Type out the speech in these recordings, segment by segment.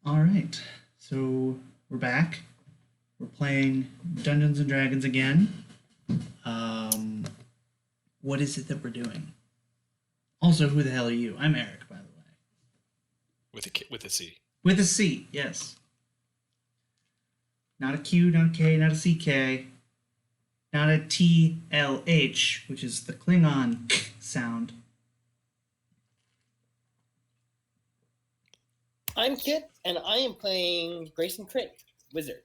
All right, so we're back. We're playing Dungeons and Dragons again. Um, what is it that we're doing? Also, who the hell are you? I'm Eric, by the way. With a C. With a C, yes. Not a Q, not a K, not a CK, not a TLH, which is the Klingon sound. I'm Kit, and I am playing Grayson Crit, Wizard.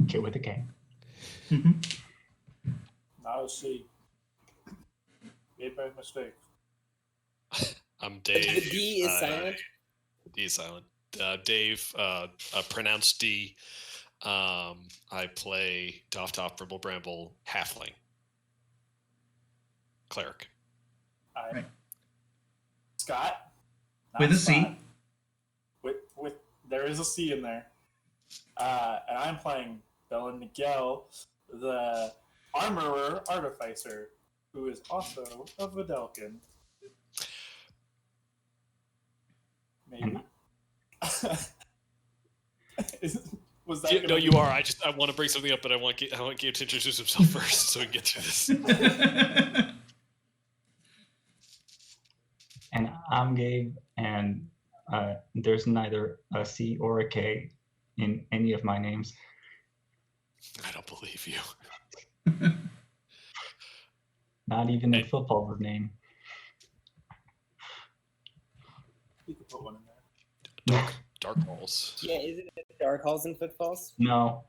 Kit with a K. Mm-hmm. Not a C. Made by mistake. I'm Dave. The D is silent. D is silent. Dave, pronounced D. I play Doftop Brimble Bramble Halfling. Cleric. Right. Scott. With a C. With there is a C in there. And I'm playing Belen Miguel, the armorer artificer, who is also a Videlkin. Maybe. Was that No, you are. I want to bring something up, but I want Gabe to introduce himself first, so we can get through this. And I'm Gabe, and there's neither a C or a K in any of my names. I don't believe you. Not even in football's name. You could put one in there. Dark Halls. Yeah, is it Dark Halls and Footfalls? No.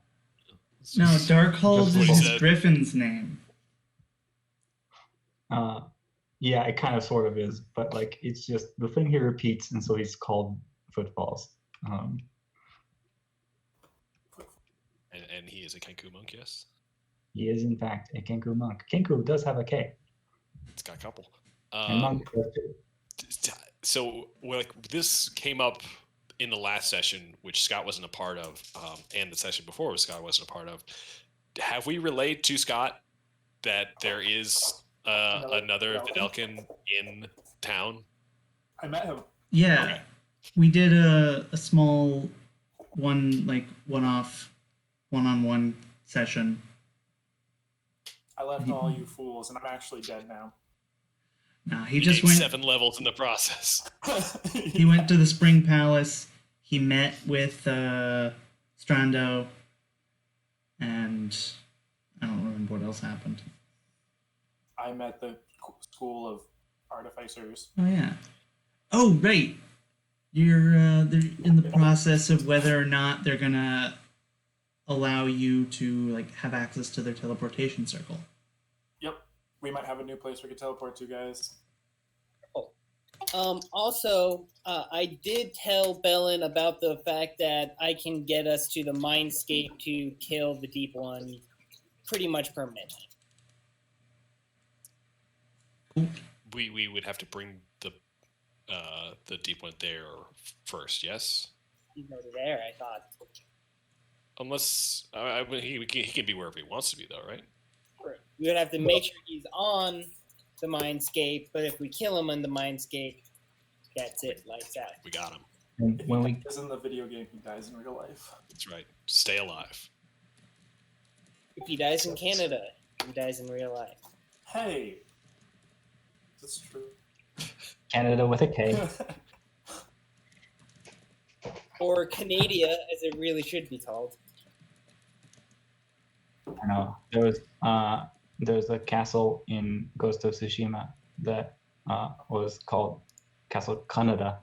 No, Dark Halls Just is what he his said. griffin's name. Yeah, it kind of sort of is, but like it's just the thing he repeats, and so he's called Footfalls. And he is a Kenku monk, yes? He is in fact a Kenku monk. Kenku does have a K. It's got a couple. And monk does too. So, this came up in the last session, which Scott wasn't a part of, and the session before, which Scott wasn't a part of. Have we relayed to Scott that there is another Videlkin in town? I met him. Yeah, Okay. we did a small one-off, one-on-one session. I left all you fools, and I'm actually dead now. Nah, he just went. 7 levels in the process. He went to the Spring Palace. He met with Strando, and I don't remember what else happened. I met the school of artificers. Oh yeah. Oh right. They're in the process of whether or not they're gonna allow you to have access to their teleportation circle. Yep. We might have a new place we could teleport to, guys. Also, I did tell Belen about the fact that I can get us to the Mindscape to kill the Deep One pretty much permanently. Cool. We would have to bring the Deep One there first, yes? He's already there, I thought. Unless he can be wherever he wants to be, though, right? We would have to make sure he's on the Mindscape, but if we kill him on the Mindscape, that's it, lights out. We got him. And when we Because in the video game, he dies in real life. That's right. Stay alive. If he dies in Canada, he dies in real life. Hey. That's true. Canada with a K. Or Canadia, as it really should be called. I know there's a castle in Ghost of Tsushima that was called Castle Kaneda,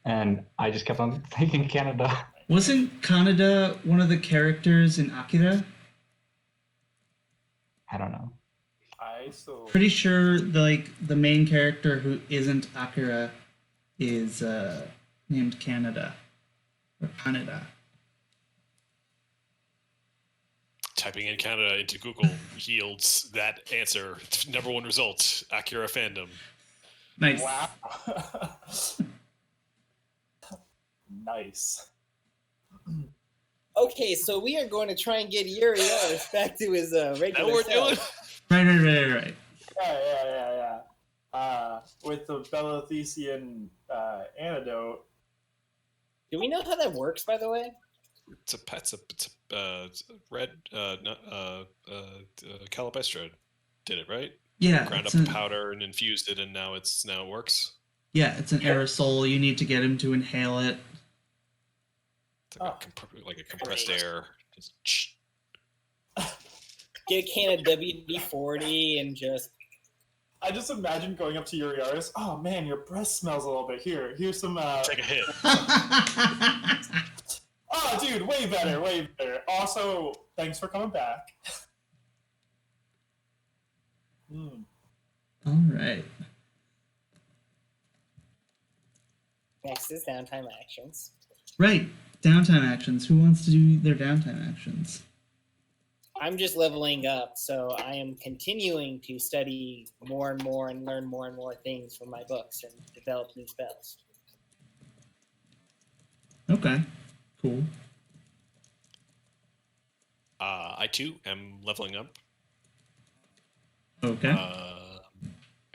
and I just kept on thinking Canada. Wasn't Kaneda one of the characters in Akira? I don't know. Pretty sure the main character who isn't Akira is named Canada or Kaneda. Typing in Canada into Google yields that answer. Number 1 result, Acura fandom. Nice. Wow. Nice. Okay, so we are going to try and get Urios back to his regular That we're doing? self. Right. Yeah. With the Belathesian antidote, Do we know how that works, by the way? It's a red Calabestro did it, right? Yeah, Ground up it's the powder and infused it, and now it works. yeah, it's an aerosol. You need to get him to inhale it. It's like a compressed air. Just Get a can of WD-40 and just I just imagine going up to Uriaris. Oh man, your breath smells a little bit. Here's some. take a hit. Oh, dude, way better, way better. Also, thanks for coming back. All right. next is downtime actions. Right. Downtime actions. Who wants to do their downtime actions? I'm just leveling up, so I am continuing to study more and more and learn more and more things from my books and develop new spells. Okay. Cool. I too am leveling up. Okay. I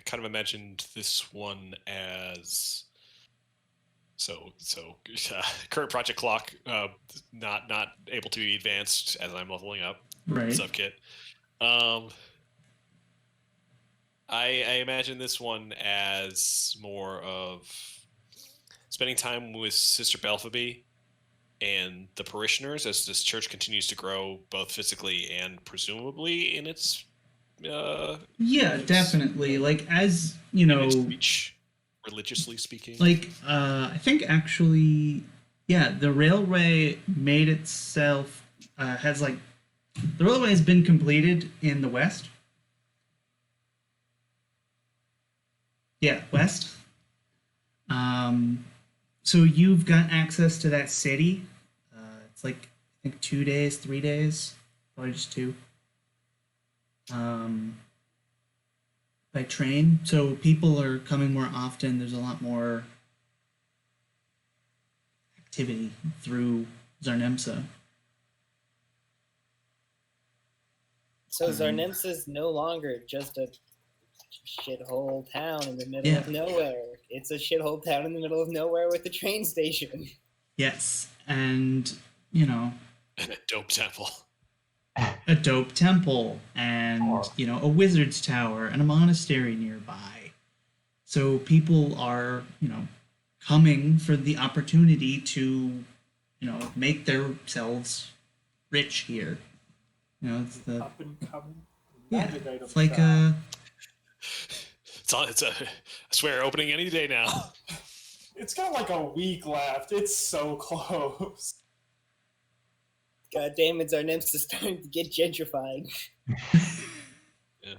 kind of imagined this one as current project clock not able to be advanced as I'm leveling up. Right. Sub kit. I imagine this one as more of spending time with Sister Belphoebe and the parishioners as this church continues to grow, both physically and presumably in its Yeah, definitely. Like, as you know, its reach, religiously speaking. like I think actually, yeah, the railway made itself has like the railway has been completed in the west. Yeah, west. So you've got access to that city. It's like I think 2 days, 3 days, probably just 2. By train, so people are coming more often. There's a lot more activity through Zarnemsa. So Zarnemsa is no longer just a shithole town in the middle of nowhere. It's a shithole town in the middle of nowhere with a train station. Yes, and you know, And a dope temple. a dope temple, and you know, a wizard's tower, and a monastery nearby. So people are, you know, coming for the opportunity to, you know, make themselves rich here. You know, it's the Up and coming. yeah, Magic item it's like shop. It's a I swear opening any day now. It's got like a week left. It's so close. God damn it, Zarnemsa is starting to get gentrified. Yeah.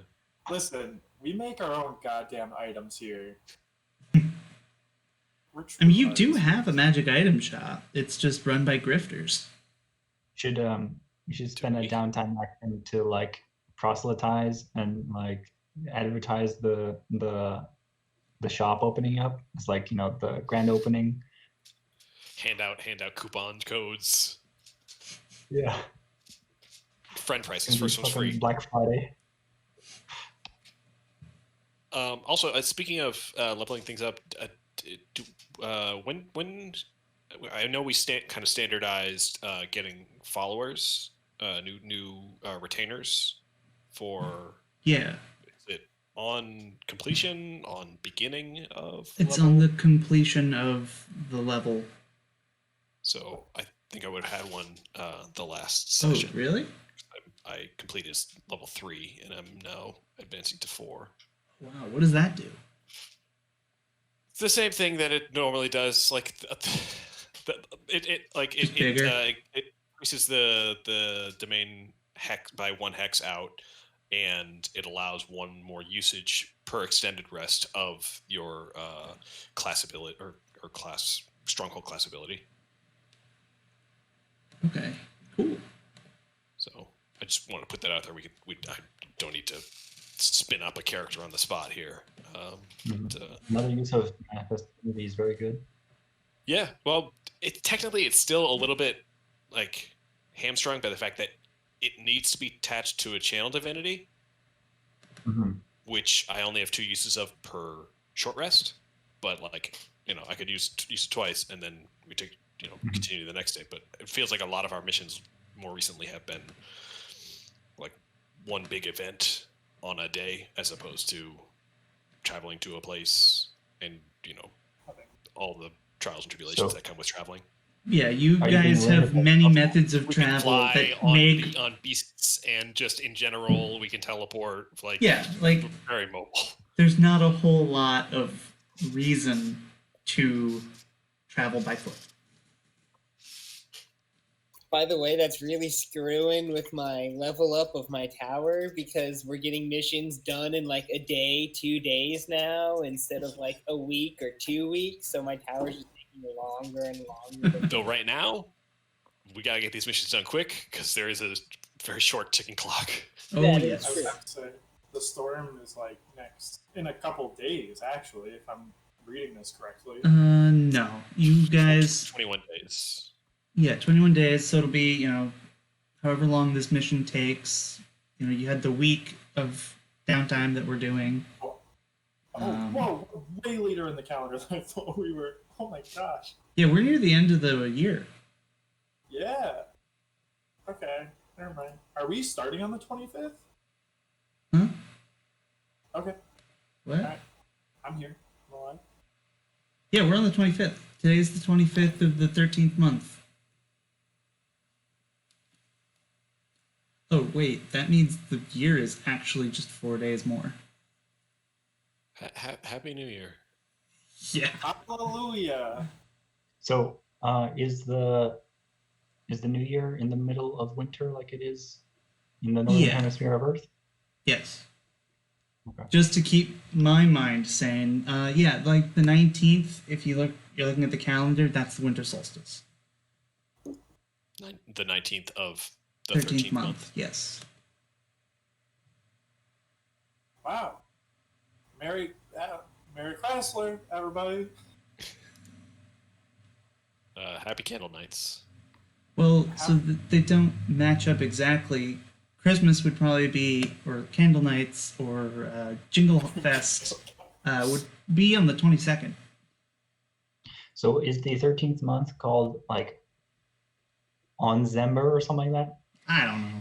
Listen, we make our own goddamn items here. We're I mean, you true do artists. have a magic item shop. It's just run by grifters. You should spend a downtime action to like proselytize and like advertise the shop opening up. It's like, you know, the grand opening. Hand out coupon codes. Yeah. Friend prices. Gonna be First one's fucking free. Black Friday. Also, speaking of leveling things up, when I know we kind of standardized getting followers, new retainers for. Yeah, Is it on completion, on beginning of? it's level? on the completion of the level. So I think I would have had one the last Oh, session. really? I completed level 3, and I'm now advancing to 4. Wow, what does that do? It's the same thing that it normally does. Like Just bigger? it increases the domain hex by 1 hex out, and it allows 1 more usage per extended rest of your class ability or class stronghold class ability. Okay, cool. So I just want to put that out there. I don't need to spin up a character on the spot here. But, Another use of manifest ability is very good. yeah, well, technically it's still a little bit like hamstrung by the fact that it needs to be attached to a channel divinity, which I only have 2 uses of per short rest. But like, you know, I could use it twice, and then we take continue the next day. But it feels like a lot of our missions more recently have been like one big event on a day, as opposed to traveling to a place and all the trials and tribulations So- that come with traveling. Yeah, you Are you being guys have limited? many methods of We can travel fly that on, make on beasts, and just in general, we can teleport. Like yeah, like we're very mobile. there's not a whole lot of reason to travel by foot. By the way, that's really screwing with my level up of my tower because we're getting missions done in like a day, 2 days now instead of like a week or 2 weeks. So my tower's just taking longer and longer. Though right now, we gotta get these missions done quick because there is a very short ticking clock. Oh That is yes. I was about to say the storm is like next in a couple days, actually, if I'm reading this correctly. No. You guys 21 days. yeah, 21 days, so it'll be, however long this mission takes. You had the week of downtime that we're doing. Oh, Um, whoa! Way later in the calendar than I thought we were. Oh my gosh! Yeah, we're near the end of the year. Yeah. Okay, never mind. Are we starting on the 25th? Huh? Okay, What? Alright. I'm here. I'm alive. Yeah, we're on the 25th. Today's the 25th of the 13th month. Oh, wait, that means the year is actually just 4 days more. Happy New Year. Yeah. Hallelujah! So, is the new year in the middle of winter like it is in the northern Yeah. hemisphere of Earth? Yes. Okay. Just to keep my mind sane, yeah, like the 19th, if you're looking at the calendar, that's the winter solstice. The 19th of the 13th 13th month, month. yes. Wow. Merry Chrysler, everybody. Happy Candle Nights. Well, so they don't match up exactly. Christmas would probably be, or Candle Nights, or Jingle Fest would be on the 22nd. So, is the 13th month called like Onzember or something like that? I don't know.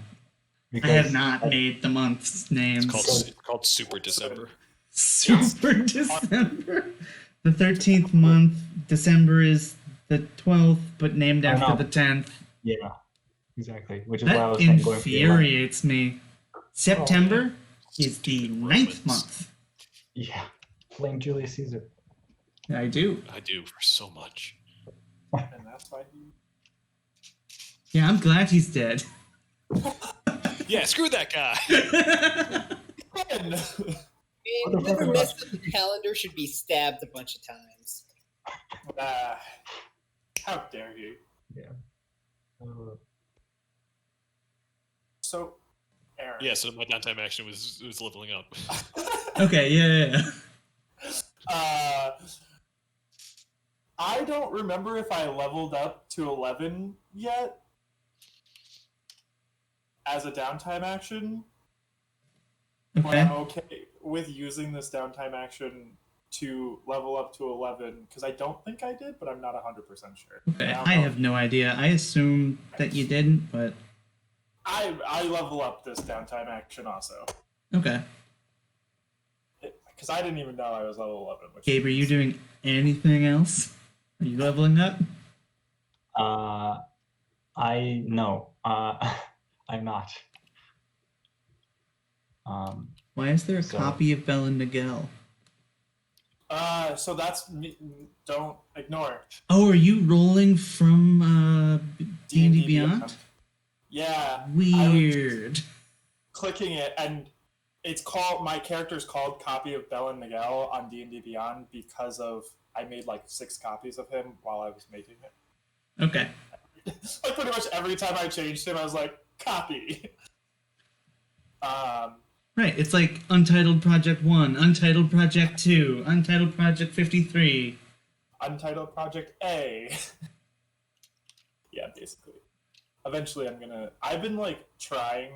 Because I have not made the month's names. It's called Super December. Super December. The 13th month, December is the 12th, but named I after know. the 10th. Yeah, exactly. Which is why I That was saying going for the 11th. infuriates me. September is the Stupid 9th Romans. month. Yeah, blame Julius Caesar. I do. I do for so much. And that's why he. Yeah, I'm glad he's dead. Yeah, screw that guy. Ben! Man, What the fuck whoever am I- messed up the calendar should be stabbed a bunch of times. How dare you? Uh, So, Aaron. Yeah, so my downtime action was leveling up. Okay, yeah. I don't remember if I leveled up to 11 yet as a downtime action, but Okay. I'm okay with using this downtime action to level up to 11 because I don't think I did, but I'm not 100% sure. Okay. don't I know. have no idea. I assume that you didn't, but I level up this downtime action also okay. because I didn't even know I was level 11. Which Gabe, are you doing anything else? Are you leveling up? no, I'm not. Why is there a So- copy of Bell and Miguel? So that's me. Don't ignore Oh, are you rolling from D&D Beyond? Yeah, Weird. clicking it and it's called my character's called Copy of Bell and Miguel on D&D Beyond because of I made like 6 copies of him while I was making it. Okay. Like pretty much every time I changed him, I was like copy. Right, it's like Untitled Project 1, Untitled Project 2, Untitled Project 53. Untitled Project A. Yeah, basically. Eventually, I've been like trying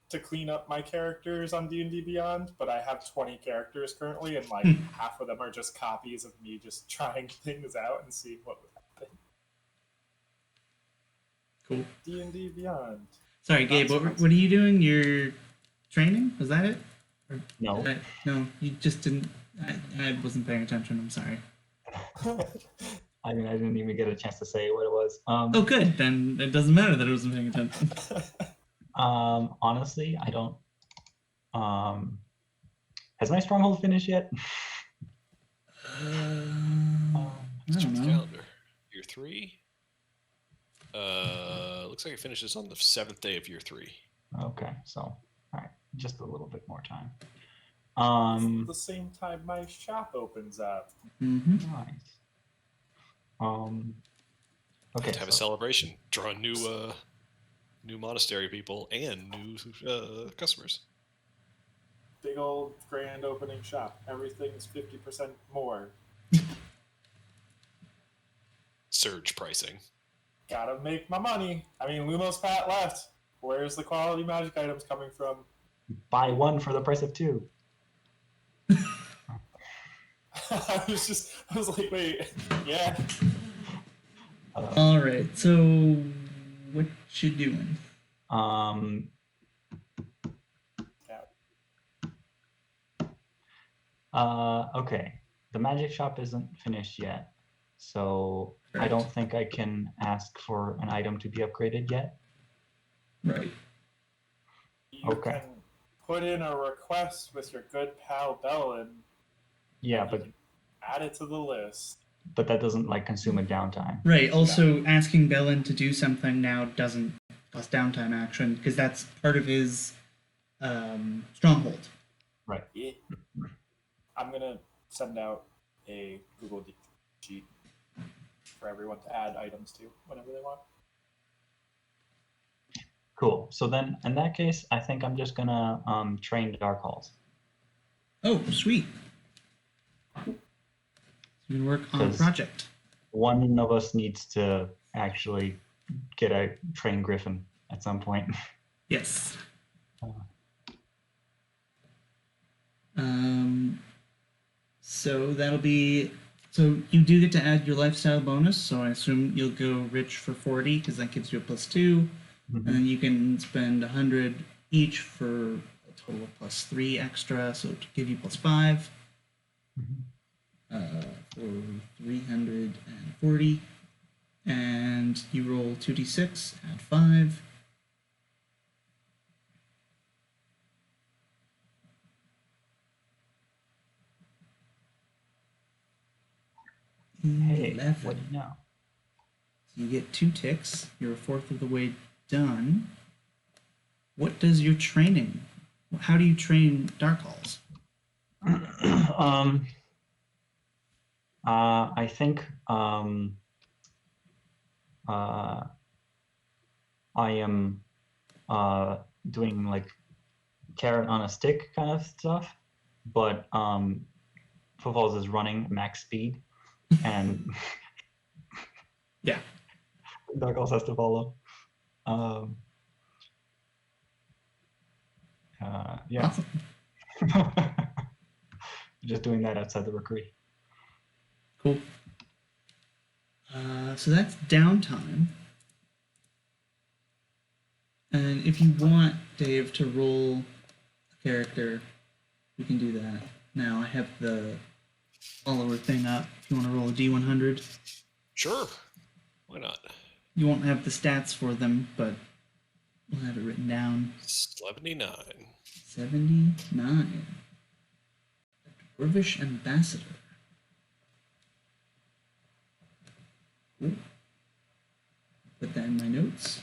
to clean up my characters on D&D Beyond, but I have 20 characters currently, and like half of them are just copies of me just trying things out and seeing what would happen. Cool. D&D Beyond. Sorry, Gabe. What are you doing? You're training? Was that it? No. No, you just didn't. I wasn't paying attention. I'm sorry. I mean, I didn't even get a chance to say what it was. Oh, good. Then it doesn't matter that I wasn't paying attention. Honestly, I don't. Has my stronghold finished yet? I don't know. Calendar. Year 3. Looks like it finishes on the 7th day of year 3. Okay, so all right, just a little bit more time. At the same time my shop opens up. Mm-hmm. Nice. Okay. To have a celebration, draw new monastery people and new customers. Big old grand opening shop. Everything's 50% more. Surge pricing. Gotta make my money. I mean, Lumos Pat left. Where's the quality magic items coming from? Buy one for the price of two. I was like, wait, yeah. All right. So, what you doing? Okay. The magic shop isn't finished yet, so I Right. don't think I can ask for an item to be upgraded yet. Right. You Okay. can put in a request with your good pal Bellin. Yeah, You but can add it to the list. that doesn't like consume a downtime. Right. Also, asking Bellin to do something now doesn't cost downtime action because that's part of his stronghold. Yeah. I'm gonna send out a Google sheet for everyone to add items to whenever they want. Cool. So then, in that case, I think I'm just gonna train Dark Halls. Oh, sweet. So you can work on a 'Cause- project. One of us needs to actually get a train Griffin at some point. Yes. Uh. So that'll be. So you do get to add your lifestyle bonus. So I assume you'll go rich for 40 because that gives you a +2, and then you can spend 100 each for a total of +3 extra. So to give you +5 for 340, and you roll 2d6, add 5. Hey, 11. what do you know? So you get 2 ticks. You're a fourth of the way done. What does your training? How do you train Dark Halls? I think I am doing like carrot on a stick kind of stuff, but Footfalls is running max speed, and Yeah. Dark Halls has to follow. Yeah. Awesome. Just doing that outside the recruit. Cool. So that's downtime. And if you want Dave to roll a character, we can do that. Now I have the follower thing up. If you want to roll a D100, Sure. Why not? you won't have the stats for them, but we'll have it written down. 79. 79. A Dwarvish ambassador. Cool. Put that in my notes.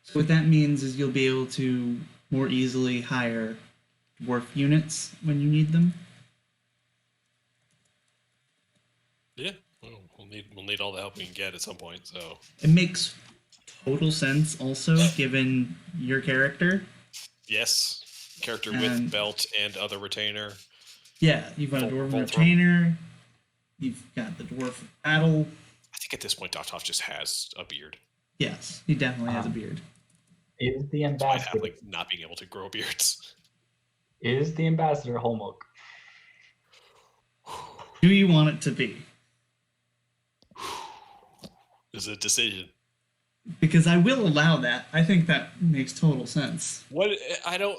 So what that means is you'll be able to more easily hire dwarf units when you need them. Yeah. Well, we'll need all the help we can get at some point. So It makes total sense also given your character. yes, character And- with belt and other retainer. Yeah, you've got a Full- dwarven full retainer. You've got the dwarf battle. I think at this point, Doc just has a beard. Yes, he definitely has a beard. Is the Despite ambassador like not being able to grow beards. Holmok? Who you want it to be? Is a decision. Because I will allow that. I think that makes total sense. What I don't.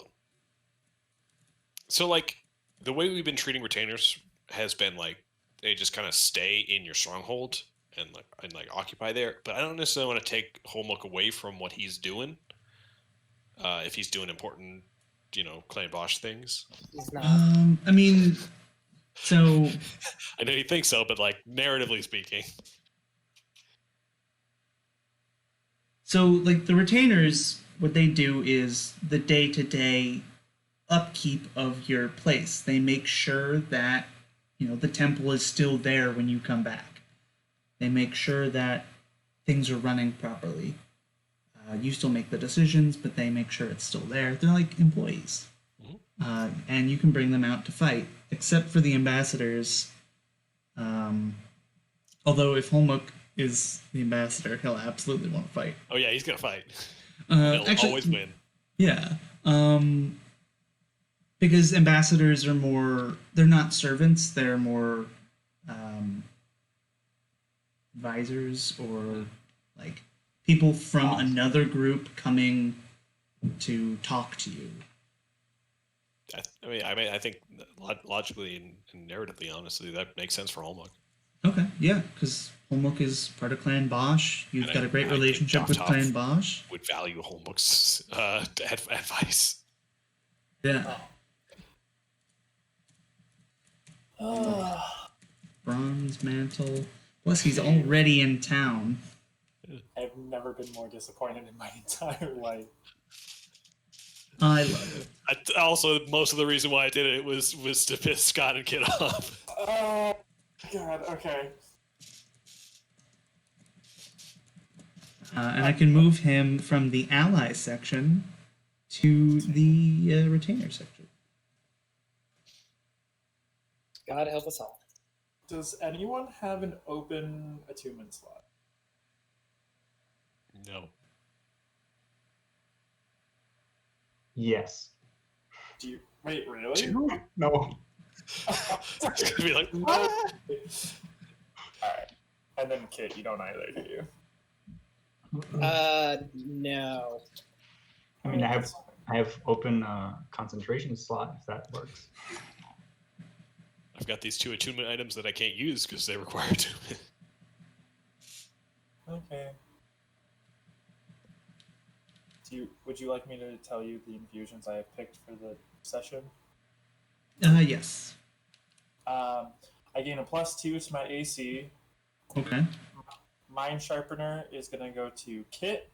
So like the way we've been treating retainers has been like they just kind of stay in your stronghold and like occupy there. But I don't necessarily want to take Holmuk away from what he's doing. If he's doing important, Clan Bosch things. He's not. I mean, so I know you think so, but like narratively speaking, like the retainers, what they do is the day-to-day upkeep of your place. They make sure that the temple is still there when you come back. They make sure that things are running properly. You still make the decisions, but they make sure it's still there. They're like employees. And you can bring them out to fight, except for the ambassadors. Although if Holmuk is the ambassador, he'll absolutely want to fight. oh yeah, he's gonna fight. He'll Actually, always win. yeah. Because ambassadors are they're not servants, they're more advisors or like people from another group coming to talk to you. I think logically and narratively, honestly, that makes sense for Holmuk. Okay, yeah, because Holmuk is part of Clan Bosch. You've And got a great I think relationship with Dovtov Clan Bosch. Would value Holmuk's advice. Yeah. Bronze mantle. Plus, he's already in town. I've never been more disappointed in my entire life. I love it. Also, most of the reason why I did it was to piss Scott and Kid off. Oh, God, okay. And I can move him from the ally section to the retainer section. God help us all. Does anyone have an open attunement slot? No. Yes. Do you wait? Really? No. It's gonna be like, All right. And then Kit, you don't either, do you? No. I mean, I have open concentration slot if that works. I've got these 2 attunement items that I can't use because they require attunement. Okay. Would you like me to tell you the infusions I have picked for the session? Yes. I gain a +2 to my AC. Okay. Mind Sharpener is going to go to Kit,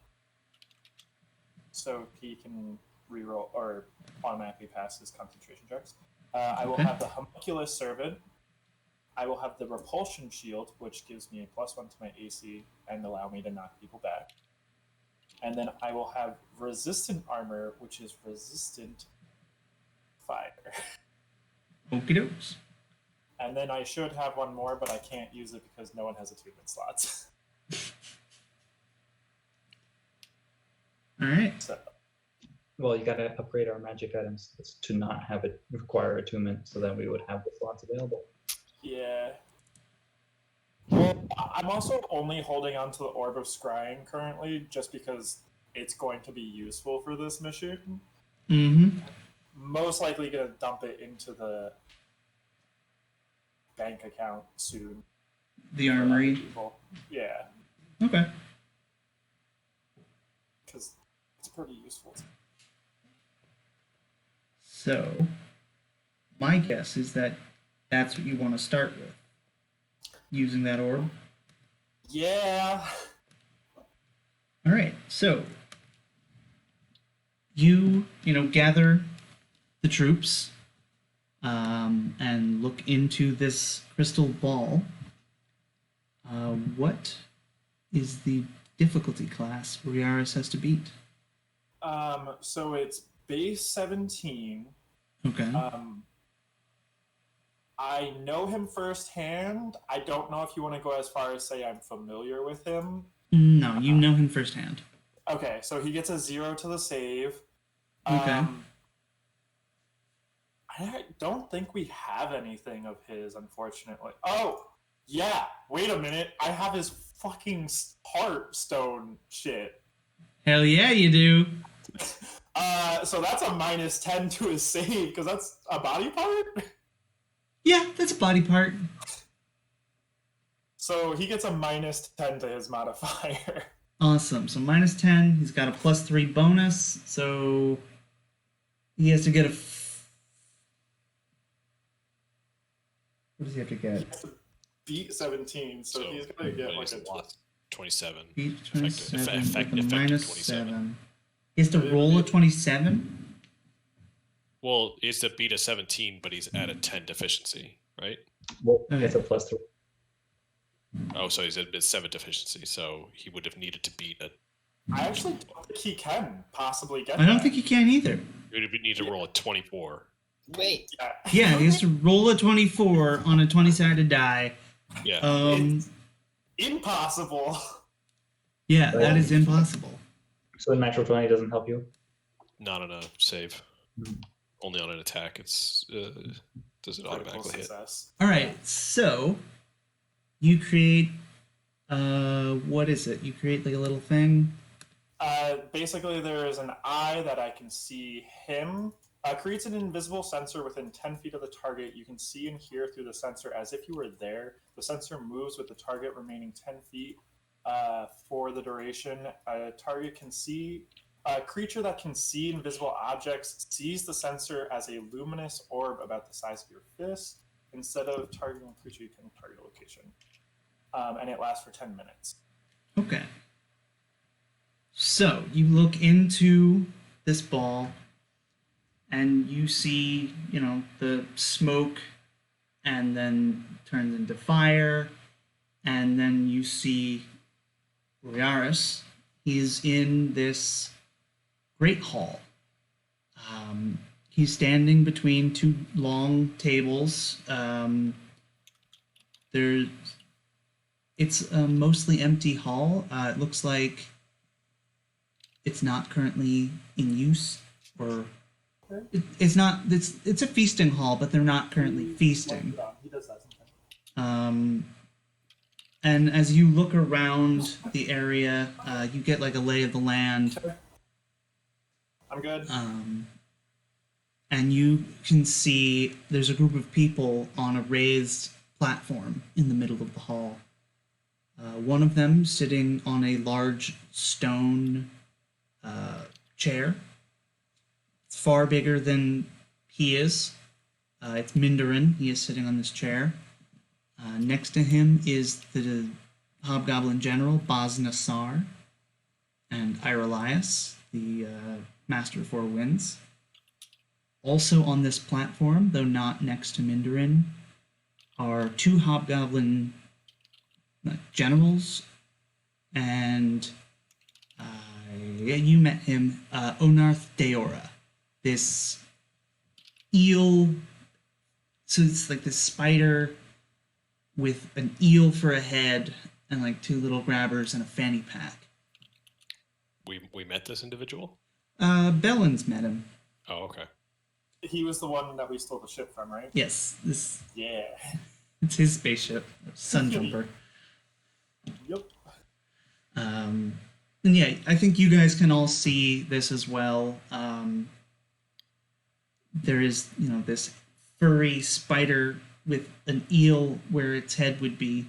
so he can reroll or automatically pass his concentration checks. I will Okay. have the Homunculus Servant. I will have the Repulsion Shield, which gives me a +1 to my AC and allow me to knock people back. And then I will have Resistant Armor, which is resistant fire. Okie dokes. And then I should have one more, but I can't use it because no one has attunement slots. All right. So, Well, you gotta upgrade our magic items to not have it require attunement, so that we would have the slots available. yeah. Well, I'm also only holding on to the Orb of Scrying currently, just because it's going to be useful for this mission. Mm-hmm. Most likely going to dump it into the bank account soon. The for other armory. people. Yeah, Okay. because it's pretty useful. So, my guess is that that's what you want to start with. Using that orb. Yeah. All right. So, you gather the troops and look into this crystal ball. What is the difficulty class Riaris has to beat? So it's base 17. Okay. I know him firsthand. I don't know if you want to go as far as say I'm familiar with him. No, you know him firsthand. Okay, so he gets a 0 to the save. Okay. I don't think we have anything of his, unfortunately. Oh, yeah. Wait a minute. I have his fucking Hearthstone shit. Hell yeah, you do. So that's a -10 to his save because that's a body part. Yeah, that's a body part. So he gets a -10 to his modifier. Awesome. So -10. He's got a +3 bonus. So he has to get a. What does he have to He get? has to beat 17, so he's gonna get like a. lost 27. Beat 27 effective with a 27. -7. He has to roll a 27. Well, he has to beat a 17, but he's at a 10 deficiency, right? Well, Okay. it's a +3. Oh, so he's at 7 deficiency, so he would have needed to beat a. I actually don't think he can possibly get. I don't that. think he can either. He would need to roll a 24. Wait, Yeah, he has to roll a 24 on a 20-sided die. Yeah. Um, Impossible. yeah, that is impossible. So the natural 20 doesn't help you? Not on a save. Mhm. Only on an attack. It's does it Critical automatically hit? success. All right, so you create. What is it? You create like a little thing. Basically, there is an eye that I can see him. Creates an invisible sensor within 10 feet of the target. You can see and hear through the sensor as if you were there. The sensor moves with the target remaining 10 feet for the duration. A target can see. A creature that can see invisible objects sees the sensor as a luminous orb about the size of your fist. Instead of targeting a creature, you can target a location. And it lasts for 10 minutes. Okay. So you look into this ball, and you see, the smoke, and then turns into fire, and then you see Riaris. He's in this great hall. He's standing between two long tables. It's a mostly empty hall. It looks like it's not currently in use, or it's not. It's a feasting hall, but they're not currently feasting. He does that sometimes. And as you look around the area, you get like a lay of the land. I'm good. And you can see there's a group of people on a raised platform in the middle of the hall. One of them sitting on a large stone chair. It's far bigger than he is. It's Mindarin. He is sitting on this chair. Next to him is the Hobgoblin General, Baz Nassar, and Irelias, the Master of Four Winds. Also on this platform, though not next to Mindarin, are two Hobgoblin generals, and you met him, Onarth Deora, this eel. So it's like this spider with an eel for a head and like two little grabbers and a fanny pack. We met this individual? Bellins met him. Oh, okay. He was the one that we stole the ship from, right? Yes, Yeah. it's his spaceship, Sunjumper. Yep. And yeah, I think you guys can all see this as well. There is, this furry spider with an eel where its head would be.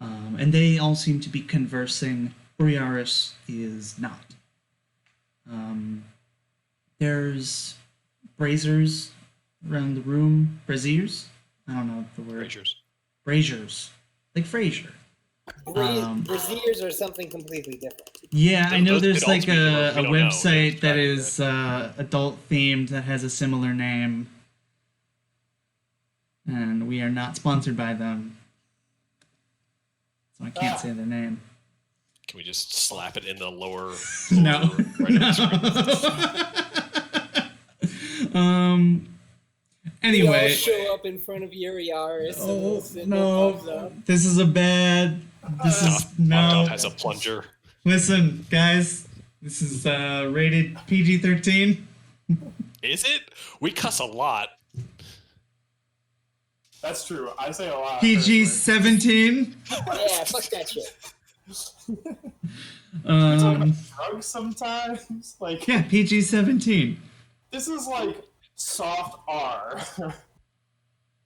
And they all seem to be conversing. Riaris is not. There's braziers around the room. Braziers? I don't know the word. Rangers. Braziers. Like Frasier. Braziers are something completely different. Yeah, I know Those there's could like also be a we don't know. website that Right. is adult themed that has a similar name. And we are not sponsored by them. So I can't say their name. Can we just slap it in the lower? No. right of the screen? No. We all Anyway. show up in front of Yuriaris and Oh, the symbol comes no. up. This is a bad. This is. Octo No. has a plunger. Listen, guys. This is rated PG-13. Is it? We cuss a lot. That's true. I say a lot. of PG curse words. 17. Yeah, fuck that shit. We talk about Um, drugs sometimes. Like yeah, PG 17. this is like soft R.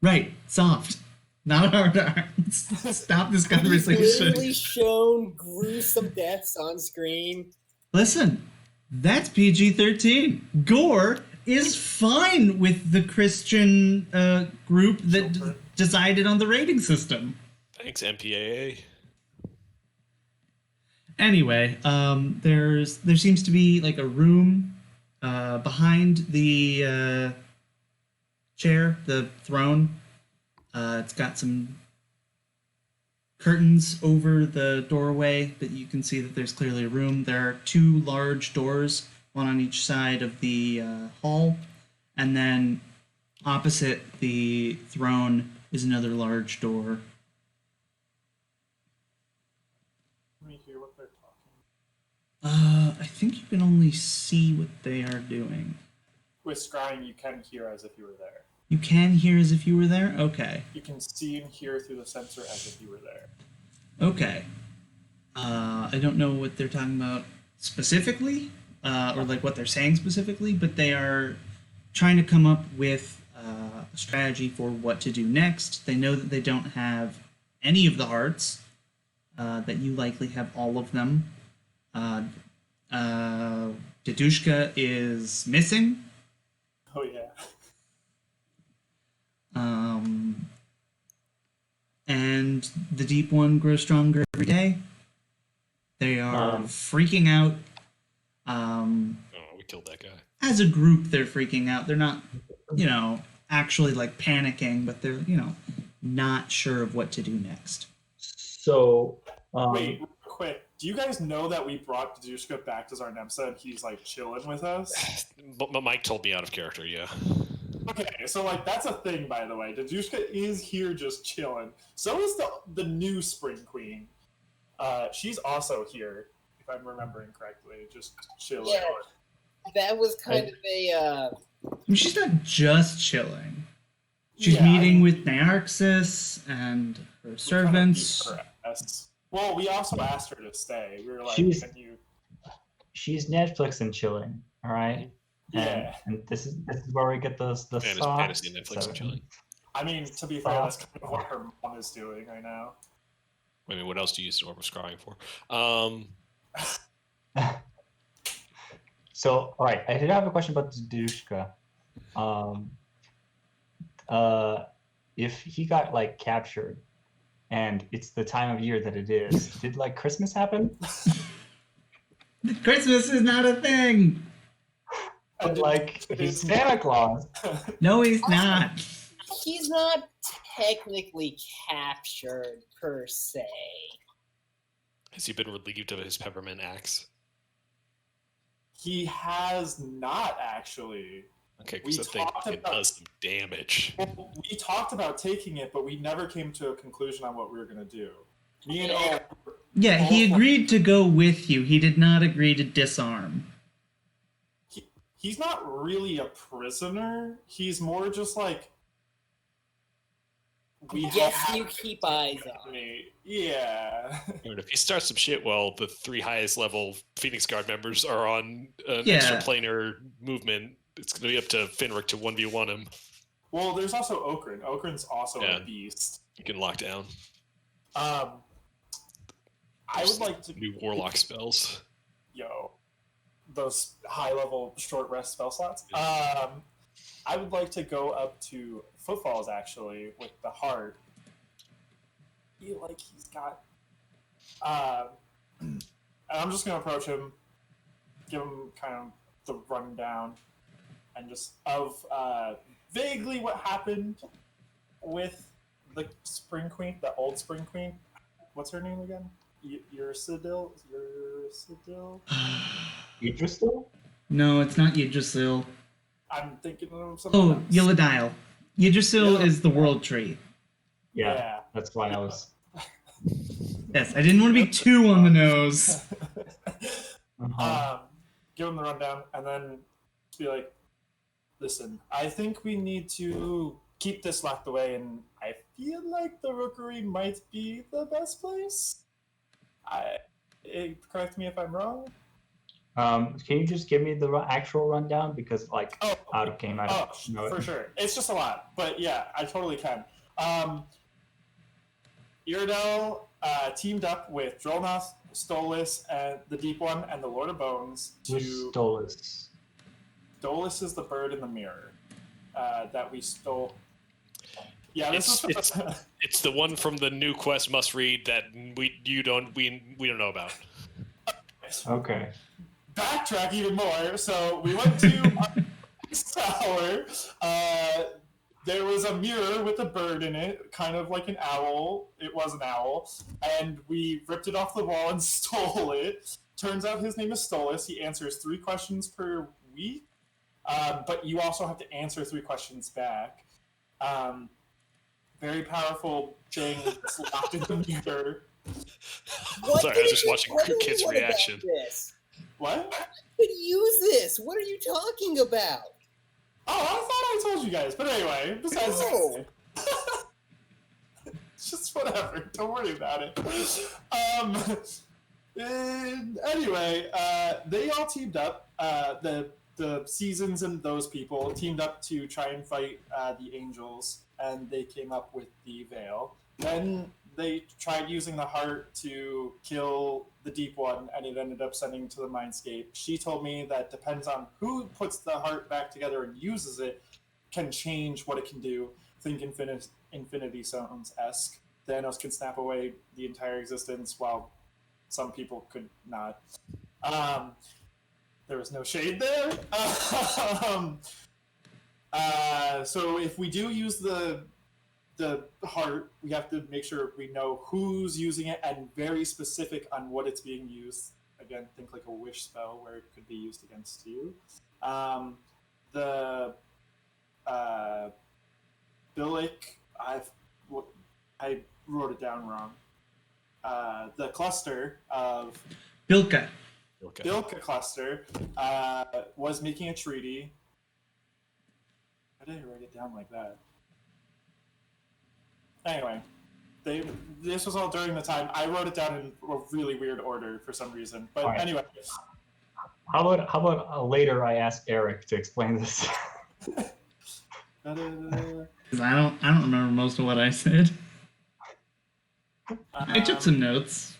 Right, soft, not hard R. Stop this We've conversation. literally shown gruesome deaths on screen. Listen, that's PG 13. Gore is fine with the Christian group that decided on the rating system. Thanks, MPAA. Anyway, there seems to be like a room behind the chair, the throne. It's got some curtains over the doorway, but you can see that there's clearly a room. There are two large doors, one on each side of the hall, and then opposite the throne is another large door. Let me hear what they're talking. I think you can only see what they are doing. With scrying, you can hear as if you were there. You can hear as if you were there? Okay. You can see and hear through the sensor as if you were there. Okay. I don't know what they're talking about specifically, or like what they're saying specifically, but they are trying to come up with a strategy for what to do next. They know that they don't have any of the hearts, that you likely have all of them. Dedushka is missing. Oh yeah. And the deep one grows stronger every day. They are freaking out. Oh, we killed that guy. As a group, they're freaking out. They're not, actually like panicking, but they're, not sure of what to do next. So, Wait, real quick. Do you guys know that we brought Dedushka back to Zarnemsa and he's like chilling with us? But Mike told me out of character, yeah. Okay, so like that's a thing, by the way. Dedushka is here just chilling. So is the new Spring Queen. She's also here, if I'm remembering correctly, just chilling. Yeah. That was kind of a I mean, she's not just chilling. She's Yeah, meeting with Nearxus and her we kinda servants. beat her ass. Well, we also asked her to stay. We were like, She's- "Can you?" she's Netflix and chilling, all right? Yeah. And this is where we get the Fantasy and Netflix so- and chilling. I mean, to be fair, that's kind of what her mom is doing right now. I mean, what else do you use Orb of Scrying for? So, all right, I did have a question about Dedushka. If he got like captured, and it's the time of year that it is, did like Christmas happen? Christmas is not a thing. But, like he's Santa Claus. No, he's not. he's not technically captured per se. Has he been relieved of his peppermint axe? He has not actually. Okay, We because that thing talked fucking about- does some damage. Well, we talked about taking it, but we never came to a conclusion on what we were going to do. Me and Yeah. Owen, Yeah, he agreed to go with you. He did not agree to disarm. he's not really a prisoner. He's more just like we Yes, have you keep eyes on. me. Yeah. And if he starts some shit while the 3 highest level Phoenix Guard members are on an Yeah. extraplanar movement, it's going to be up to Finrick to 1v1 him. Well, there's also Okrin. Okrin's also Yeah. a beast. You can lock down I would like to new warlock spells. those high level short rest spell slots. I would like to go up to Footfalls actually with the heart. Feel like he's got. And I'm just gonna approach him, give him kind of the rundown, and just of vaguely what happened with the Spring Queen, the old Spring Queen. What's her name again? Ursidil? Idrisil? No, it's not Yggdrasil. I'm thinking of something Oh, else. Yggdrasil. Yggdrasil is the world tree. Yeah, that's why I was. Yes, I didn't want to be too on the nose. Uh-huh. Give him the rundown, and then be like, listen, I think we need to keep this locked away, and I feel like the Rookery might be the best place. Correct me if I'm wrong. Can you just give me the actual rundown? Because like out of game, I don't know for it. sure. It's just a lot, but yeah, I totally can. Iridel teamed up with Drolnoth, Stolas, and the Deep One, and the Lord of Bones Who's Stolas? Stolas is the bird in the mirror that we stole. Yeah, It's the one from the new quest must read that we don't know about. Okay. Backtrack even more. So we went to tower. There was a mirror with a bird in it, kind of like an owl. It was an owl, and we ripped it off the wall and stole it. Turns out his name is Stolas. He answers 3 questions per week, but you also have to answer 3 questions back. Very powerful thing that's locked in the mirror. Sorry, I was just watching Kit's reaction. What? Could use this. What are you talking about? Oh, I thought I told you guys. But anyway, besides No. just whatever. Don't worry about it. Anyway, they all teamed up. The Seasons and those people teamed up to try and fight the Angels, and they came up with the Veil. Then they tried using the heart to kill the Deep One, and it ended up sending to the Mindscape. She told me that depends on who puts the heart back together and uses it, can change what it can do. Think Infinity Stones-esque. Thanos can snap away the entire existence, while some people could not. There was no shade there. So if we do use the heart, we have to make sure we know who's using it and very specific on what it's being used. Again, think like a wish spell where it could be used against you. The Bilic, I wrote it down wrong. The cluster of Bilka. Bilka cluster was making a treaty. Why did I write it down like that? Anyway, this was all during the time. I wrote it down in a really weird order for some reason. But Right. anyway. How about later I ask Eric to explain this? Because I don't remember most of what I said. I took some notes.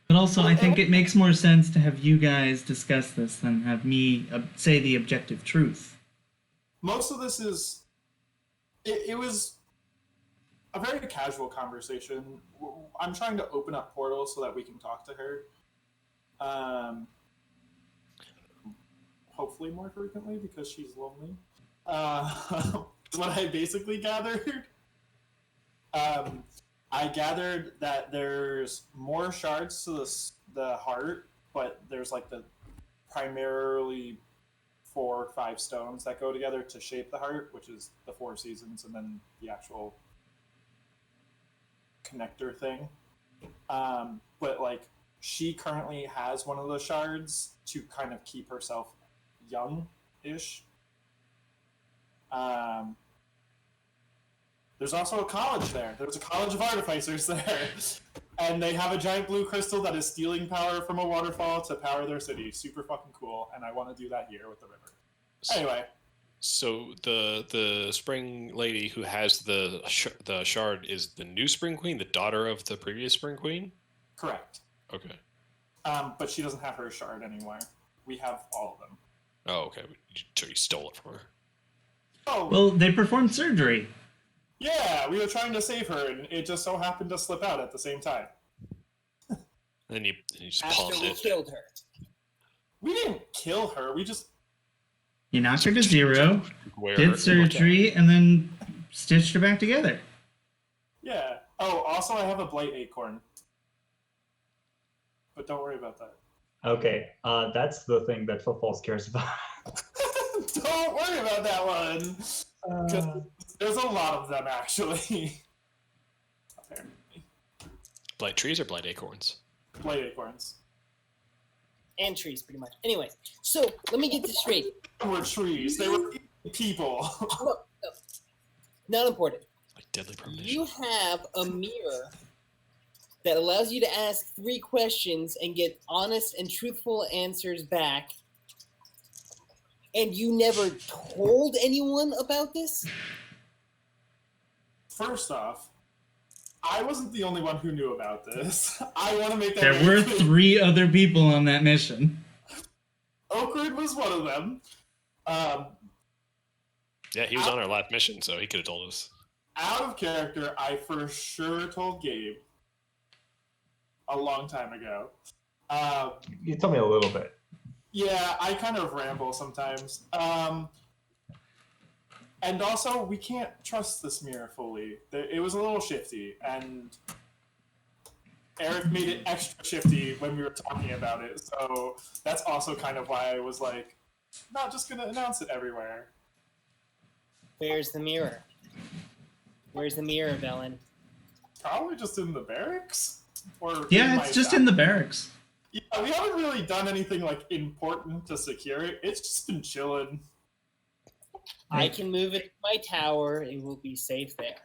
But also, I think it makes more sense to have you guys discuss this than have me say the objective truth. Most of this is... It was a very casual conversation. I'm trying to open up portals so that we can talk to her. Hopefully more frequently, because she's lonely. What I basically gathered... I gathered that there's more shards to the heart, but there's like the primarily 4 or 5 stones that go together to shape the heart, which is the 4 seasons and then the actual connector thing. But like she currently has one of the shards to kind of keep herself young-ish. There's also a college there. There's a college of artificers there. And they have a giant blue crystal that is stealing power from a waterfall to power their city. Super fucking cool. And I want to do that here with the river. Anyway. So the spring lady who has the shard is the new spring queen, the daughter of the previous spring queen? Correct. Okay. But she doesn't have her shard anymore. We have all of them. Oh, okay. So you stole it from her. Oh, Well, they performed surgery. yeah, we were trying to save her, and it just so happened to slip out at the same time. And then you just After pawned we it. killed her. We didn't kill her. We just... You knocked her to 0, Where did surgery, and then stitched her back together. Yeah. Oh, also I have a blight acorn. But don't worry about that. Okay, that's the thing that football cares about. Don't worry about that one. 'Cause there's a lot of them, actually. Apparently. Blight trees or blight acorns? Blight acorns. And trees, pretty much. Anyway, so let me get this straight. They were trees. They were people. No, no, not important. Like deadly premonition. You have a mirror that allows you to ask 3 questions and get honest and truthful answers back. And you never told anyone about this? First off, I wasn't the only one who knew about this. I want to make that There very were clear. 3 other people on that mission. Oakwood was one of them. Yeah, he was on our last mission, so he could have told us. Out of character, I for sure told Gabe a long time ago. You told me a little bit. Yeah, I kind of ramble sometimes. And also, we can't trust this mirror fully. It was a little shifty, and Eric made it extra shifty when we were talking about it. So that's also kind of why I was like, not just going to announce it everywhere. Where's the mirror? Where's the mirror, Velen? Probably just in the barracks? Or Yeah, in it's my just shop. in the barracks. Yeah, we haven't really done anything like important to secure it. It's just been chilling. I can move it to my tower. It will be safe there.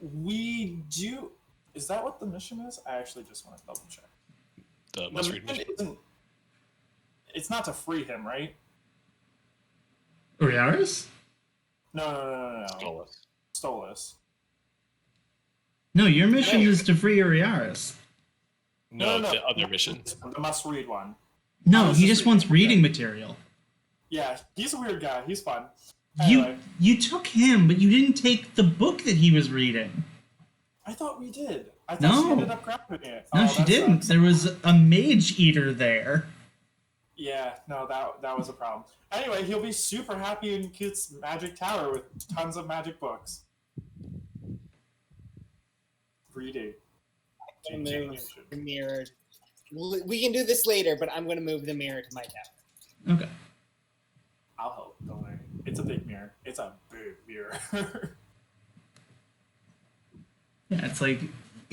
We do. Is that what the mission is? I actually just want to double check. The The must read mission mission. isn't. It's not to free him, right? Uriaris? No. Stolas. Stolas. No, your mission No. is to free Uriaris. No, the other mission. The must-read one. No, was he just just wants reading, reading material. Yeah, he's a weird guy. He's fun. You Anyway, you took him, but you didn't take the book that he was reading. I thought we did. I thought she No. ended up grabbing it. No, Oh, she that didn't. sucks. There was a mage eater there. Yeah, no, that was a problem. Anyway, he'll be super happy in Kit's magic tower with tons of magic books. Reading. I'm gonna move the mirror. We can do this later, but I'm going to move the mirror to my tower. Okay. I'll help. Don't worry. It's a big mirror. It's a big mirror. Yeah, it's like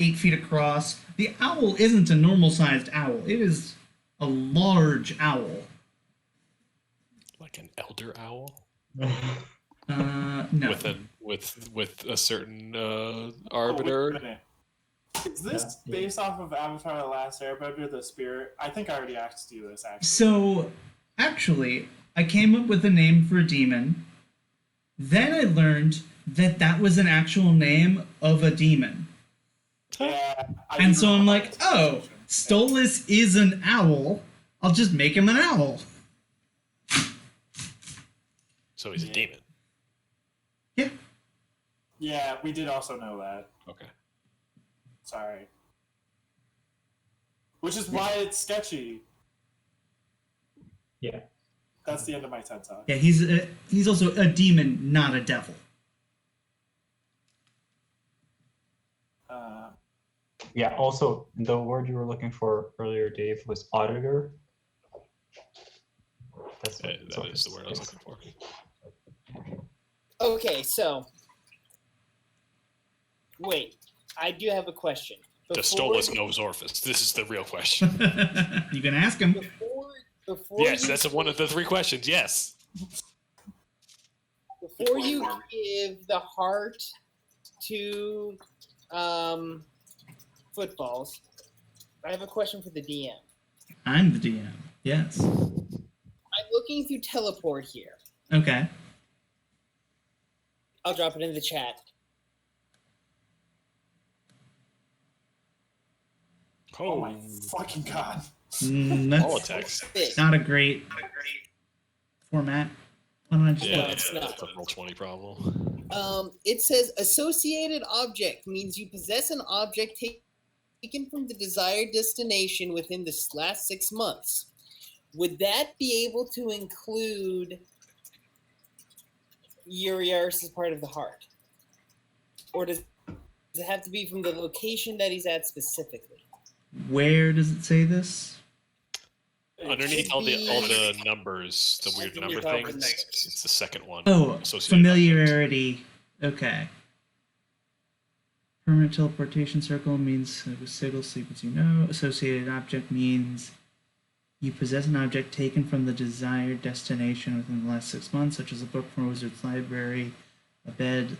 8 feet across. The owl isn't a normal sized owl. It is a large owl. Like an elder owl No. with a certain Oh, wait a arbiter. minute. Is this Yeah. based off of Avatar: The Last Airbender, the spirit? I think I already asked you this, actually. So, actually, I came up with a name for a demon. Then I learned that that was an actual name of a demon. Yeah. I And do so I'm remember like, this oh, conversation. Stolas is an owl. I'll just make him an owl. So he's a demon. Yeah. Yeah, we did also know that. Okay. Sorry. Which is why it's sketchy. Yeah. That's the end of my TED Talk. Yeah, he's also a demon, not a devil. Yeah. Also, the word you were looking for earlier, Dave, was auditor. That's That what is the word I was looking for. Okay, so. Wait, I do have a question. Does Before- Stolas know Zorphus? This is the real question. You can ask him. Before Yes, you, that's one of the 3 questions. Yes. before you give the heart to footballs, I have a question for the DM. I'm the DM. Yes. I'm looking through teleport here. Okay. I'll drop it in the chat. Oh my fucking god. Politics. This. Not a great format. Why don't I just Yeah, look? it's not. that's a roll 20 problem. It says associated object means you possess an object taken from the desired destination within the last 6 months. Would that be able to include Uriaris as part of the heart? Or does it have to be from the location that he's at specifically? Where does it say this? Underneath all the numbers, the weird think number it's all the things, numbers. it's the second one. Oh, Associated familiarity. Okay. Permanent teleportation circle means sigil sleep as you know. Associated object means You possess an object taken from the desired destination within the last 6 months, such as a book from a wizard's library, a bed,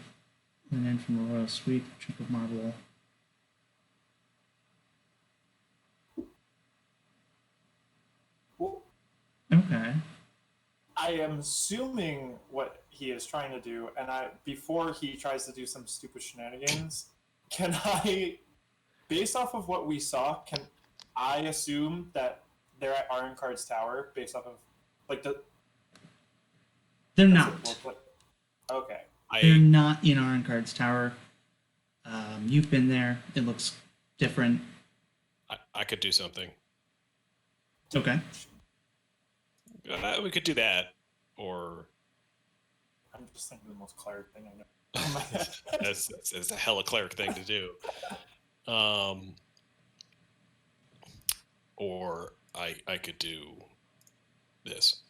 linen from a royal suite, a chunk of marble. Well, Okay. I am assuming what he is trying to do, and before he tries to do some stupid shenanigans, can I, based off of what we saw, can I assume that they're at Ironcard's tower based off of like They're does it not. look like- Okay. They're I not in Ironcard's tower. You've been there. It looks different. I could do something. Okay. We could do that, or I'm just thinking the most cleric thing I know. that's a hella cleric thing to do. Or I could do this,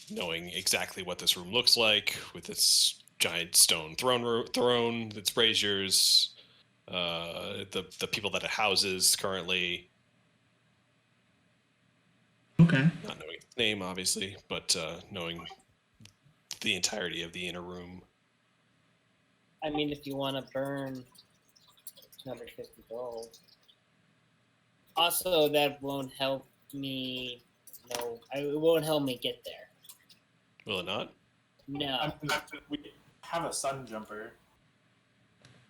knowing exactly what this room looks like with its giant stone throne, its braziers, the people that it houses currently. Okay. Not knowing its name, obviously, but knowing the entirety of the inner room. I mean, if you want to burn another 50 gold. Also, that won't help me. No, it won't help me get there. Will it not? No. We have a sun jumper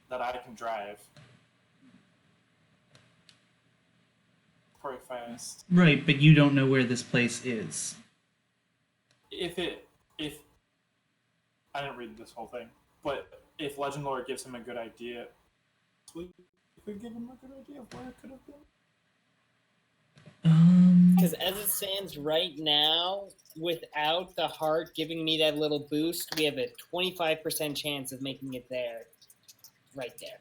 that I can drive quite fast. Right, but you don't know where this place is. If I didn't read this whole thing, but if Legend Lore gives him a good idea, we could give him a good idea of where it could have been. Because as it stands right now, without the heart giving me that little boost, we have a 25% chance of making it there. Right there.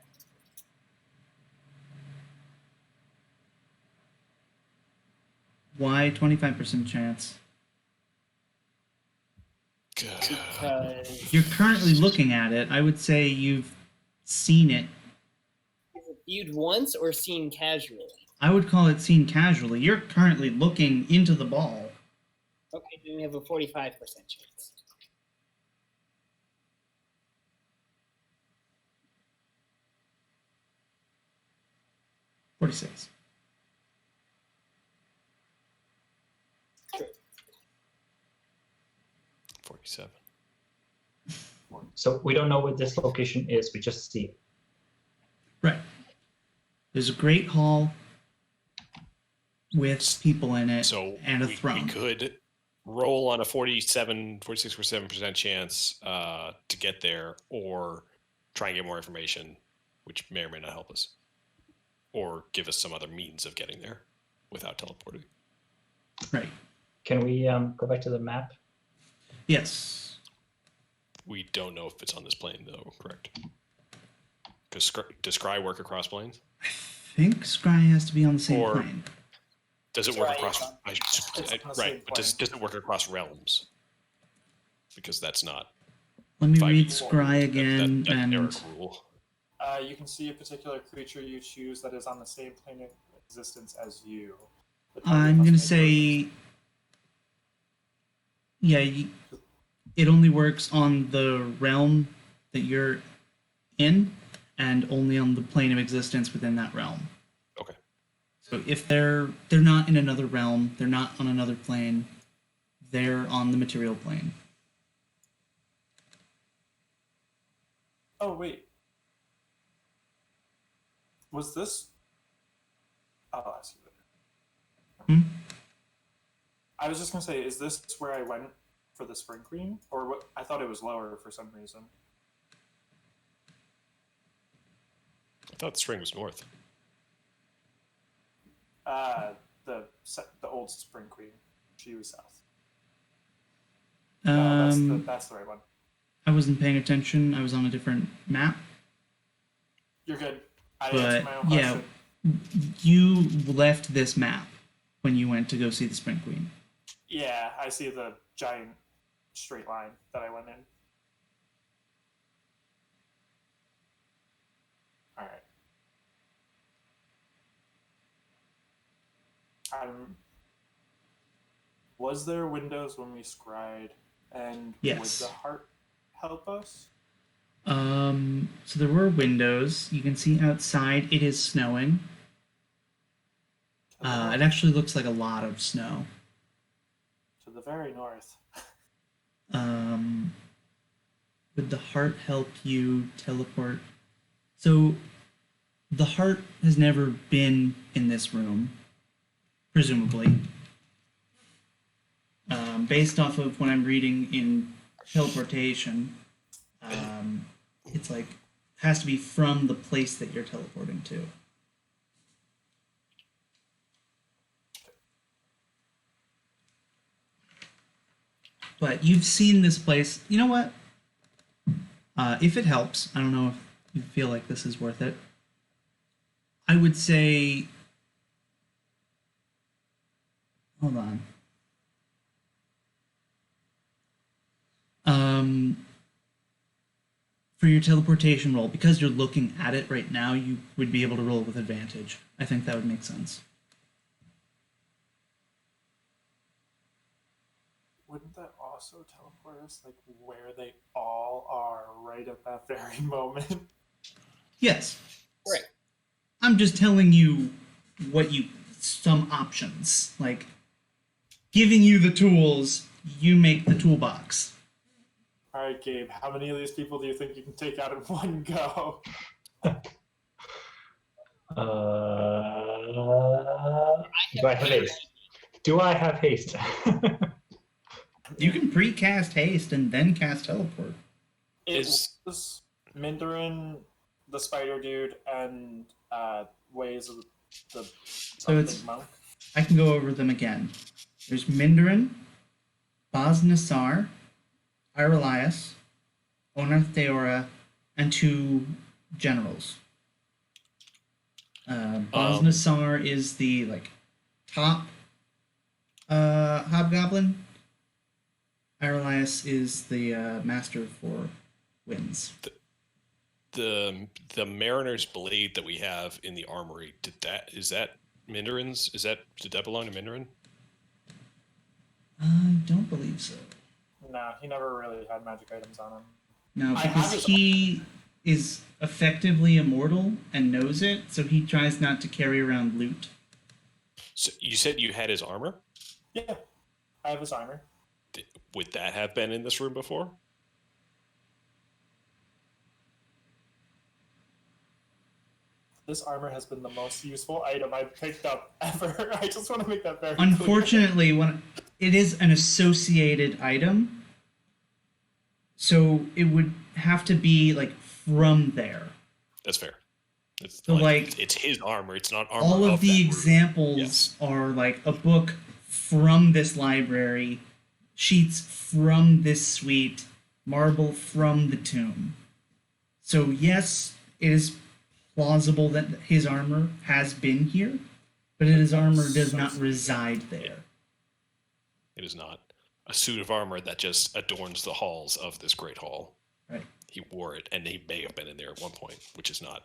Why 25% chance? Because You're currently looking at it. I would say you've seen it. is it viewed once or seen casually? I would call it seen casually. You're currently looking into the ball. Okay, then we have a 45% chance. $46. True. 47. So we don't know where this location is. We just see it. Right. There's a great hall with people in it So and a we throne. could roll on a 46% chance to get there, or try and get more information, which may or may not help us, or give us some other means of getting there without teleporting. Right. Can we go back to the map? Yes. We don't know if it's on this plane, though, correct? Does Scry work across planes? I think Scry has to be on the same Or- plane. Does it work Scry across? is on- It's on the Right, same but does plane. it work across realms? Because that's not. Let me Five read people. Scry again That's and Eric rule. You can see a particular creature you choose that is on the same plane of existence as you. The target I'm must gonna make say, yeah, it only works on the realm that you're in, and only on the plane of existence within that realm. Okay. So if they're not in another realm, they're not on another plane, they're on the material plane. Oh wait, was this? I'll ask you later. Hmm? I was just gonna say, is this where I went for the Spring Queen, or what? I thought it was lower for some reason. I thought the string was north. The old Spring Queen, she was south. No, that's the right one. I wasn't paying attention. I was on a different map. You're good. I But, answered my own yeah. question. You left this map when you went to go see the Spring Queen. Yeah, I see the giant straight line that I went in. All right. Was there windows when we scryed, and Yes. would the heart help us? So there were windows. You can see outside it is snowing. It actually looks like a lot of snow. To the very north. Would the heart help you teleport? So the heart has never been in this room, presumably. Based off of what I'm reading in teleportation, it's like has to be from the place that you're teleporting to. But you've seen this place. You know what? If it helps, I don't know if you feel like this is worth it. I would say. Hold on. For your teleportation roll, because you're looking at it right now, you would be able to roll with advantage. I think that would make sense. Wouldn't that also teleport us like where they all are right at that very moment? Yes. Right. I'm just telling you some options. Like, giving you the tools, you make the toolbox. All right, Gabe, how many of these people do you think you can take out in one go? Do I have haste? Do I have haste? You can pre-cast haste and then cast teleport. It Is- was Mindarin, the spider dude, and Ways of the So it's- something monk. I can go over them again. There's Mindarin, Bosnassar, Irelias, Onarth Deora, and 2 generals. Bosnassar is the top hobgoblin. Irelias is the master of 4 winds. The Mariner's blade that we have in the armory, is that Mindarin's? Did that belong to Mindarin? I don't believe so. No, he never really had magic items on him. No, I have because his- he is effectively immortal and knows it, so he tries not to carry around loot. So you said you had his armor? Yeah, I have his armor. Would that have been in this room before? This armor has been the most useful item I've picked up ever. I just want to make that very Unfortunately, when it is an associated item, so it would have to be from there. That's fair. It's So, it's his armor. It's not armor. All of the that room. examples Yes. are a book from this library, sheets from this suite, marble from the tomb. So yes, it is plausible that his armor has been here, but his armor does not reside there. It is not a suit of armor that just adorns the halls of this great hall. Right. He wore it, and he may have been in there at one point, which is not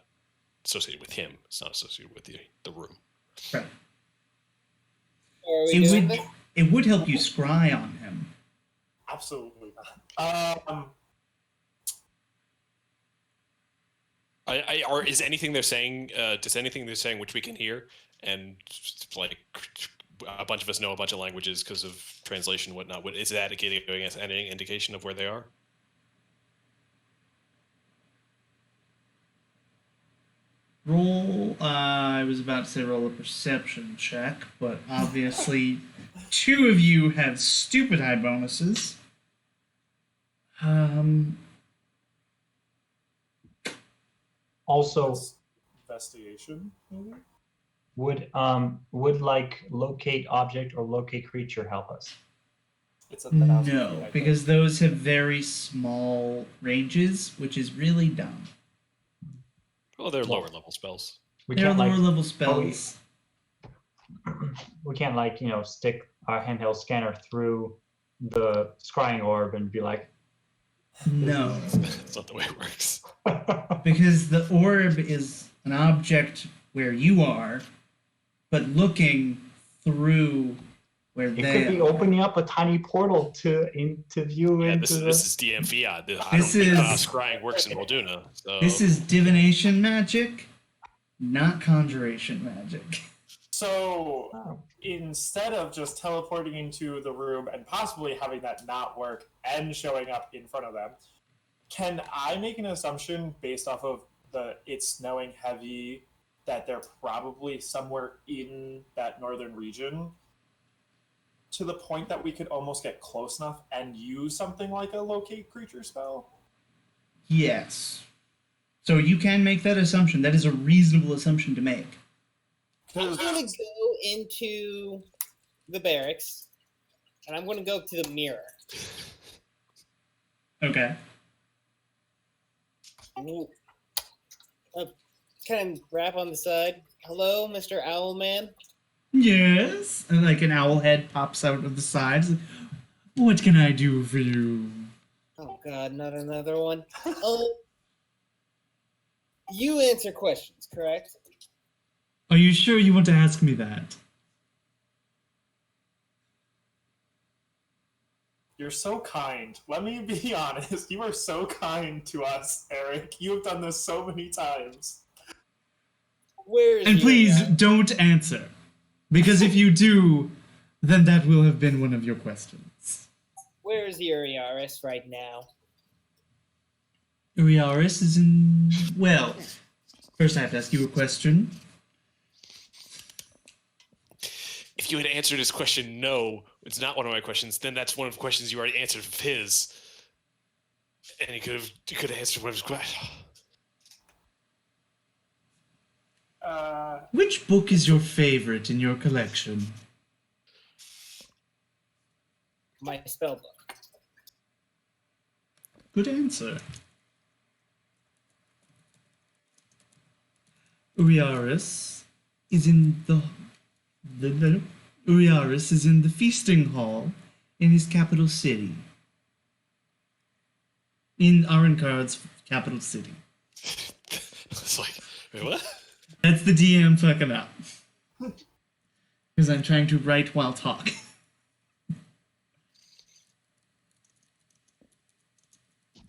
associated with him. It's not associated with the room. Right. Are we It doing would this? it would help you scry on him. Absolutely not. Or is anything they're saying? Does anything they're saying which we can hear, and a bunch of us know a bunch of languages because of translation and whatnot? Is that giving us any indication of where they are? Roll. I was about to say roll a perception check, but obviously, 2 of you have stupid high bonuses. Also, Investigation, maybe? would locate object or locate creature help us? It's at the 1,000 feet, I No, think. because those have very small ranges, which is really dumb. Well, they're lower level spells. We They're can't lower level spells. we can't stick our handheld scanner through the scrying orb and be like, No, That's not the way it works. because the orb is an object where you are, but looking through where It they could be are. opening up a tiny portal to view Yeah, into this is DM Fiat. I don't This think is- scrying works in Walduna. So This is divination magic, not conjuration magic. So Oh, instead of just teleporting into the room and possibly having that not work and showing up in front of them, can I make an assumption based off of it's snowing heavy that they're probably somewhere in that northern region to the point that we could almost get close enough and use something like a locate creature spell? Yes. So you can make that assumption. That is a reasonable assumption to make. I'm 'Cause- going to go into the barracks, and I'm going to go to the mirror. Okay. Kind of rap on the side. Hello, Mr. Owlman. Yes. And like an owl head pops out of the sides. What can I do for you? Oh God, not another one. You answer questions, correct? Are you sure you want to ask me that? You're so kind. Let me be honest. You are so kind to us, Eric. You have done this so many times. Where is And please Uriel? don't answer. Because if you do, then that will have been one of your questions. Where is Uriaris right now? Uriaris is in. Well, first I have to ask you a question. if you had answered his question, no, it's not one of my questions, then that's one of the questions you already answered of his. And he could have answered one of his questions. Which book is your favorite in your collection? My spell book. Good answer. Uriaris is in the Uriaris is in the feasting hall in his capital city. In Arenkard's capital city. It's like, wait, what? That's the DM fucking up. Because I'm trying to write while talking.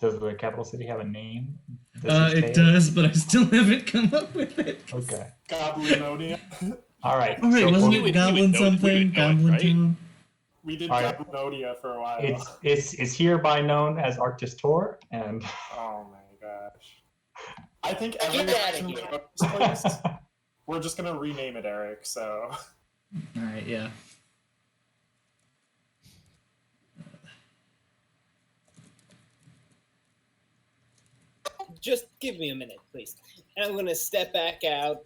Does the capital city have a name? Does he It say does, but I still haven't come up with it. Okay. Goblinonia. All right. All right, so wasn't we it would Goblin know it- we would something? know it, Goblin right? Town? We did All right. Goblinonia for a while. it's hereby known as Arctis Tor, and Oh my gosh. I think every Get outta time we here. go to this place, we're just gonna rename it Eric, so Alright, yeah. Just give me a minute, please. And I'm going to step back out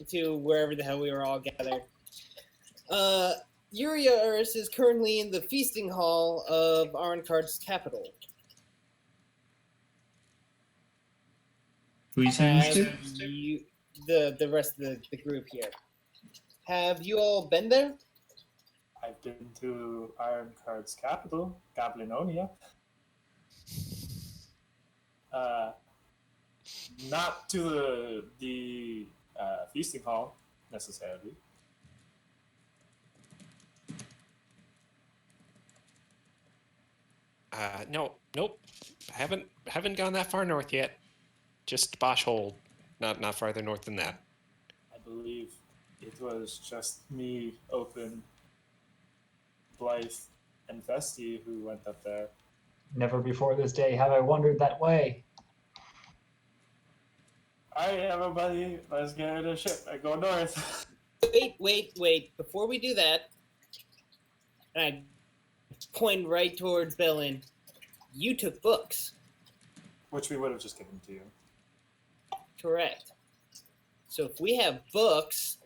to wherever the hell we were all gathered. Uriaris is currently in the feasting hall of Arenkard's capital. Who are you saying this to? Have you, the rest of the group here. Have you all been there? I've been to Ironcard's capital, Goblinonia. Not to the feasting hall necessarily. Nope. Haven't gone that far north yet. Just Boschhold, not farther north than that. I believe it was just me, Open, Blythe, and Vesty who went up there. never before this day have I wandered that way. Alright, everybody, let's get in a ship and go north. Wait. Before we do that, and I point right towards Bellin, you took books, Which we would have just given to you. correct? So if we have books,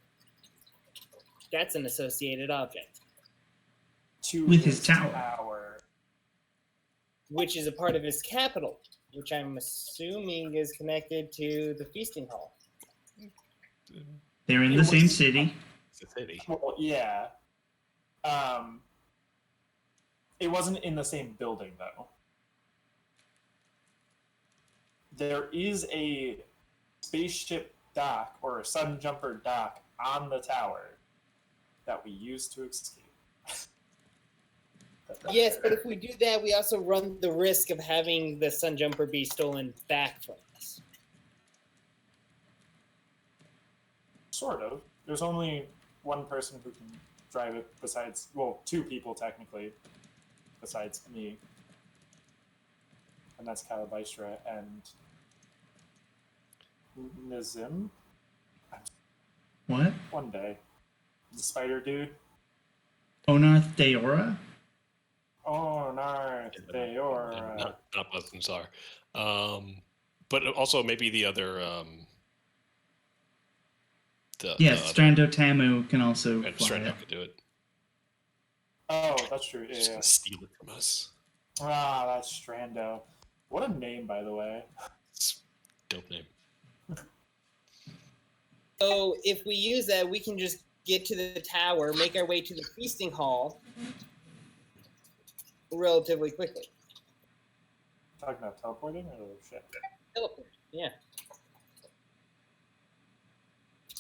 that's an associated object, To With his tower. which is a part of his capital, which I'm assuming is connected to the feasting hall. They're in It the same was- city. It's a city. Well, yeah. It wasn't in the same building though. There is a spaceship dock or a sun jumper dock on the tower, that we use to escape. Yes, but if we do that, we also run the risk of having the Sunjumper be stolen back from us. Sort of. There's only one person who can drive it besides, well, two people technically, besides me. And that's Calabystra and Nizim. What? One day. The spider dude. Onarth Deora? Oh, no, they are. Not Buzzensar. But also maybe the other. Yes, Strando Tamu can also And fly Strando it. could do it. Oh, that's true. Just Yeah. gonna steal it from us. Ah, that's Strando. What a name, by the way. It's a dope name. So if we use that, we can just get to the tower, make our way to the feasting hall relatively quickly. Talking about teleporting or shit? Teleport, yeah.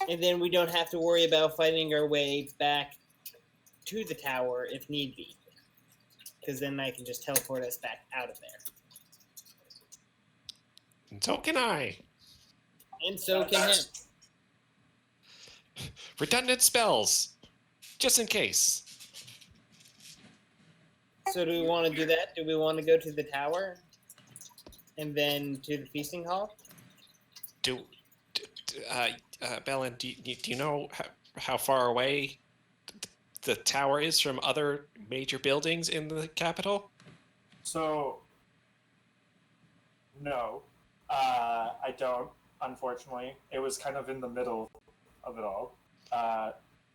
And then we don't have to worry about fighting our way back to the tower if need be. Because then I can just teleport us back out of there. And so can I. And so can him. Redundant spells, just in case. So do we want to do that? Do we want to go to the tower? And then to the feasting hall? Bellin, do you know how far away the tower is from other major buildings in the capital? So, no, I don't. Unfortunately, it was kind of in the middle of it all.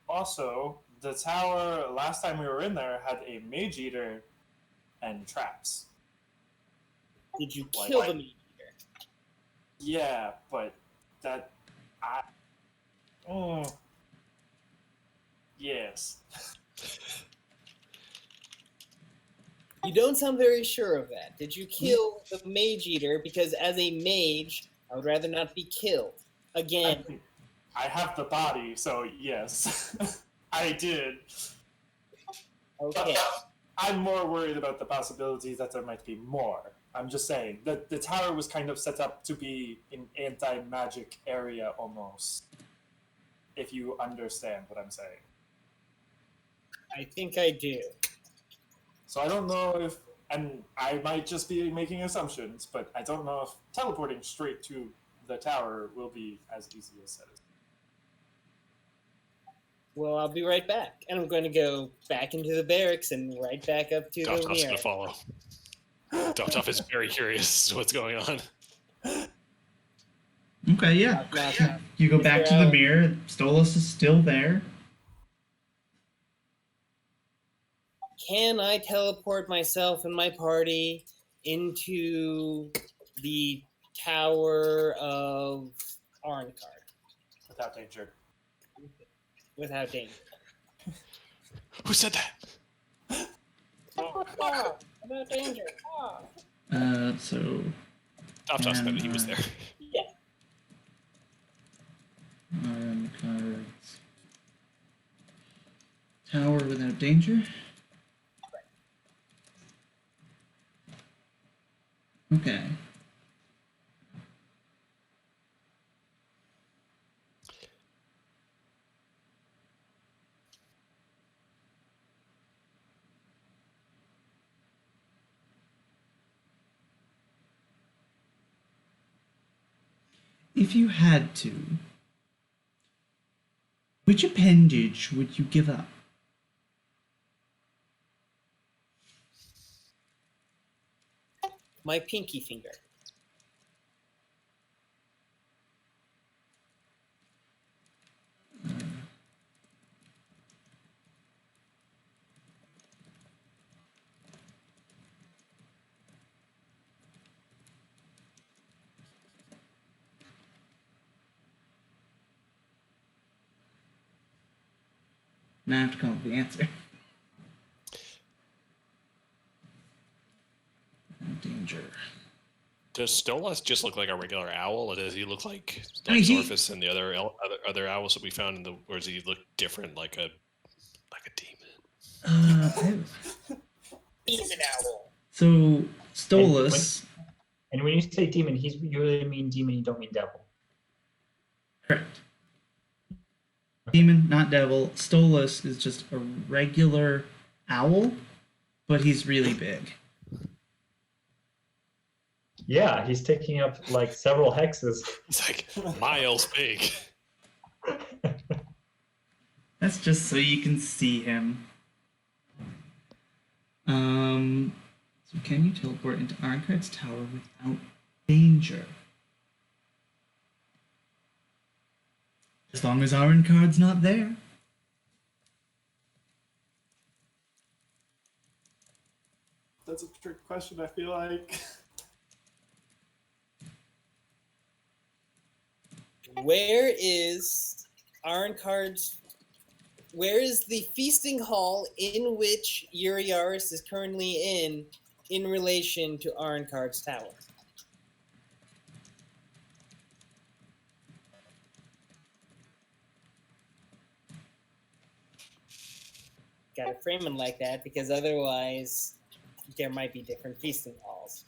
Also, the tower last time we were in there had a mage eater and traps. Did you Like- kill the meat eater? Yeah, but that yes. You don't sound very sure of that. Did you kill the mage eater? Because as a mage, I would rather not be killed. Again, I have the body, so yes, I did. okay. I'm more worried about the possibility that there might be more. I'm just saying that the tower was kind of set up to be an anti-magic area almost. If you understand what I'm saying. I think I do. So I don't know if, and I might just be making assumptions, but I don't know if teleporting straight to the tower will be as easy as said. Well, I'll be right back. And I'm going to go back into the barracks and right back up to the Dovtoff's mirror. gonna follow. Dovtoff is very curious as to what's going on. Okay, yeah. Knock, knock. You go back to the Out. mirror. Stolas is still there. Can I teleport myself and my party into the Tower of Arnkard Without danger. without danger? Who said that? Without danger. So Dovtoff said that he was there. Yeah. RM cards. Tower without danger. Okay. If you had to, which appendage would you give up? My pinky finger. Now I have to come up with the answer. Without danger. Does Stolas just look like a regular owl, or does he look like I mean, he- Zorphus and the other owls that we found in the? Or does he look different, like a He's an owl. So Stolas, And when you say demon, you really mean demon. You don't mean devil. correct. Demon, not devil. Stolas is just a regular owl, but he's really big. Yeah, he's taking up like several hexes. It's like miles big. That's just so you can see him. So can you teleport into Arncard's tower without danger? As long as Arncard's not there. That's a trick question, I feel like. Where is the feasting hall in which Uriaris is currently in relation to Arncard's tower? Gotta frame him like that because otherwise there might be different feasting halls.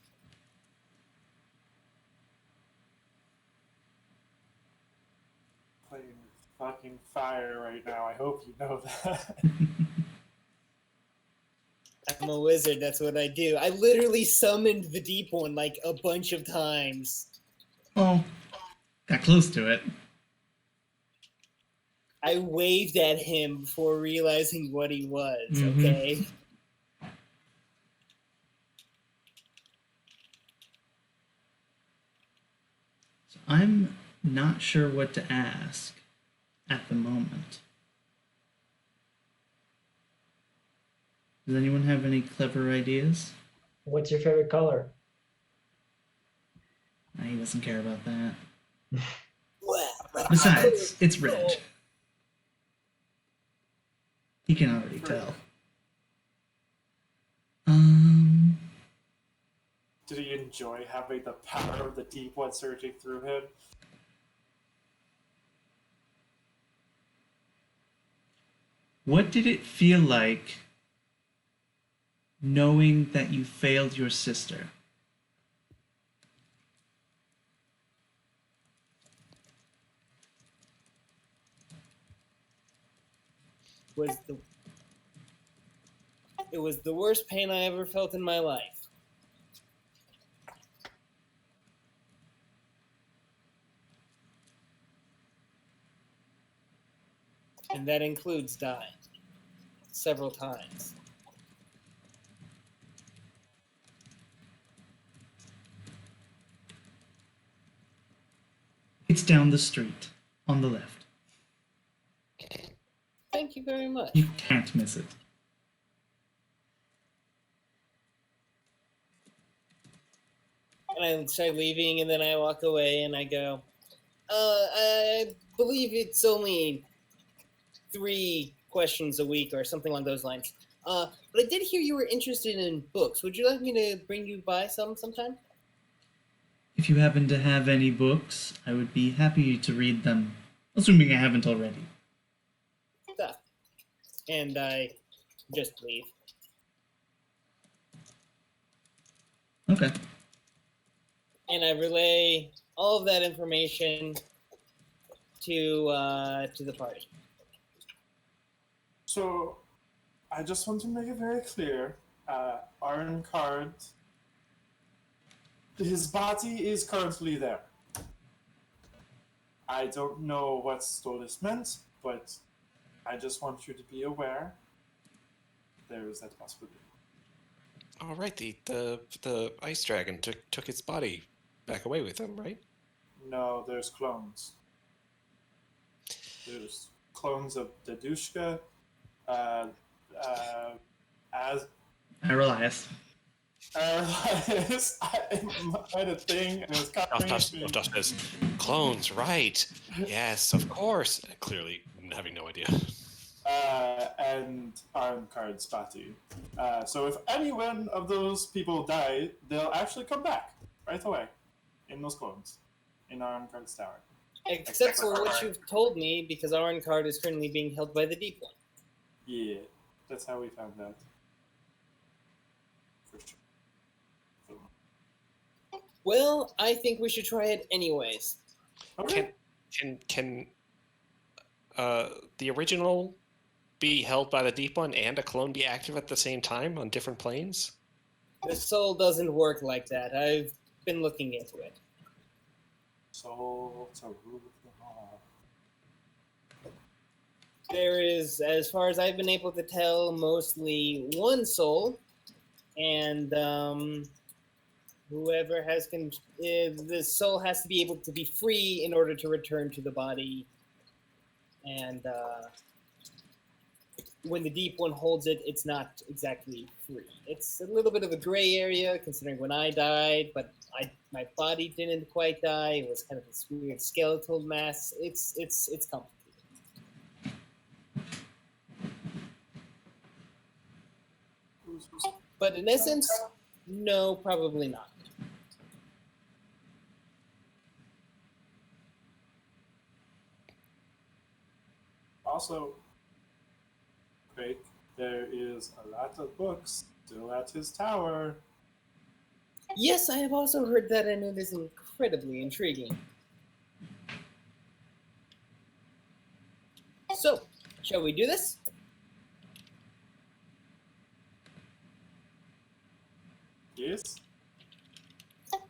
Playing with fucking fire right now. I hope you know that. I'm a wizard, that's what I do. I literally summoned the deep one like a bunch of times. Oh, got close to it. I waved at him before realizing what he was, Mhm. okay? So I'm not sure what to ask at the moment. Does anyone have any clever ideas? What's your favorite color? He doesn't care about that. Well, Besides, it's red. He can already tell. Did he enjoy having the power of the deep one surging through him? What did it feel like knowing that you failed your sister? It was the worst pain I ever felt in my life. And that includes dying several times. It's down the street, on the left. Thank you very much. You can't miss it. And I start leaving, and then I walk away, and I go, I believe it's only 3 questions a week or something along those lines. But I did hear you were interested in books. Would you like me to bring you by some sometime? If you happen to have any books, I would be happy to read them, assuming I haven't already. Stuff. And I just leave. Okay. And I relay all of that information to the party. So, I just want to make it very clear. Arncard, his body is currently there. I don't know what Stolas meant, but I just want you to be aware there is that possibility. All right, the ice dragon took its body back away with him, right? No, there's clones. There's clones of Dadushka, as Arelias. I had a thing, and it was coming. Duff says, clones, right? Yes, of course. Clearly, having no idea. And Arncard's body. So if any one of those people die, they'll actually come back right away in those clones in Arncard's tower. Except for what you've told me, because Arncard is currently being held by the Deep One. Yeah, That's how we found out. For sure. Well, I think we should try it anyways. Okay. Can the original be held by the deep one and a clone be active at the same time on different planes? The soul doesn't work like that. I've been looking into it. So rule of the law. There is, as far as I've been able to tell, mostly one soul, and whoever has the soul has to be able to be free in order to return to the body, and when the deep one holds it, it's not exactly free. It's a little bit of a gray area, considering when I died, but my body didn't quite die. It was kind of this weird skeletal mass. It's complicated. But in essence, no, probably not. Also, Craig, there is a lot of books still at his tower. Yes, I have also heard that, and it is incredibly intriguing. So, shall we do this? Yes?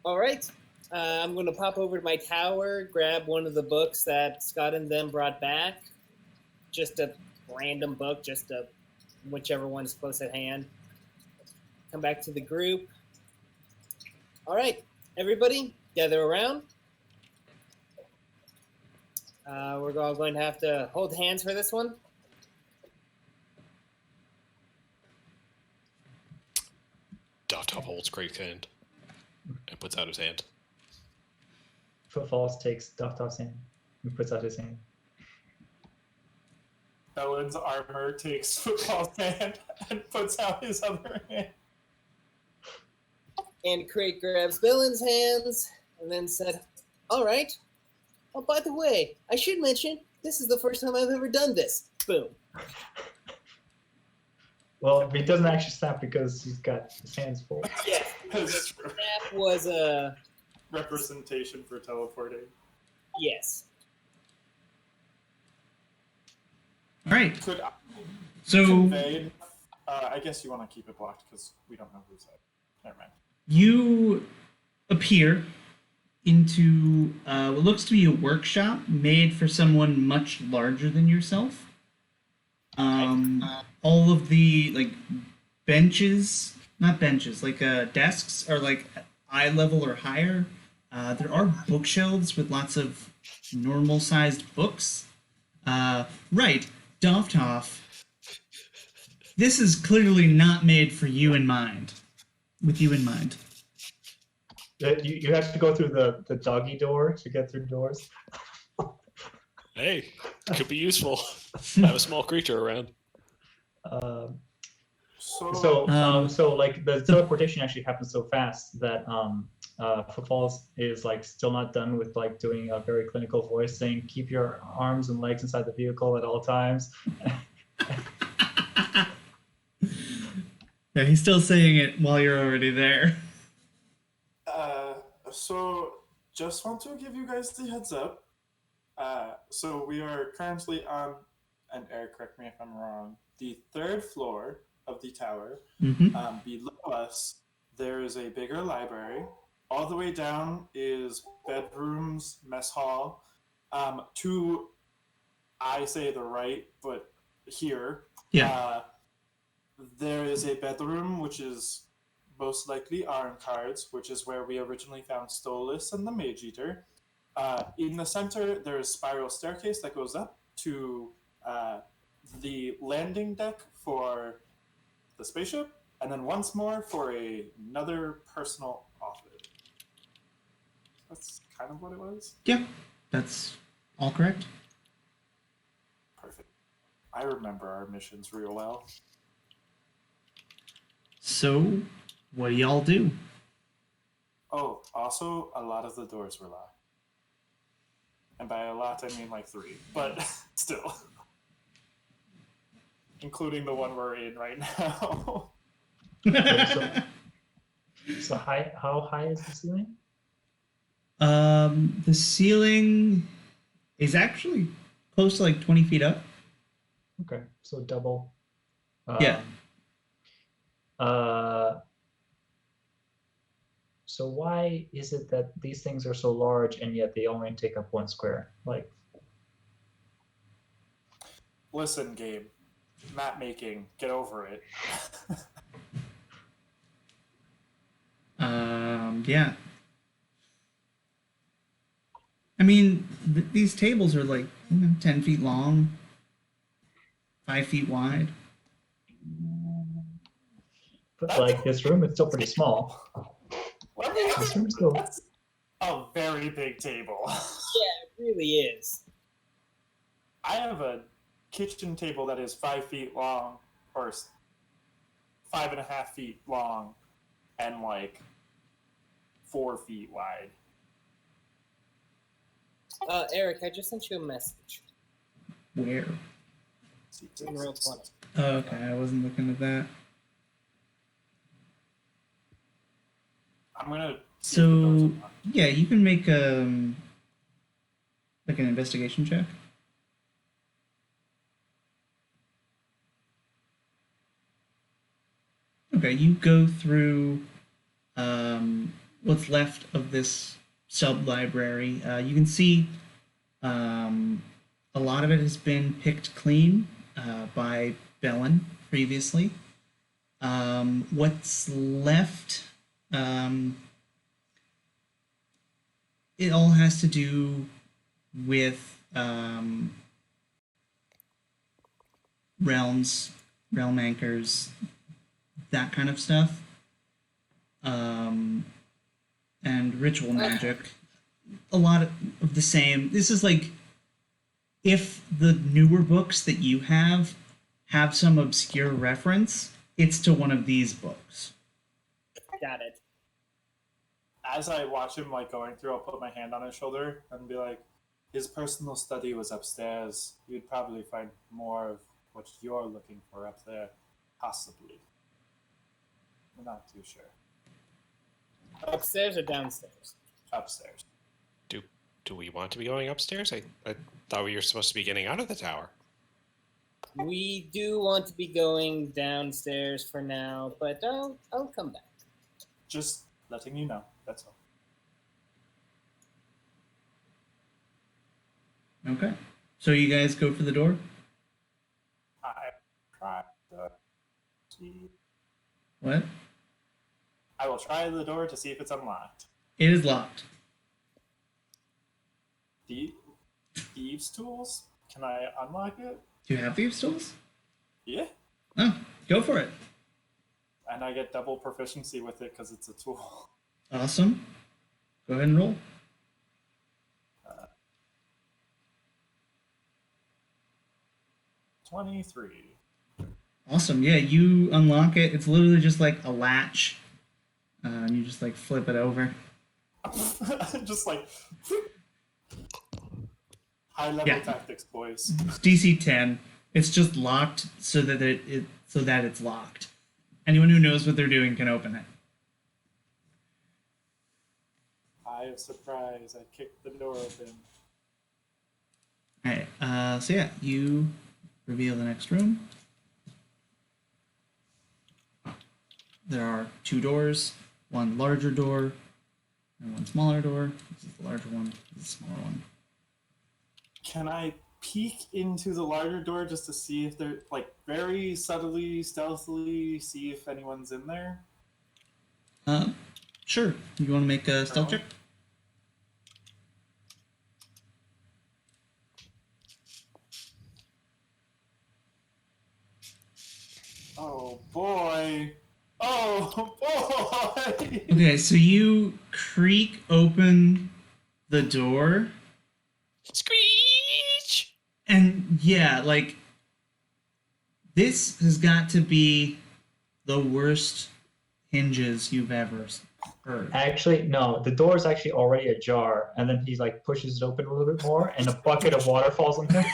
All right. I'm going to pop over to my tower, grab one of the books that Scott and them brought back. Just a random book, whichever one's close at hand. Come back to the group. All right, everybody, gather around. We're all going to have to hold hands for this one. Doftop holds Craig's hand and puts out his hand. Footfalls takes Doftop's hand and puts out his hand. Belen's armor takes Footfall's hand and puts out his other hand. And Craig grabs Belen's hands and then said, all right. Oh, by the way, I should mention, this is the first time I've ever done this. Boom. Well, he doesn't actually snap because he's got his hands full. Yes, That's true. that was a... Representation for teleporting. Yes. All right. Could I So convey? I guess you want to keep it blocked because we don't know who's it. Never mind. you appear into what looks to be a workshop made for someone much larger than yourself. All of the benches, not benches, desks are eye level or higher. There are bookshelves with lots of normal sized books. Right, Dofthoff. This is clearly not made for you in mind. With you in mind. You have to go through the doggy door to get through doors. Hey, could be useful. Have a small creature around. So, The teleportation actually happens so fast that Footfalls is still not done with doing a very clinical voice saying keep your arms and legs inside the vehicle at all times. Yeah, he's still saying it while you're already there. so just want to give you guys the heads up. So we are currently on, and Eric, correct me if I'm wrong, the 3rd floor of the tower. Mm-hmm. Below us, there is a bigger library. All the way down is bedrooms, mess hall. To, I say the right, but here, there is a bedroom, which is most likely Arncards, which is where we originally found Stolas and the Mage Eater. In the center, there is a spiral staircase that goes up to the landing deck for the spaceship, and then once more for another personal office. That's kind of what it was. Yeah, that's all correct. Perfect. I remember our missions real well. So, what do y'all do? Oh, also, a lot of the doors were locked. And by a lot, I mean 3, but still. including the one we're in right now. So how high is the ceiling? The ceiling is actually close to like 20 feet up. Okay, so double. Yeah. So why is it that these things are so large and yet they only take up 1 square? Like, Listen, Gabe. Map making. Get over it. Yeah. I mean, these tables are like 10 feet long, 5 feet wide. but like this room is still pretty small. This room is still. That's a very big table. It really is. I have a kitchen table that is 5 feet long, or 5.5 feet long, and like 4 feet wide. Eric, I just sent you a message. Where? In row 20. Oh, okay, I wasn't looking at that. I'm gonna. See if the door's So, unlocked. yeah, you can make like an investigation check. Okay, you go through what's left of this sub library. You can see a lot of it has been picked clean by Bellin previously. What's left, it all has to do with realms, realm anchors, that kind of stuff. And ritual magic. A lot of the same. This is like if the newer books that you have some obscure reference, it's to one of these books. Got it. As I watch him like going through, I'll put my hand on his shoulder and be like, "His personal study was upstairs. You'd probably find more of what you're looking for up there, possibly. I'm not too sure. Upstairs or downstairs? Upstairs. Do we want to be going upstairs? I thought we were supposed to be getting out of the tower. We do want to be going downstairs for now, but I'll come back. Just letting you know. That's all." Okay. So you guys go for the door? I try to see. What? I will try the door to see if it's unlocked. It is locked. Thieves' tools? Can I unlock it? Do you have thieves' tools? Yeah. Oh, go for it. And I get double proficiency with it because it's a tool. Awesome. Go ahead and roll. 23. Awesome. Yeah, you unlock it. It's literally just like a latch. And you just like flip it over. Just like high level Yeah. tactics, boys. It's DC 10. It's just locked so that it's locked. Anyone who knows what they're doing can open it. Eye of surprise. I kicked the door open. Alright, so yeah, you reveal the next room. There are 2 doors, one larger door and one smaller door. This is the larger one, this is the smaller one. Can I peek into the larger door just to see if they're like very subtly, stealthily, see if anyone's in there? Sure. You want to make a stealth check? Oh boy. Oh boy. Okay, so you creak open the door, Screech! and yeah, like this has got to be the worst hinges you've ever heard. Actually, no, the door is actually already ajar, and then he like pushes it open a little bit more, and a bucket of water falls in there.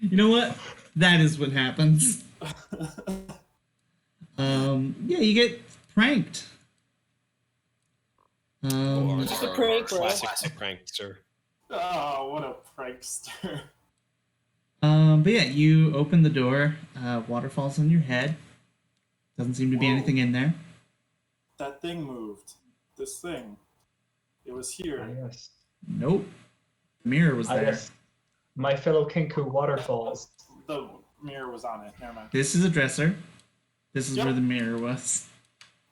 You know what? That is what happens. Yeah, you get pranked. Or Just a our prank, bro. classic prankster. Oh, what a prankster. But yeah, you open the door. Water falls on your head. Doesn't seem to be Whoa. anything in there. That thing moved. This thing. It was Ah, here. yes. Nope. The mirror was Ah, there. yes. My fellow Kenku waterfalls. The mirror was on it. Never mind. This is a dresser. This is Yep. where the mirror was.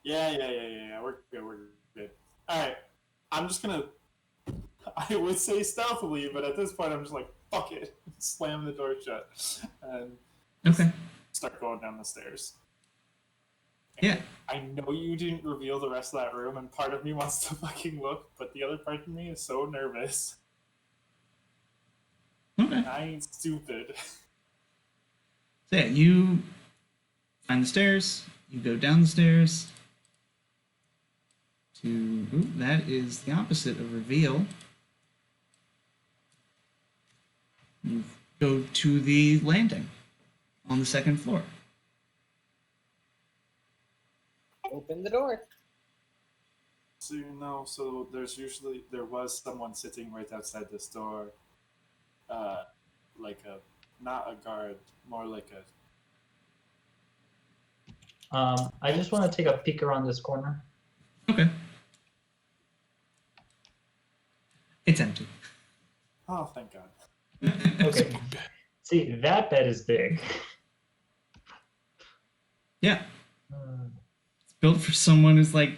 Yeah. We're good. Alright. I'm just gonna. I would say stealthily, but at this point I'm just like, fuck it. Slam the door shut. And Okay. start going down the stairs. Yeah. I know you didn't reveal the rest of that room, and part of me wants to fucking look, but the other part of me is so nervous. Okay. I ain't stupid. So yeah, you find the stairs. You go down the stairs. That is the opposite of reveal. You go to the landing on the second floor. Open the door. So so there was someone sitting right outside this door, like not a guard, more like a. I just want to take a peek around this corner. Okay. It's empty. Oh, thank God. Okay. See, that bed is big. Yeah. Hmm. It's built for someone who's like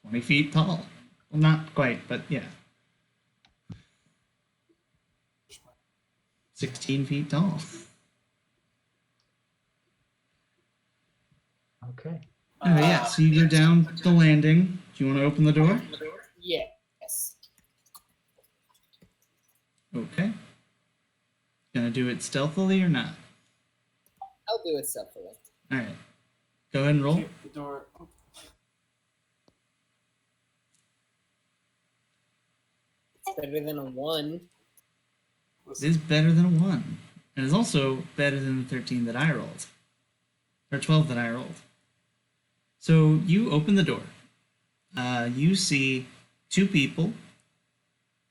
20 feet tall. Well, not quite, but yeah. 16 feet tall. Okay. Yeah, so you go down the landing. Do you want to open the door? Yes. Okay. Gonna do it stealthily or not? I'll do it stealthily. Alright. Go ahead and roll. Keep the door. Oh, It's better than a 1. It listen, is better than a 1. And it's also better than the 13 that I rolled. Or 12 that I rolled. So you open the door. You see 2 people.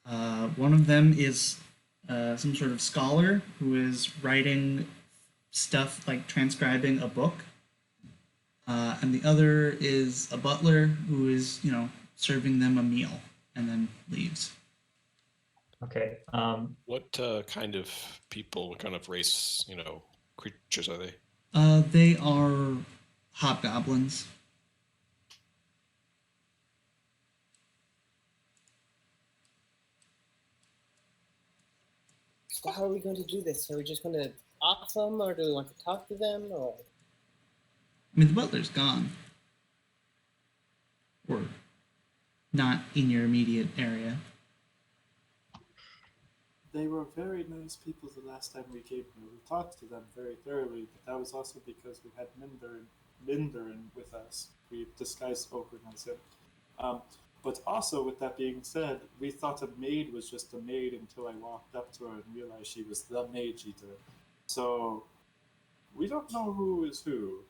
One of them is some sort of scholar who is writing stuff like transcribing a book. And the other is a butler who is, serving them a meal and then leaves. Okay. What kind of people, what kind of race, creatures are they? They are hobgoblins. So how are we going to do this? Are we just going to off them, or do we want to talk to them, or? I mean, the butler's gone. Or not in your immediate area. they were very nice people the last time we came here. We talked to them very thoroughly, but that was also because we had Mindarin with us. We disguised Oakland as him. But also, with that being said, we thought a maid was just a maid until I walked up to her and realized she was the Mage Eater. So, we don't know who is who.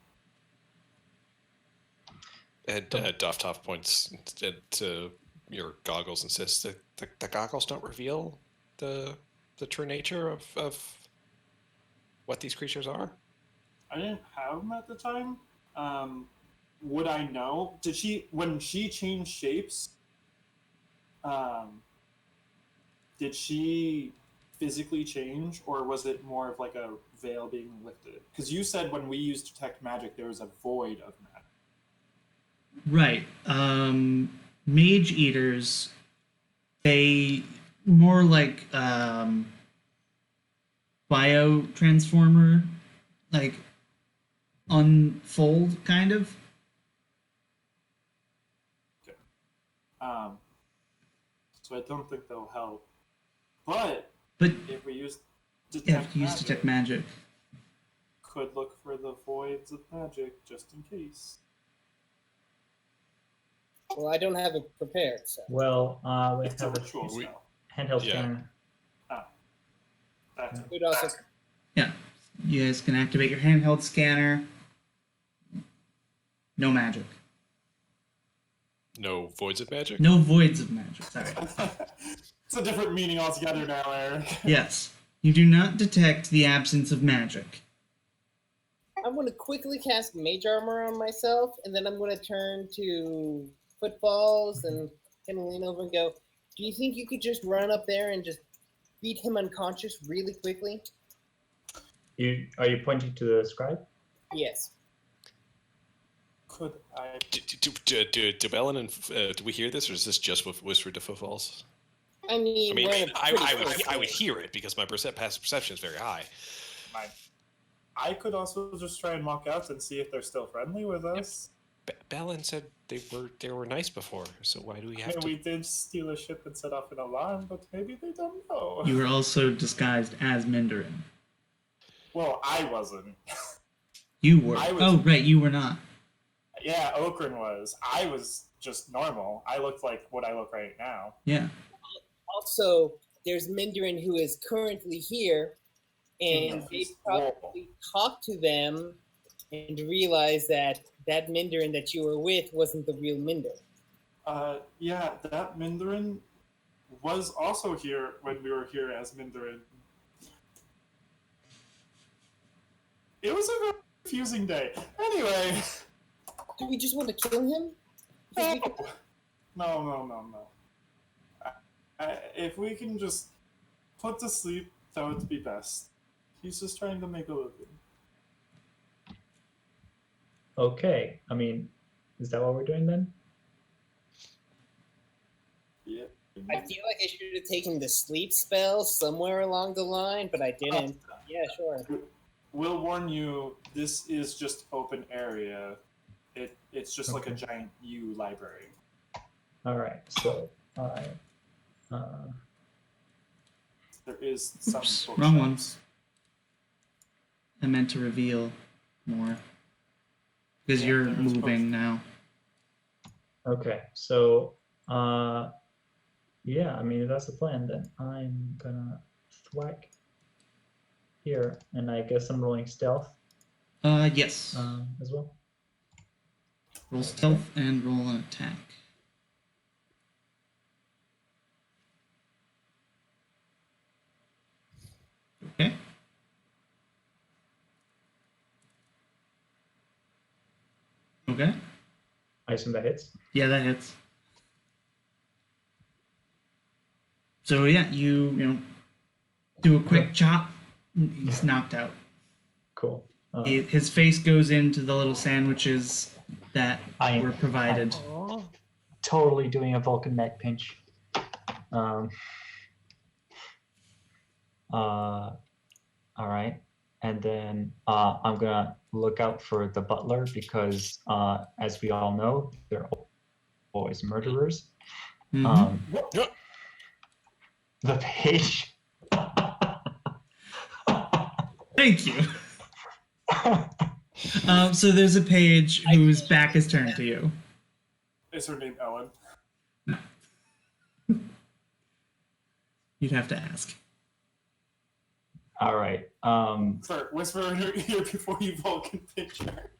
And Doftoff points to your goggles and says, the goggles don't reveal the true nature of what these creatures are? I didn't have them at the time. Would I know? When she changed shapes, did she physically change, or was it more of like a veil being lifted? Because you said when we used detect magic, there was a void of magic. Right. Mage eaters, they more like biotransformer, like unfold kind of. So I don't think they'll help. But But if we use detect yeah, if you use magic, detect magic. could look for the voids of magic just in case. Well, I don't have it prepared, so. Well, we It's a have ritual we- spell. a handheld Yeah. scanner. That's We'd also Yeah. You guys can activate your handheld scanner. No magic. No voids of magic. No voids of magic. Sorry. It's a different meaning altogether now, Eric. Yes. You do not detect the absence of magic. I'm gonna quickly cast Mage Armor on myself, and then I'm gonna turn to Footballs and kind of lean over and go, "Do you think you could just run up there and just beat him unconscious really quickly?" Are you pointing to the scribe? Yes. Could I? Do Bellin and do we hear this, or is this just whispered to Footfalls? I mean, I mean, we're in a pretty I close would range. hear it because my past perception is very high. I could also just try and walk out and see if they're still friendly with us. Bellin said they were nice before, so why do we have Yeah, to? we did steal a ship and set off an alarm, but maybe they don't know. You were also disguised as Mindarin. Well, I wasn't. You were. I was- Oh, right, you were not. Yeah, Okran was. I was just normal. I looked like what I look right now. Yeah. Also, there's Mindarin who is currently here, and they probably talked to them and realized that that Mindarin that you were with wasn't the real Mindarin. Yeah, that Mindarin was also here when we were here as Mindarin. It was a very confusing day. Anyway. Do we just want to kill him? No. If we can just put to sleep, that would be best. He's just trying to make a living. Okay. I mean, is that what we're doing then? Yeah. I feel like I should have taken the sleep spell somewhere along the line, but I didn't. Yeah, sure. We'll warn you, this is just open area. It's just like a Okay. giant U library. All right. So There is some Oops, bookshelves. wrong one. I meant to reveal more. Because Yeah, you're there is moving now. okay. So yeah. I mean, if that's the plan, then I'm gonna thwack here, and I guess I'm rolling stealth Yes. as well. Roll stealth and roll an attack. Okay. Okay. I assume that hits. Yeah, that hits. So yeah, you do a quick chop. He's knocked out. Cool. His face goes into the little sandwiches that I were provided. Totally doing a Vulcan neck pinch. All right. And then I'm gonna look out for the butler because, as we all know, they're always murderers. Mhm. The page. Thank you. So there's a page whose back is turned to you. Is her name Ellen? You'd have to ask. All right. Sorry, whisper in her ear before you Vulcan pinch her.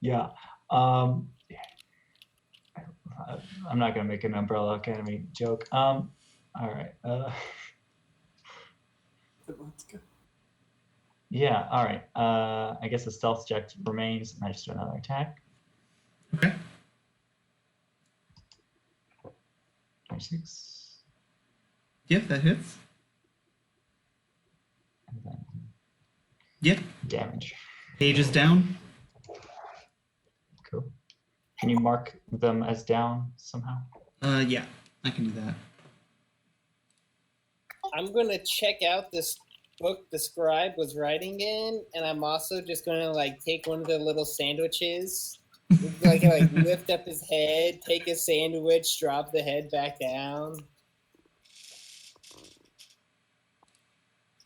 Yeah. I'm not gonna make an Umbrella Academy joke. All right. Let's go. Yeah. All right. I guess the stealth check remains, and I just do another attack. Okay. 26. Yep, that hits. And then Yep. damage. Page is down. Cool. Can you mark them as down somehow? Yeah, I can do that. I'm gonna check out this book the scribe was writing in, and I'm also just gonna like take one of the little sandwiches, like lift up his head, take a sandwich, drop the head back down.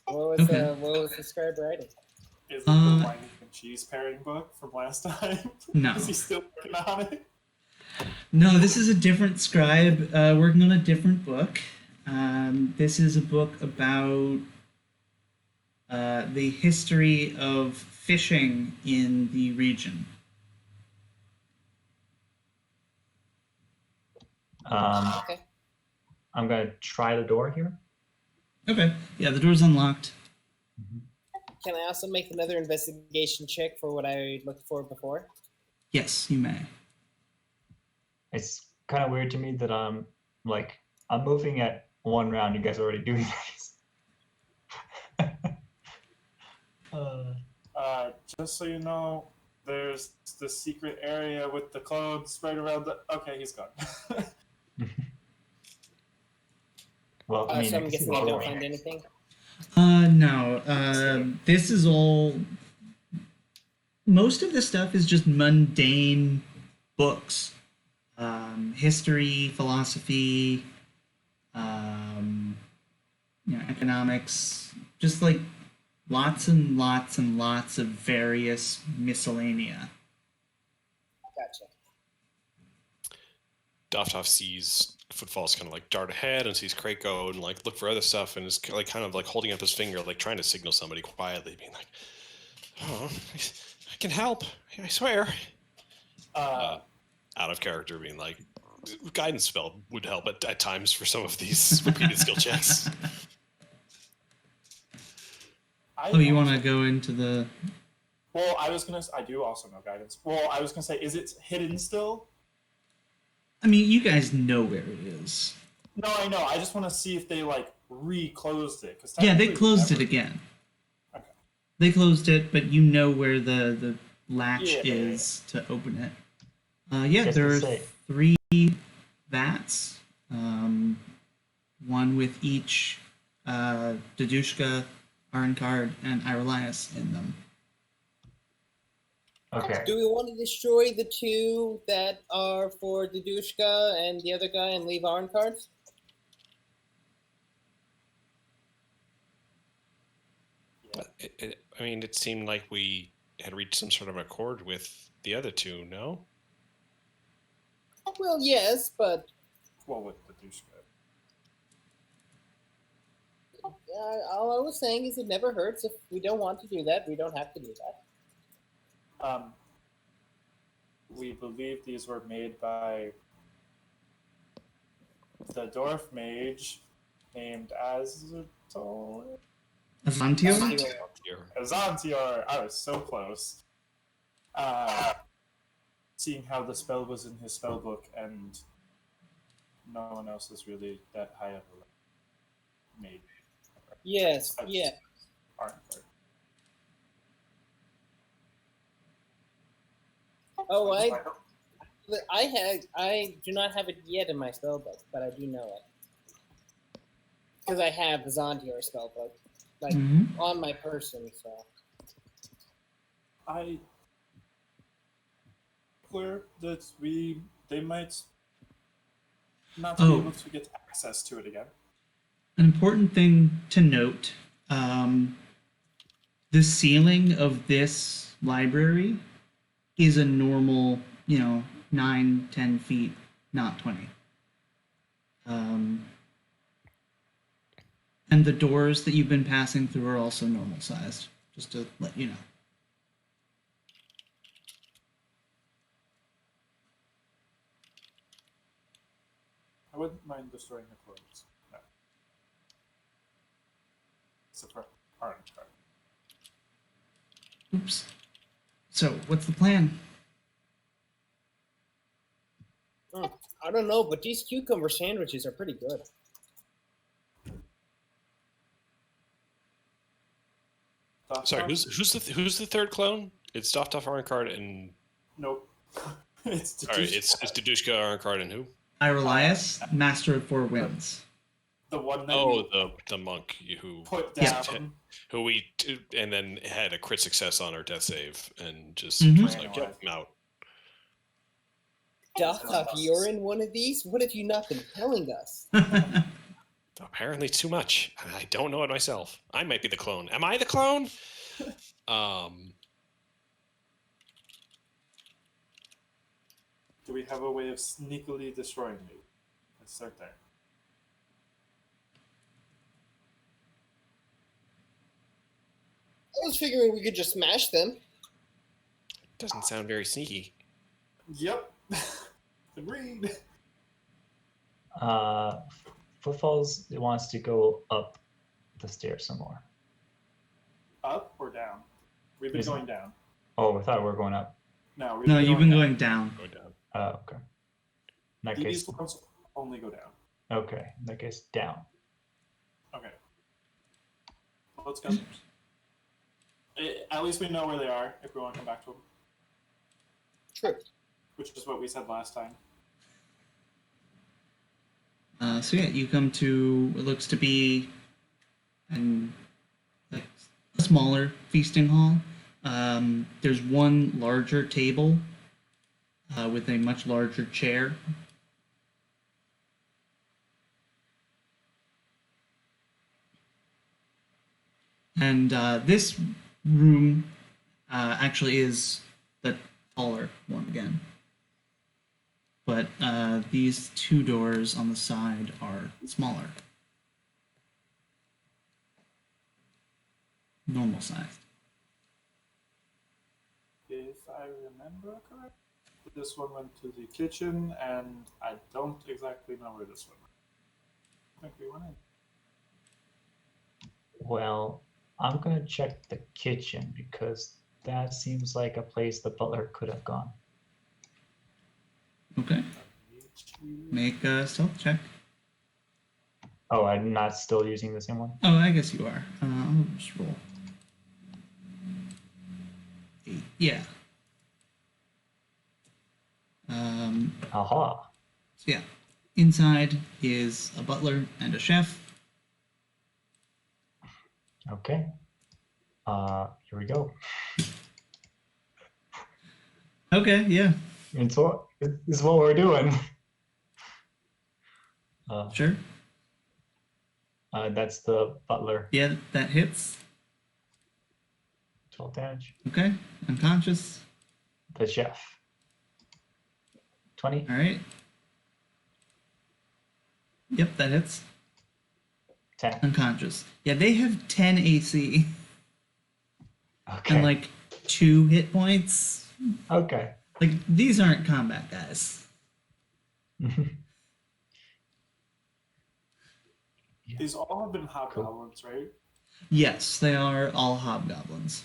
What was the scribe writing? Is it the wine and cheese pairing book from last time? No. Is he still working on it? No, this is a different scribe working on a different book. This is a book about the history of fishing in the region. Okay. I'm gonna try the door here. Okay. Yeah, the door's unlocked. Can I also make another investigation check for what I looked for before? Yes, you may. It's kind of weird to me that I'm moving at 1 round. You guys are already doing this. Just so you know, there's the secret area with the clothes right around the. Okay, he's gone. Well, I mean, So I I'm can see guessing the I don't door. find anything. No. This is all. Most of the stuff is just mundane books. History, philosophy, economics, just like lots and lots and lots of various miscellanea. Gotcha. Doftoff sees Footfalls kind of like dart ahead and sees Crate go and like look for other stuff and is like kind of like holding up his finger, like trying to signal somebody quietly, being like, "Oh, I can help. I swear." Out of character, being like, guidance spell would help at times for some of these repeated skill checks. Oh, you want to go into the? Well, I do also know guidance. Well, I was gonna say, is it hidden still? I mean, you guys know where it is. No, I know. I just want to see if they like re-closed it. Cause Yeah, they technically we closed it never- again. Okay. They closed it, but you know where the latch Yeah. is to open it. Yeah, Just there to are say. 3 vats. One with each Dadushka, Arncard, and Irelias in them. Okay. Do we want to destroy the 2 that are for Dadushka and the other guy and leave Arn cards? I mean, it seemed like we had reached some sort of accord with the other 2, no? Well, yes, but Well, with the douchebag. all I was saying is it never hurts. If we don't want to do that, we don't have to do that. We believe these were made by the dwarf mage named Azantior. Azantio? Azantior. I was so close. Seeing how the spell was in his spell book and no one else is really that high of a mage. Yes, That's- yeah. Aren't there? Oh, I do not have it yet in my spellbook, but I do know it because I have the Zontior spellbook, like Mhm. on my person. So I clear that they might not be Oh. able to get access to it again. An important thing to note, the ceiling of this library is a normal, 9, 10 feet, not 20. And the doors that you've been passing through are also normal sized, just to let you know. I wouldn't mind destroying the clothes. No. Except for orange card. Oops. So, what's the plan? I don't know, but these cucumber sandwiches are pretty good. Sorry, who's the third clone? It's Doftoff Arncard and Nope. It's sorry, it's Dadushka Arncard and who? Irelias, Master of Four Winds. the one that Oh, you the monk who put Yeah. down. who we and then had a crit success on our death save and just Mhm. was like, "Yep, I'm out." Doc, you're in one of these. What have you not been telling us? Apparently too much. I don't know it myself. I might be the clone. Am I the clone? Do we have a way of sneakily destroying you? Let's start there. was figuring we could just smash them. Doesn't sound very sneaky. Yep. Agreed. Footfalls wants to go up the stairs some more. Up or down? We've been Is it- going down. Oh, I thought we were going up. No, No, you've been going down. Go down. Oh, okay. In that These case, ones only go down. okay. In that case, down. Okay. Let's go. At least we know where they are if we want to come back to them, True. which is what we said last time. So yeah, you come to what looks to be like a smaller feasting hall. There's one larger table with a much larger chair. And this room actually is the taller one again. But these two doors on the side are smaller. Normal sized. If I remember correct, this one went to the kitchen, and I don't exactly know where this one went. I think we went in. Well, I'm gonna check the kitchen because that seems like a place the butler could have gone. Okay. Make a stealth check. Oh, I'm not still using the same one? Oh, I guess you are. I'll just roll. 8. Yeah. Aha. So yeah. Inside is a butler and a chef. Okay. Here we go. Okay, yeah, And so this is what we're doing. sure. That's the butler. Yeah, that hits. 12 damage. Okay, unconscious. The chef. 20. All right. Yep, that hits. 10. Unconscious. Yeah, they have 10 AC Okay. and like 2 hit points. Okay. Like these aren't combat guys. These all have been hobgoblins, right? Yes, they are all hobgoblins.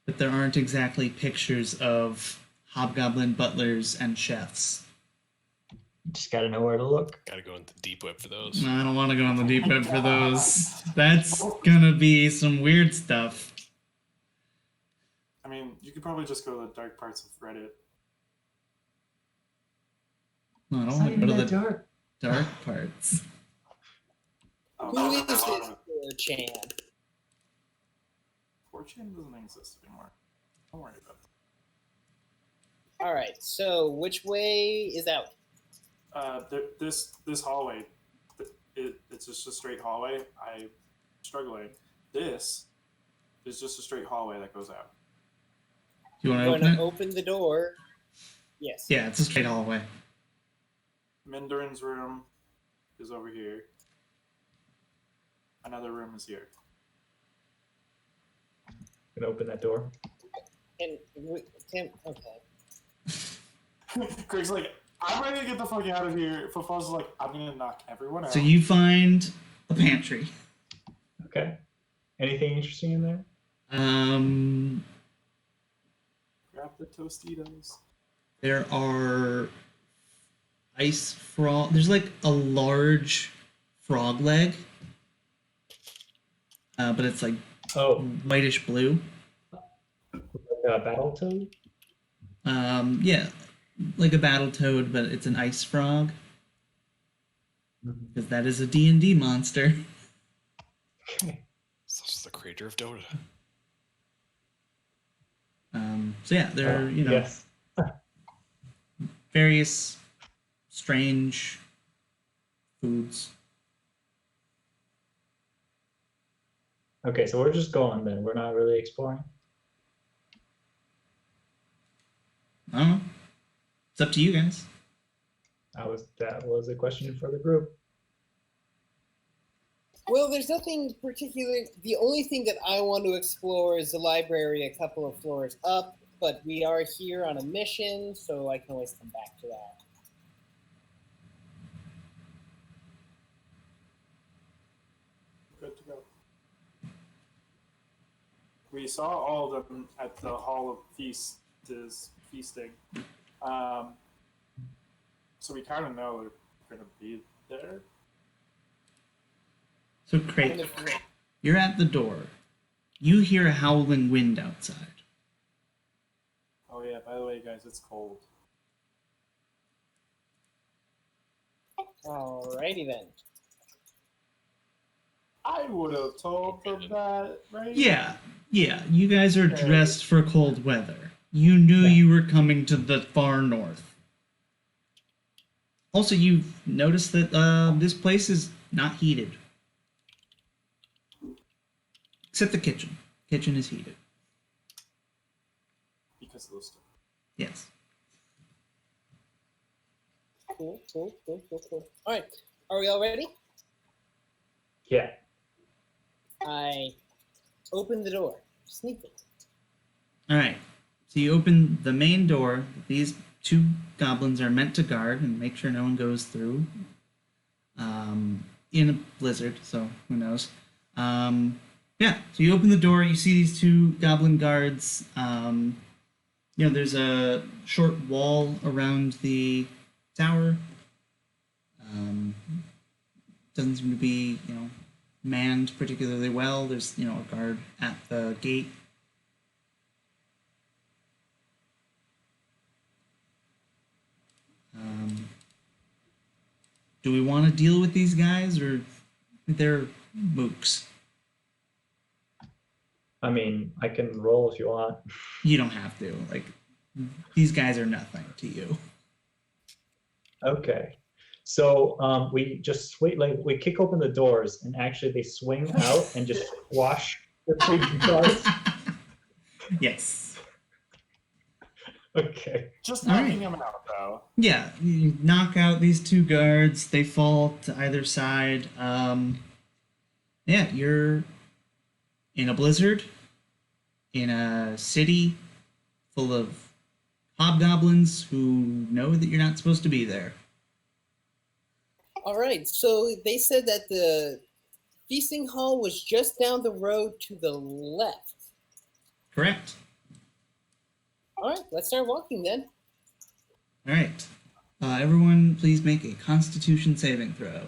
But there aren't exactly pictures of hobgoblin butlers and chefs. Just gotta know where to look. Gotta go into the deep web for those. No, I don't want to go on the deep web for those. That's gonna be some weird stuff. I mean, you could probably just go to the dark parts of Reddit. No, I don't want to go to the dark parts. Oh, Who is that's a lot this of- 4chan? 4chan doesn't exist anymore. Don't worry about it. All right. So which way is out? This hallway, it's just a straight hallway. I'm struggling. This is just a straight hallway that goes out. Do you want I'm to going open to it? open the door. Yes. Yeah, it's a straight hallway. Mindarin's room is over here. Another room is here. Gonna open that door. And we can okay. Craig's like, I'm ready to get the fuck out of here. Footfall's like, I'm gonna knock everyone out. So you find a pantry. Okay. Anything interesting in there? Grab the Tostitos. There are ice frog. There's like a large frog leg, but it's like Oh, whitish blue. battle toad? Yeah, like a battle toad, but it's an ice frog because that is a D&D monster. Okay. So this is the creator of Dota. So yeah, there are Yes. various strange foods. Okay, so we're just going then. We're not really exploring. I don't know. It's up to you guys. That was a question for the group. Well, there's nothing particular. The only thing that I want to explore is the library a couple of floors up, but we are here on a mission, so I can always come back to that. Good to go. We saw all of them at the Hall of feasting. So we kind of know they're going to be there. So And Crate, if- you're at the door. You hear a howling wind outside. Oh yeah, by the way, guys, it's cold. Alrighty then. I would have told them that, right? Yeah, you guys are Okay. dressed for cold weather. You knew Yeah. you were coming to the far north. Also, you've noticed that this place is not heated. Except the kitchen. Kitchen is heated. Because of those stuff. Yes. Cool. Alright, are we all ready? Yeah. I open the door, sneaking. All right. So you open the main door that these two goblins are meant to guard and make sure no one goes through. In a blizzard, so who knows? Yeah. So you open the door. You see these two goblin guards. There's a short wall around the tower. Doesn't seem to be, manned particularly well. There's, a guard at the gate. Do we want to deal with these guys, or they're mooks? I mean, I can roll if you want. You don't have to. Like, these guys are nothing to you. Okay. So we just we kick open the doors, and actually they swing out and just squash the three guards. Yes. Okay. Just All knocking right. them out, though. Yeah, you knock out these two guards. They fall to either side. Yeah, you're in a blizzard, in a city full of hobgoblins who know that you're not supposed to be there. Alright, so they said that the feasting hall was just down the road to the left. Correct. Alright, let's start walking then. All right. Everyone, please make a Constitution saving throw.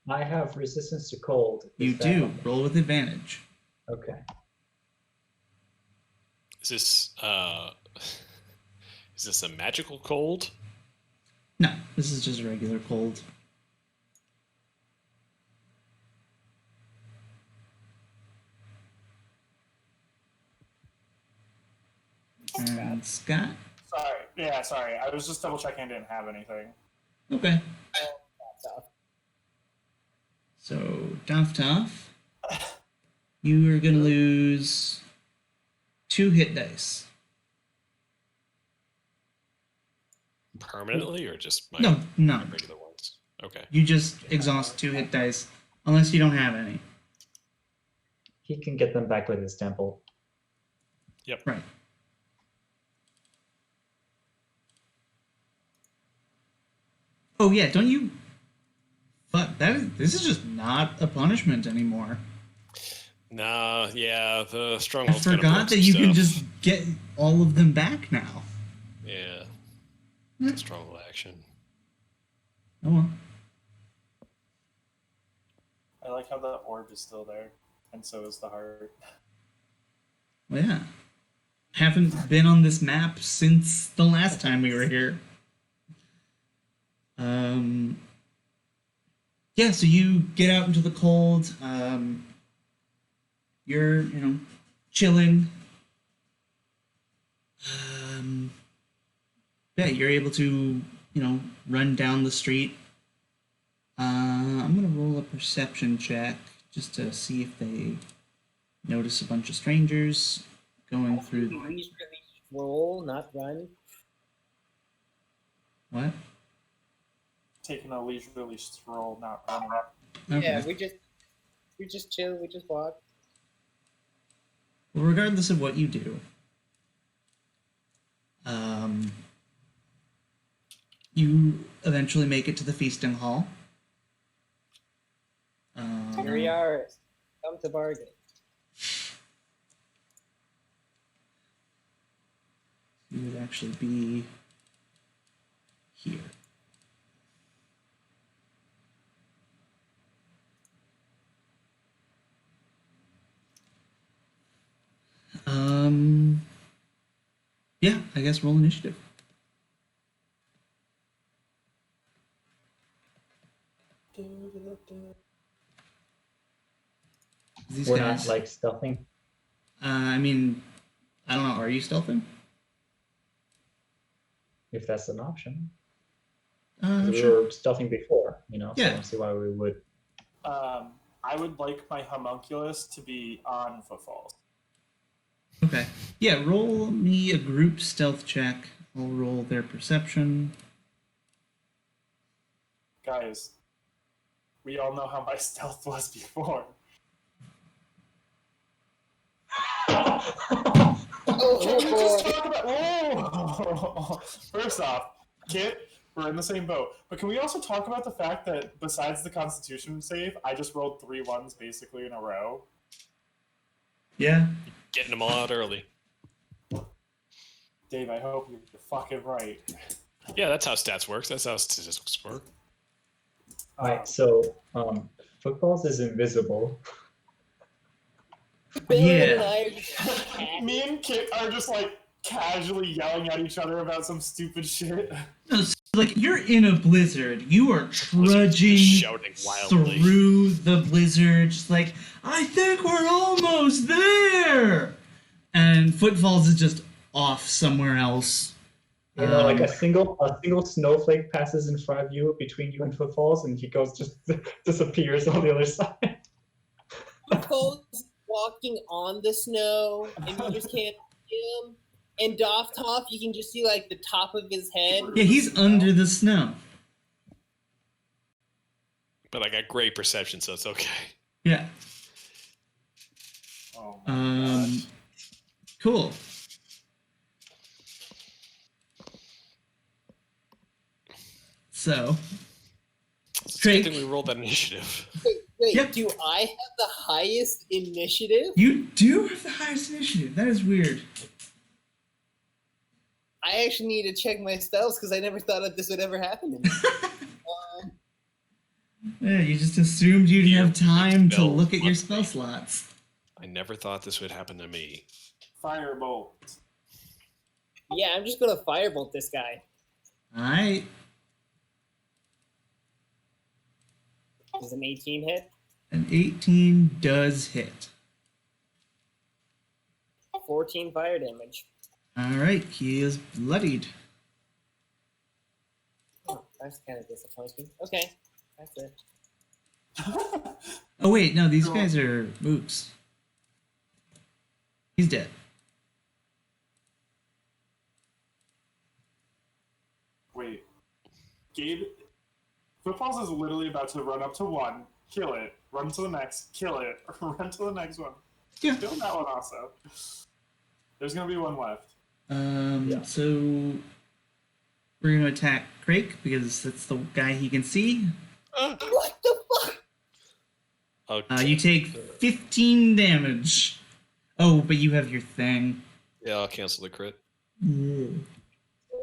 I have resistance to cold. You Is that- do. Roll with advantage. Okay. Is this a magical cold? No, this is just a regular cold. And Scott? Sorry. I was just double checking I didn't have anything. Okay. That's off. So, Toff, you are going to lose 2 hit dice. Permanently or just my, No, my none. regular ones? Okay. You just exhaust 2 hit dice, unless you don't have any. He can get them back with his temple. Right. Oh yeah, don't you? But this is just not a punishment anymore. Nah, yeah, the I stronghold's gonna forgot broke that some you can stuff. just get all of them back now. Yeah. Hmm. It's a stronghold action. Oh well. I like how the orb is still there, and so is the heart. Well, yeah. Haven't been on this map since the last time we were here. Yeah, so you get out into the cold. You're, chilling. Yeah, you're able to, run down the street. I'm gonna roll a perception check just to see if they notice a bunch of strangers going through. Leisurely stroll, not run. What? Taking a leisurely stroll, not running. Okay. Yeah, we just We just chill. We just walk. Well, regardless of what you do, you eventually make it to the feasting hall. Here we are. Come to bargain. You would actually be here. Yeah, I guess roll initiative. These We're guys, not like stealthing. I mean, I don't know. Are you stealthing? If that's an option. 'Cause we Sure. were stealthing before, so I Yeah. don't see why we would. I would like my homunculus to be on footfalls. Okay. Yeah, roll me a group stealth check. I'll roll their perception. Guys, we all know how my stealth was before. Can we just talk about? Whoa! First off, Kit, we're in the same boat. But can we also talk about the fact that besides the Constitution save, I just rolled 3 1s basically in a row? Yeah. Getting them all out early. Dave, I hope you're fucking right. Yeah, that's how stats works. That's how statistics work. All right, so footballs is invisible. Bill Yeah. and I are just Me and Kit are just like casually yelling at each other about some stupid shit. No, so, like, you're in a blizzard. You are trudging Shouting wildly. through the blizzard, just like, I think we're almost there. And Footfalls is just off somewhere else. Like a single snowflake passes in front of you between you and footfalls, and he goes just disappears on the other side. Cole's walking on the snow, and you just can't see him. And off top, you can just see like the top of his head. Yeah, he's under the snow. But I got great perception, so it's okay. Yeah. Oh my gosh. Cool. So, It's a Drake. good thing we rolled that initiative. Wait, Yep. do I have the highest initiative? you do have the highest initiative. That is weird. I actually need to check my spells because I never thought that this would ever happen to me. Yeah, you just assumed you'd You have time to spell look at your spell monthly. slots. I never thought this would happen to me. Firebolt. Yeah, I'm just gonna firebolt this guy. Alright. Does an 18 hit? An 18 does hit. 14 fire damage. Alright, he is bloodied. Oh, that's kind of disappointing. Okay, that's it. Oh wait, no, these guys are mooks. He's dead. Wait. Gabe. Footfalls is literally about to run up to one, kill it, run to the next, kill it, run to the next one. Yeah. Kill that one also. There's gonna be one left. So we're gonna attack Crake because that's the guy he can see. What the fuck? Okay. You take 15 damage. Oh, but you have your thing. Yeah, I'll cancel the crit. Yeah.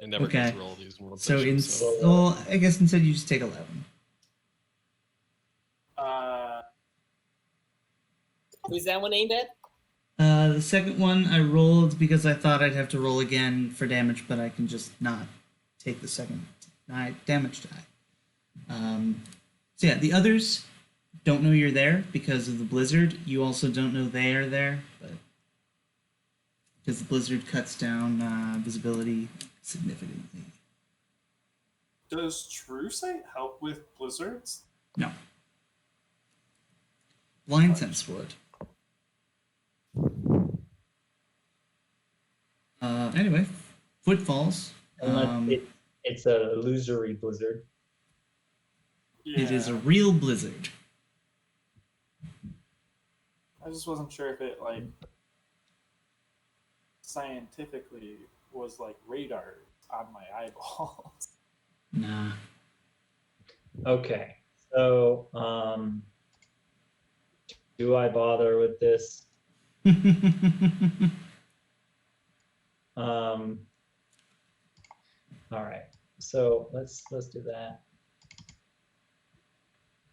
I never Okay. get to roll these in one So session, well, I guess instead you just take 11. Who's that one aimed at? The second one I rolled because I thought I'd have to roll again for damage, but I can just not take the second damage die. So yeah, the others don't know you're there because of the blizzard. You also don't know they are there, but because the blizzard cuts down visibility significantly. Does True Sight help with blizzards? No. Blind Sense would. Anyway, Footfalls. It's a illusory blizzard. Yeah. It is a real blizzard. I just wasn't sure if it like scientifically was like radar on my eyeballs. Nah. Okay. So, do I bother with this? All right. So let's do that.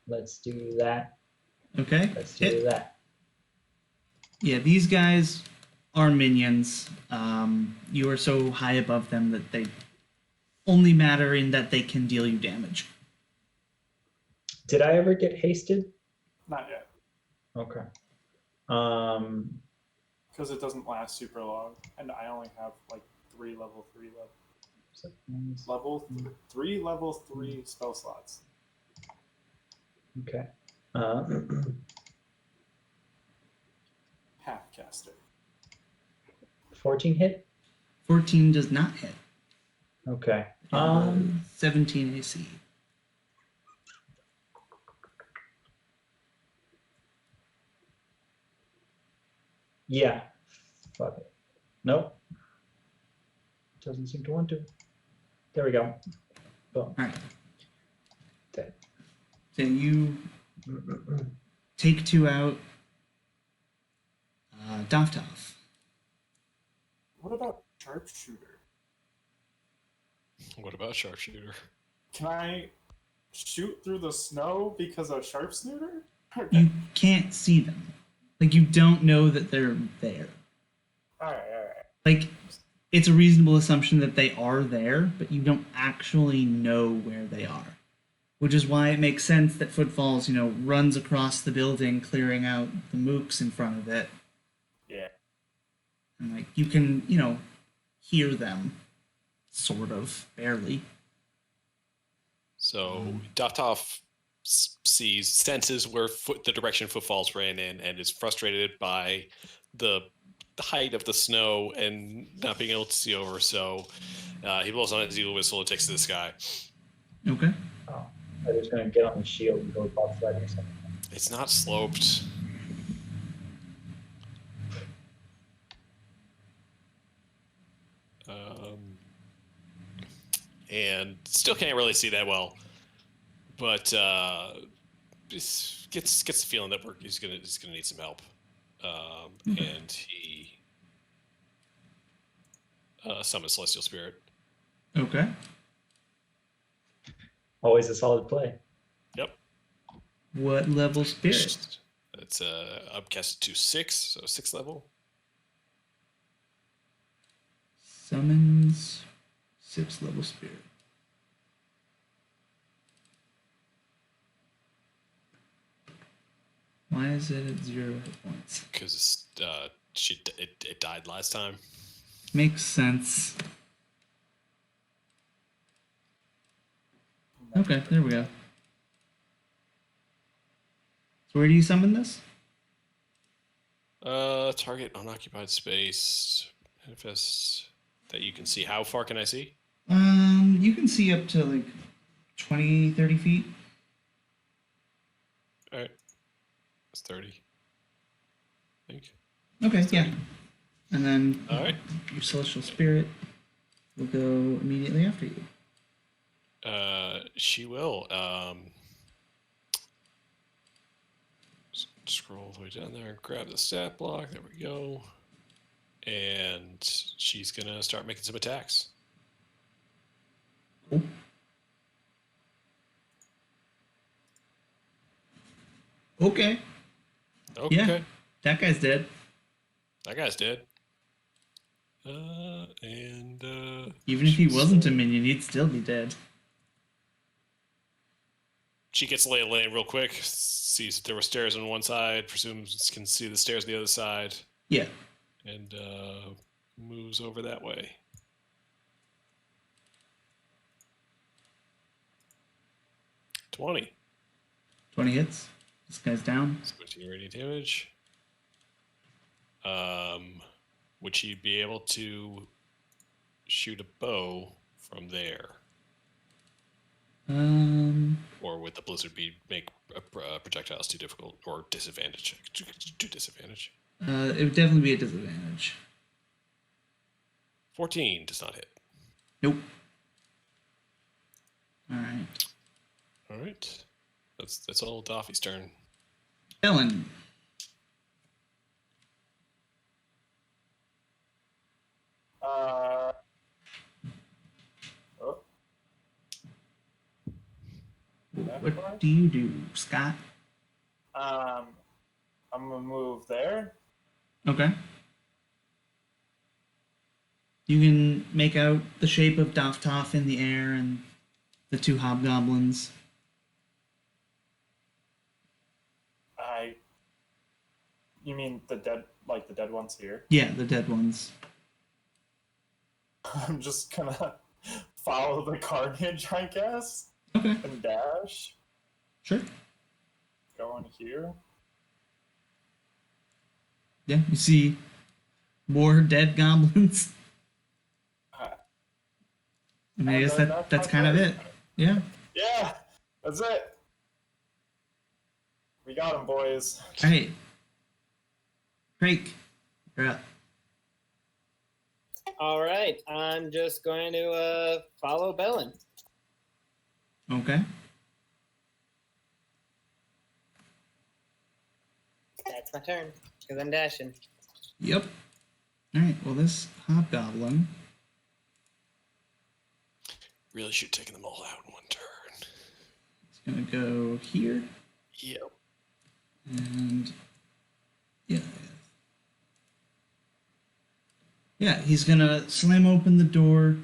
Let's do that. Okay. Let's do that. Yeah, these guys are minions. You are so high above them that they only matter in that they can deal you damage. Did I ever get hasted? Not yet, Okay. because it doesn't last super long, and I only have like three level 3 spell slots. Okay. Half caster. 14 hit. 14 does not hit. Okay. 17 AC. Yeah. Fuck it. Nope. Doesn't seem to want to. There we go. Boom. All right. Dead. So you take 2 out. Dovtov. What about sharpshooter? What about sharpshooter? Can I shoot through the snow because of sharpshooter? You can't see them. Like, you don't know that they're there. All right. Like, it's a reasonable assumption that they are there, but you don't actually know where they are. Which is why it makes sense that Footfalls, runs across the building, clearing out the mooks in front of it. Yeah. And, like, you can, hear them. Sort of. Barely. So Dovtov senses where the direction Footfalls ran in, and is frustrated by the height of the snow and not being able to see over. So he blows on his evil whistle and takes to the sky. Okay. Oh, I was gonna get on the shield and go bobsledding or something. It's not sloped. And still can't really see that well, but just gets the feeling that he's gonna need some help, and he summons Celestial Spirit. Okay. Always a solid play. Yep, What level spirit? it's upcast to 6, so 6th level. Summons 6th level spirit. Why is it at 0 hit points? Because it died last time. Makes sense. Okay, there we go. So where do you summon this? Target unoccupied space. Manifest that you can see. How far can I see? You can see up to like 20, 30 feet. All right, it's 30. I think. Okay, yeah. And then All right. your celestial spirit will go immediately after you. She will. Scroll all the way down there and grab the stat block. There we go. And she's gonna start making some attacks. Cool. Okay. Okay. Yeah. That guy's dead. That guy's dead. And Even if he wasn't a minion, he'd still be dead. she gets lay of land real quick. Sees there were stairs on one side. Presumes can see the stairs on the other side. Yeah. And moves over that way. $20. 20 hits. This guy's down. 17 radiant damage. Would she be able to shoot a bow from there? Or would the blizzard make projectiles too difficult or disadvantage? Too disadvantage. It would definitely be a disadvantage. 14 does not hit. Nope. All right. All right. That's all Daffy's turn. Ellen. Oh. What do you do, Scott? I'm gonna move there. Okay. You can make out the shape of Doftoff in the air and the two hobgoblins. You mean the dead ones here? Yeah, the dead ones. I'm just gonna follow the carnage, I guess, Okay, and dash. sure. Go in here. Yeah, you see more dead goblins. Uh, I mean, I guess then that's my kind of turn. it. Yeah. Yeah, that's it. We got him, boys. All right. Craig, you're up. All right, I'm just going to follow Bellin. Okay. That's my turn because I'm dashing. Yep. All right. Well, this hobgoblin. Really should have taken them all out in one turn. It's gonna go here Yep. and yeah. Yeah, he's gonna slam open the door,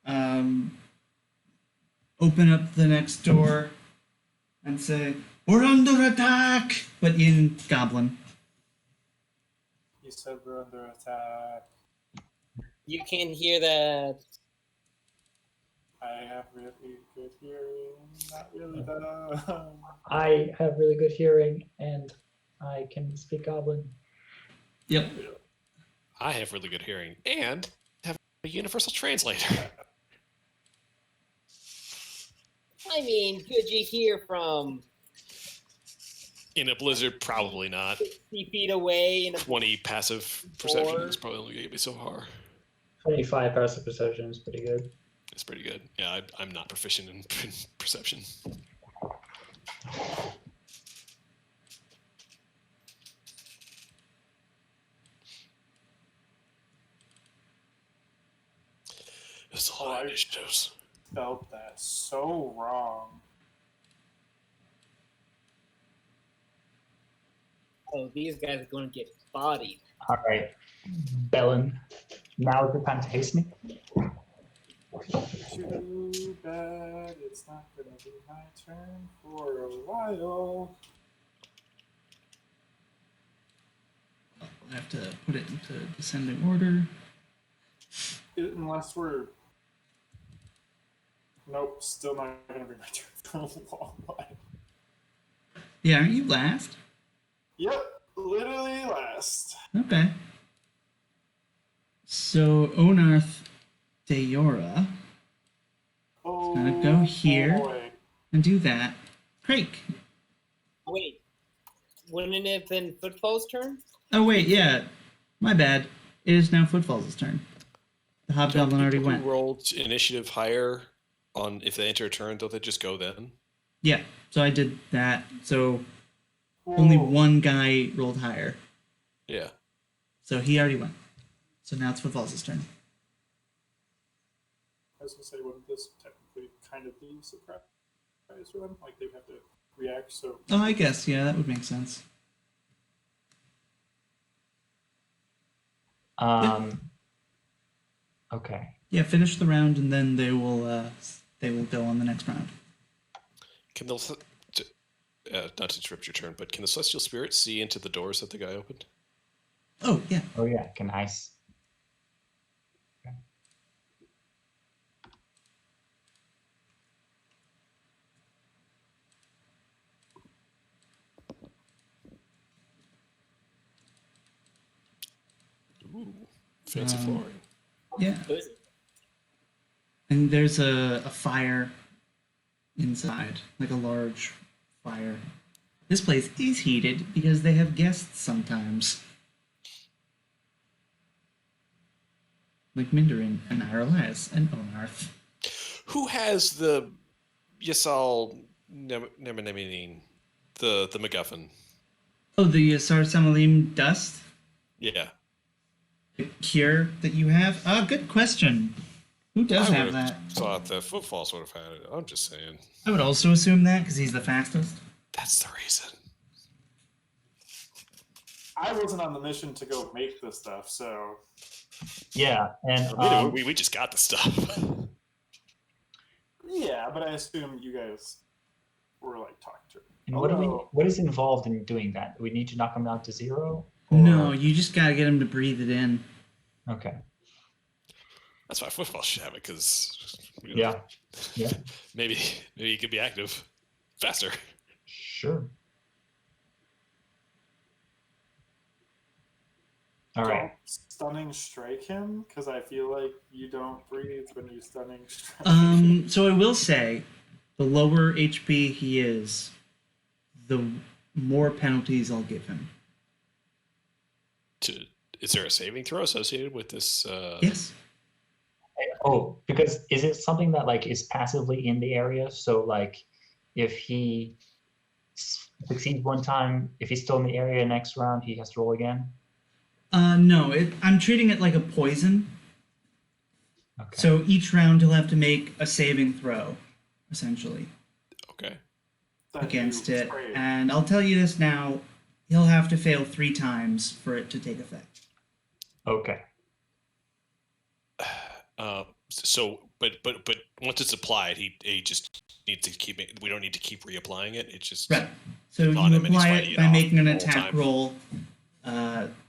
open up the next door, and say, "We're under attack!" But in Goblin. You said we're under attack. You can hear that. I have really good hearing. Not really though. I have really good hearing and I can speak Goblin. Yep. I have really good hearing and have a universal translator. I mean, could you hear from In a blizzard, probably not. 60 feet away? In a 20 passive perception is probably only going to get me so far. 25 passive perception is pretty good. It's pretty good. Yeah, I'm not proficient in perception. It's a lot of initiatives. Spelled that so wrong. Oh, these guys are going to get bodied. All right, Bellin, now is the time to haste me. Too bad it's not gonna be my turn for a while. I have to put it into descending order. Unless we're. Nope, still not gonna be my turn for a long while. Yeah, aren't you last? Yep, literally last. Okay. So Onarth Deora Oh, gonna go here. boy. and do that. Craig. Wait, wouldn't it have been Footfall's turn? Oh wait, yeah. My bad. It is now Footfall's turn. The hobgoblin already People who went. rolled initiative higher on if they enter a turn, don't they just go then? Yeah, so I did that. So only Whoa. one guy rolled higher. Yeah. So he already went. So now it's Footfall's turn. I was gonna say, wouldn't this technically kind of be a surprise for them? Like they'd have to react. So Oh, I guess, yeah, that would make sense. Okay. Yeah, finish the round and then they will go on the next round. Can the not to interrupt your turn, but can the celestial spirit see into the doors that the guy opened? Oh, yeah. Oh yeah, can ice. Ooh, fancy flooring. Yeah. Who is it? And there's a fire inside, like a large fire. This place is heated because they have guests sometimes. Like Mindarin and Aralaz and Onarth. Who has the Yasal Nemenemine, the MacGuffin? Oh, the Yasar Samalim dust? Yeah. The cure that you have? Good question. Who does I have would've that? thought that Footfalls would have had it. I'm just saying. I would also assume that because he's the fastest. That's the reason. I wasn't on the mission to go make this stuff, so Yeah, and We just got the stuff. yeah. But I assume you guys were like talking to him. and Although- what is involved in doing that? Do we need to knock him down to 0? No, Or- you just gotta get him to breathe it in. Okay. That's why Footfalls should have it, because Yeah. Yeah. maybe he could be active faster. Sure. All right. Don't stunning strike him because I feel like you don't breathe when you stunning strike. So I will say, the lower HP he is, the more penalties I'll give him. Is there a saving throw associated with this? Yes. Oh, because is it something that like is passively in the area? So like, if he succeeds one time, if he's still in the area next round, he has to roll again. No, I'm treating it like a poison. Okay. So each round he'll have to make a saving throw, essentially, Okay. That against you it. spray. And I'll tell you this now, he'll have to fail 3 times for it to take effect. Okay. But once it's applied, he just needs to keep it. We don't need to keep reapplying it. It's just Right. So you on him and he's apply fighting it it by off making an the whole attack time. roll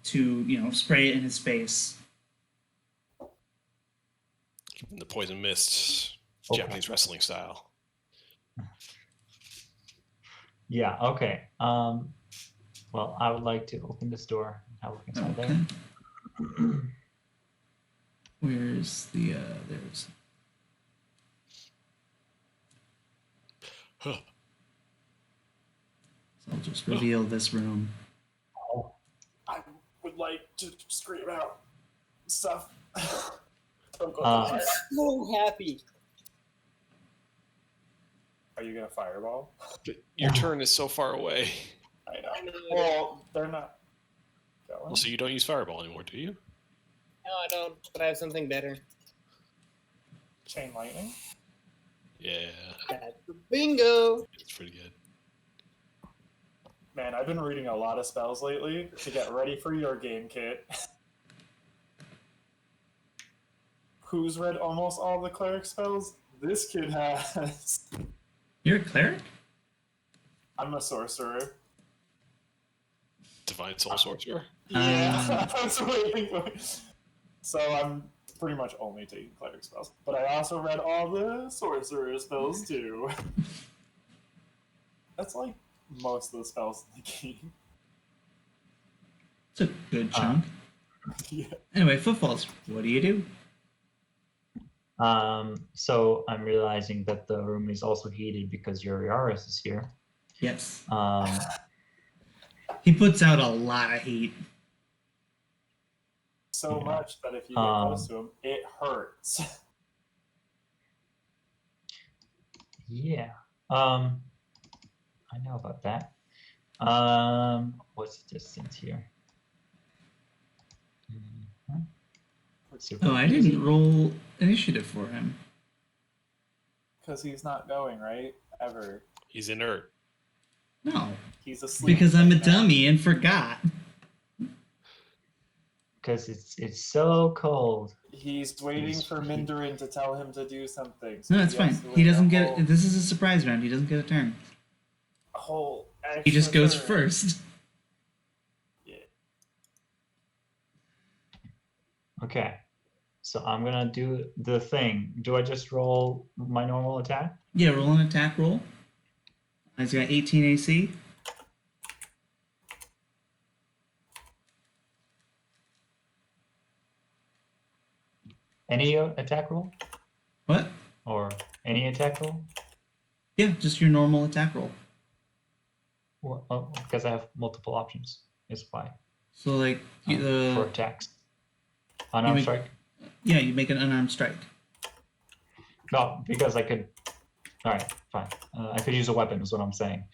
to, spray it in his face. keeping the poison mist, Okay. Japanese wrestling style. Yeah. Okay. Well, I would like to open this door and have a look inside Okay. there. Where's the, there's... Huh. So I'll just reveal this room. I would like to scream out stuff. Don't go Uh, fire. So happy. Are you gonna fireball? But your turn is so far away. I know. I know. Well, they're not going. Well, so you don't use fireball anymore, do you? No, I don't. But I have something better. Chain lightning. Yeah, That's the bingo. it's pretty good. Man, I've been reading a lot of spells lately to get ready for your game kit. Who's read almost all the cleric spells? This kid has. You're a cleric? I'm a sorcerer. Divine Soul Sorcerer. Yeah, I was waiting for it. So I'm pretty much only taking cleric spells. But I also read all the sorcerer spells too. That's like most of the spells in the game. It's a good chunk. Yeah. Anyway, Footfalls, what do you do? So I'm realizing that the room is also heated because Yuriaris is here. Yes. Um, He puts out a lot of heat. So Yeah. much that if you get close to him, it hurts. yeah. I know about that. What's the distance here? Mhm. Super Oh, I easy. didn't roll initiative for him. Because he's not going, right? Ever. He's inert. No, He's asleep. because I'm a right now. dummy and forgot. Because it's so cold. He's waiting for Mindarin to tell him to do something. No, it's he fine. has to He wait doesn't a get. whole- This is a surprise round. He doesn't get a turn. a whole He just extra goes turn. first. Yeah. Okay. So I'm gonna do the thing. Do I just roll my normal attack? Yeah, roll an attack roll. He's got 18 AC. Any attack roll? What? Or any attack roll? Yeah, just your normal attack roll. Well, because I have multiple options. Is why So like for attacks. Unarmed make- strike. yeah, you make an unarmed strike. No, because I could. All right, fine. I could use a weapon. Is what I'm saying.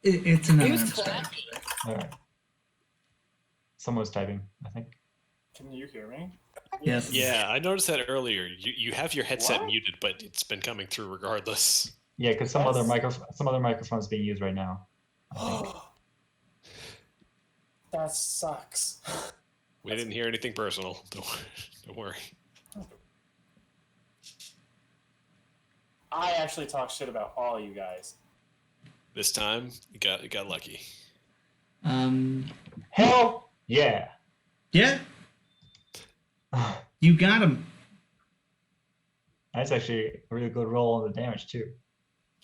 It's an Who's unarmed strike. clapping? All right. Someone's typing. I think. Can you hear me? Yes. Yeah, I noticed that earlier. You have your headset What? muted, but it's been coming through regardless. Yeah, because some other That's- microphones being used right now. I think. That sucks. We didn't hear anything personal. Don't worry. I actually talk shit about all you guys. This time, you got lucky. Hell yeah. Yeah, you got him. That's actually a really good roll on the damage too.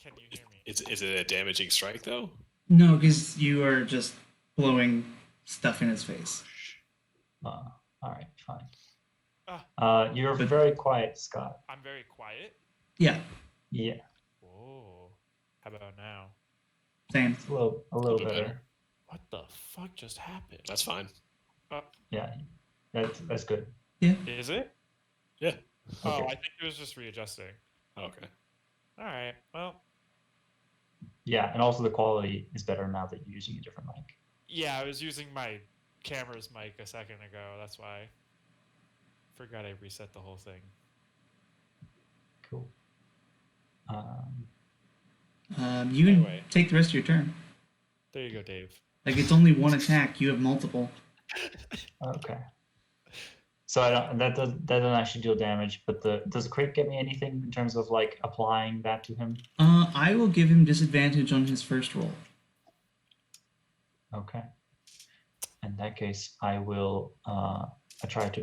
Can you hear me? Is it a damaging strike though? No, because you are just blowing stuff in his face. All right, fine. You're But- very quiet, Scott. I'm very quiet. Yeah, Yeah, Whoa. How about now? same. it's a little bit better. better. What the fuck just happened? That's fine. Yeah, that's good. Is it? Yeah. Oh, Okay. I think it was just readjusting. Okay. All right. Well, Yeah, and also the quality is better now that you're using a different mic. yeah, I was using my camera's mic a second ago. That's why. Forgot I reset the whole thing. Cool. You can Anyway. take the rest of your turn. There you go, Dave. Like it's only one attack. You have multiple. Okay. So that doesn't actually deal damage, but does the crit get me anything in terms of like applying that to him? I will give him disadvantage on his first roll. Okay. In that case, I will attempt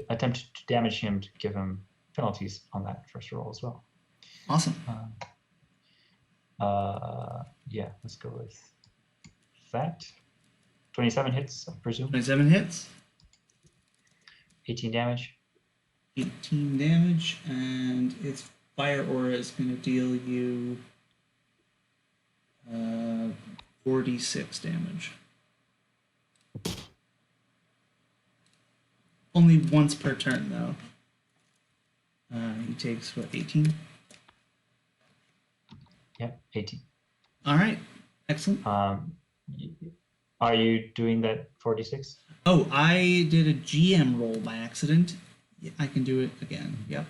to damage him to give him penalties on that first roll as well. Awesome. Yeah, let's go with that. 27 hits, I presume. 27 hits, 18 damage. 18 damage, and its fire aura is going to deal you 46 damage. Only once per turn, though. He takes, what, 18? Yep, 18. All right. Excellent. Are you doing that 46? Oh, I did a GM roll by accident. Yeah, I can do it again. Yep.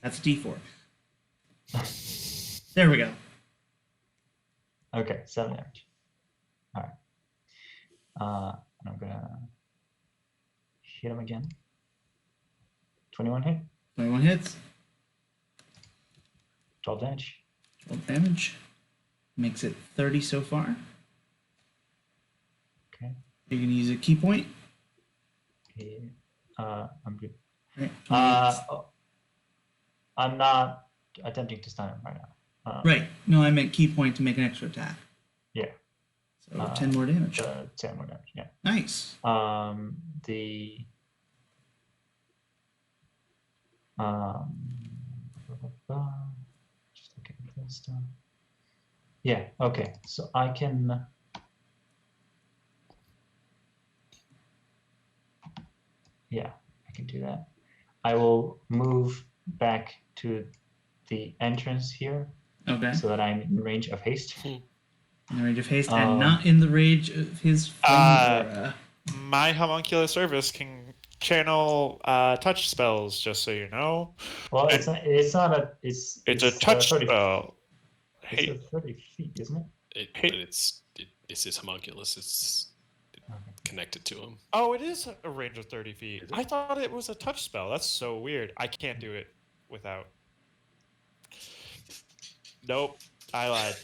That's a D4. There we go. Okay, 7 damage. All right. And I'm gonna hit him again. 21 hit, 21 hits, 12 damage. 12 damage. Makes it 30 so far. Okay. You're going to use a key point. Okay. I'm good. Right. I'm not attempting to stun him right now. Right. No, I meant key point to make an extra attack. Yeah. So 10 more damage. 10 more damage. Yeah. Nice. The just looking at this stuff. Yeah. Okay. So I can. Yeah, I can do that. I will move back to the entrance here Okay. so that I'm in range of haste. In the range of haste Um, and not in the range of his friend Aura. My homuncular service can channel touch spells, just so you know. Well, it's not a. It's a touch 30, spell. It's Hey, 30 feet, isn't it? But it's his homunculus. It's connected to him. oh, it is a range of 30 feet. Is it? I thought it was a touch spell. That's so weird. I can't do it without. Nope, I lied.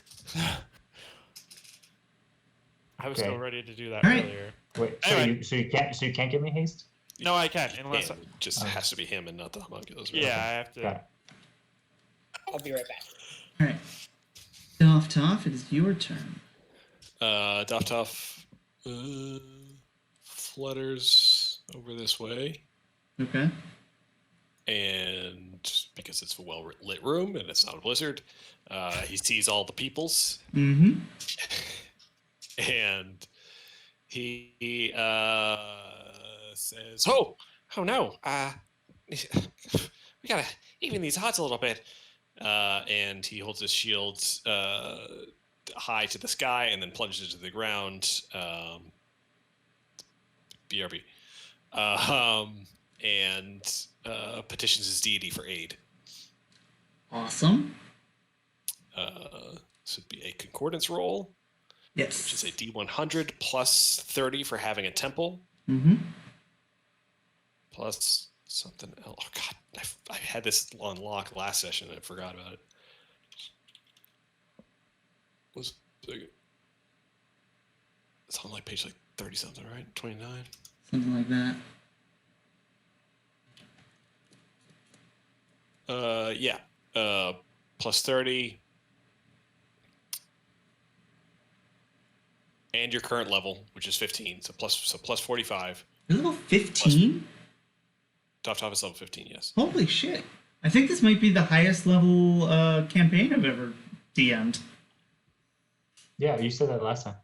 I was so Okay. ready to do that All right. earlier. Wait, Anyway. so you can't give me haste? No, I can unless. It just has to be him and not the homunculus. right? Yeah, I have to. Got it. I'll be right back. All right. Toff, it is your turn. Doftoff flutters over this way Okay. and and because it's a well lit room and it's not a blizzard, he sees all the peoples, Mm-hmm. and he says, "Oh no, we gotta even these odds a little bit." And he holds his shield high to the sky and then plunges it to the ground. BRB. And petitions his deity for aid. Awesome. This would be a concordance roll, Yes. which is a D100 plus 30 for having a temple, Mm-hmm. plus something else. Oh, God. I had this on lock last session and I forgot about it. It's on like page like 30 something, right? 29. Something like that. Yeah. Plus 30. And your current level, which is 15. So plus 45. You're level 15? Top is level 15, yes. Holy shit. I think this might be the highest level campaign I've ever DM'd. Yeah, you said that last time.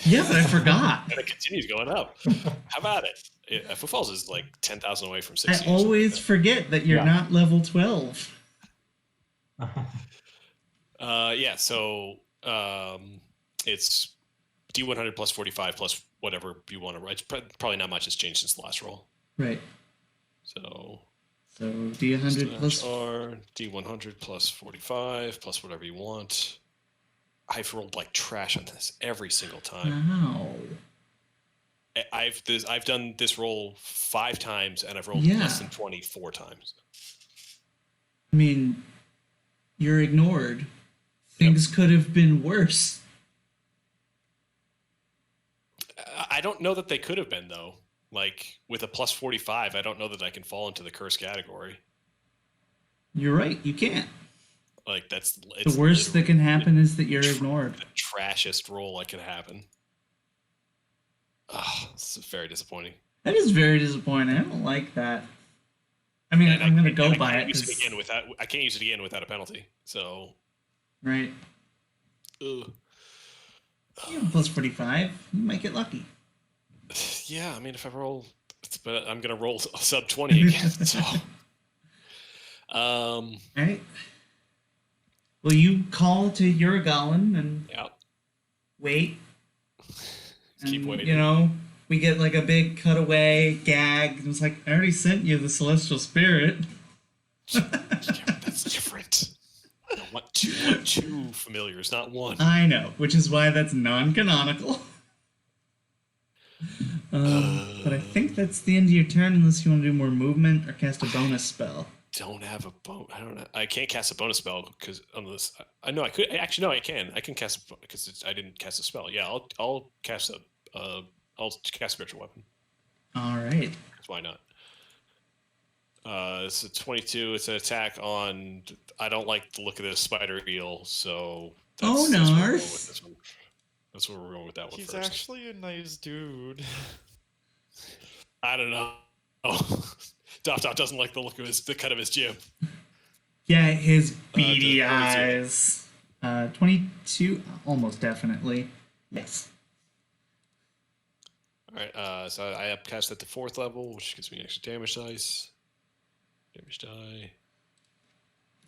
Yeah, but I forgot. And it continues going up. How about it? Foot Falls is like 10,000 away from I 60. always forget that you're Yeah. not level 12. Yeah, so it's D100 plus 45 plus whatever you want to write. Probably not much has changed since the last roll. Right. So So D100 plus... R, D100 plus 45 plus whatever you want. I've rolled like trash on this every single time. Wow. I've done this roll 5 times and I've rolled Yeah. less than 24 times. I mean, you're ignored. Things could have been worse. I don't know that they could have been though. Like with a plus 45, I don't know that I can fall into the curse category. You're right, you can't. Like it's The worst that can happen is that you're ignored. the trashiest roll that could happen. Oh, this is very disappointing. That is very disappointing. I don't like that. I mean, And I'm going to I go can't by it. use it 'cause- again without. I can't use it again without a penalty. So, Right. ugh. You have plus 45. You might get lucky. Yeah, I mean, if I roll, but I'm gonna roll a sub 20 again. So, All right. Well, you call to Urigalin and yeah, wait. keep And, waiting. You know, we get like a big cutaway gag. And it's like, I already sent you the Celestial Spirit. Yeah, that's different. I want two familiars, not one. I know, which is why that's non-canonical. But I think that's the end of your turn unless you want to do more movement or cast a bonus spell. Don't have a I don't know. I can't cast a bonus spell because unless I know I could actually no I can cast because I didn't cast a spell. Yeah, I'll cast I'll cast spiritual weapon. All right. 'Cause why not? It's a 22. It's an attack on. I don't like the look of this spider eel, so. Oh, that's where we're going Narf. with this one. That's where we're going with that one He's first. actually a nice dude. I don't know. Oh, Dop doesn't like the look of the cut of his jib. Yeah, his beady 22. eyes. 22, almost definitely. Yes. All right. So I upcast at the 4th level, which gives me extra damage dice. Damage die.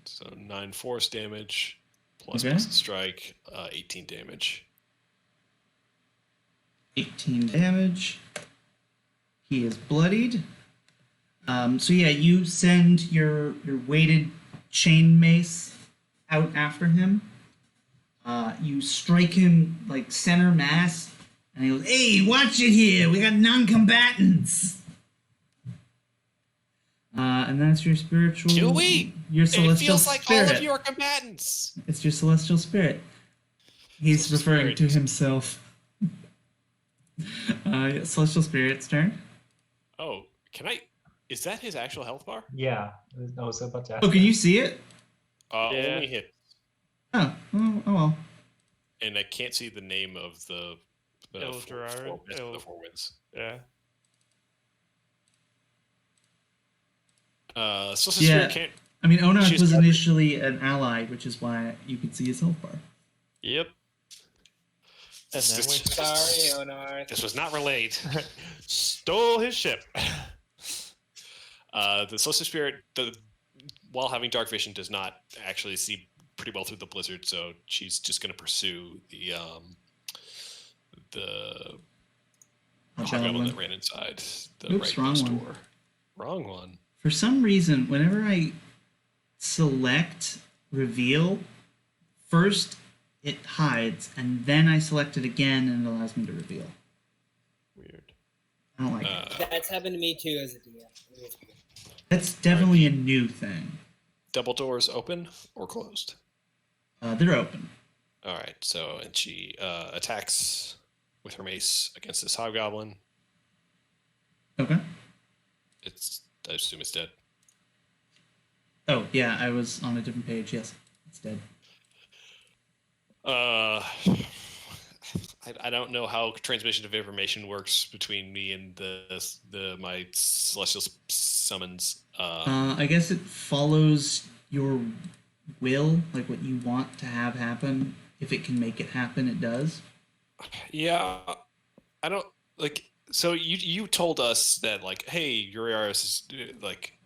So 9 force damage plus Okay. plus strike, 18 damage. 18 damage. He is bloodied. So yeah, you send your weighted chain mace out after him. You strike him like center mass, and he goes, "Hey, watch it here! We got non-combatants." And that's your spiritual. Do we? Your It celestial feels like spirit. all of you are combatants. It's your celestial spirit. He's Celestial referring to spirit. himself. Celestial spirit's turn. Oh, can I? Is that his actual health bar? Yeah, I was about to ask. Oh, can you see it? Yeah. Only hit, Oh well. and I can't see the name of the Eldrarad? the four winds. Yeah. Solstice Yeah. Spirit can't. I mean, Onarth She's was dead. initially an ally, which is why you could see his health bar. Yep. And This, then we this, Sorry, Onar. this was not relayed. stole his ship. The Solstice Spirit, while having dark vision, does not actually see pretty well through the blizzard, so she's just going to pursue the hobgoblin Hobgoblin. that ran inside the Oops, right wrong ghost one. door. Wrong one. For some reason, whenever I select reveal, first it hides, and then I select it again, and it allows me to reveal. Weird. I don't like it. That's happened to me too as a DM. It was weird. That's definitely a new thing. Double doors open or closed? They're open. All right. So, and she attacks with her mace against this hobgoblin. Okay. I assume it's dead. Oh, yeah, I was on a different page. Yes, it's dead. I don't know how transmission of information works between me and my celestial summons. I guess it follows your will, like what you want to have happen. If it can make it happen, it does. Yeah, I don't like. So you told us that like, hey, Uriaris is like,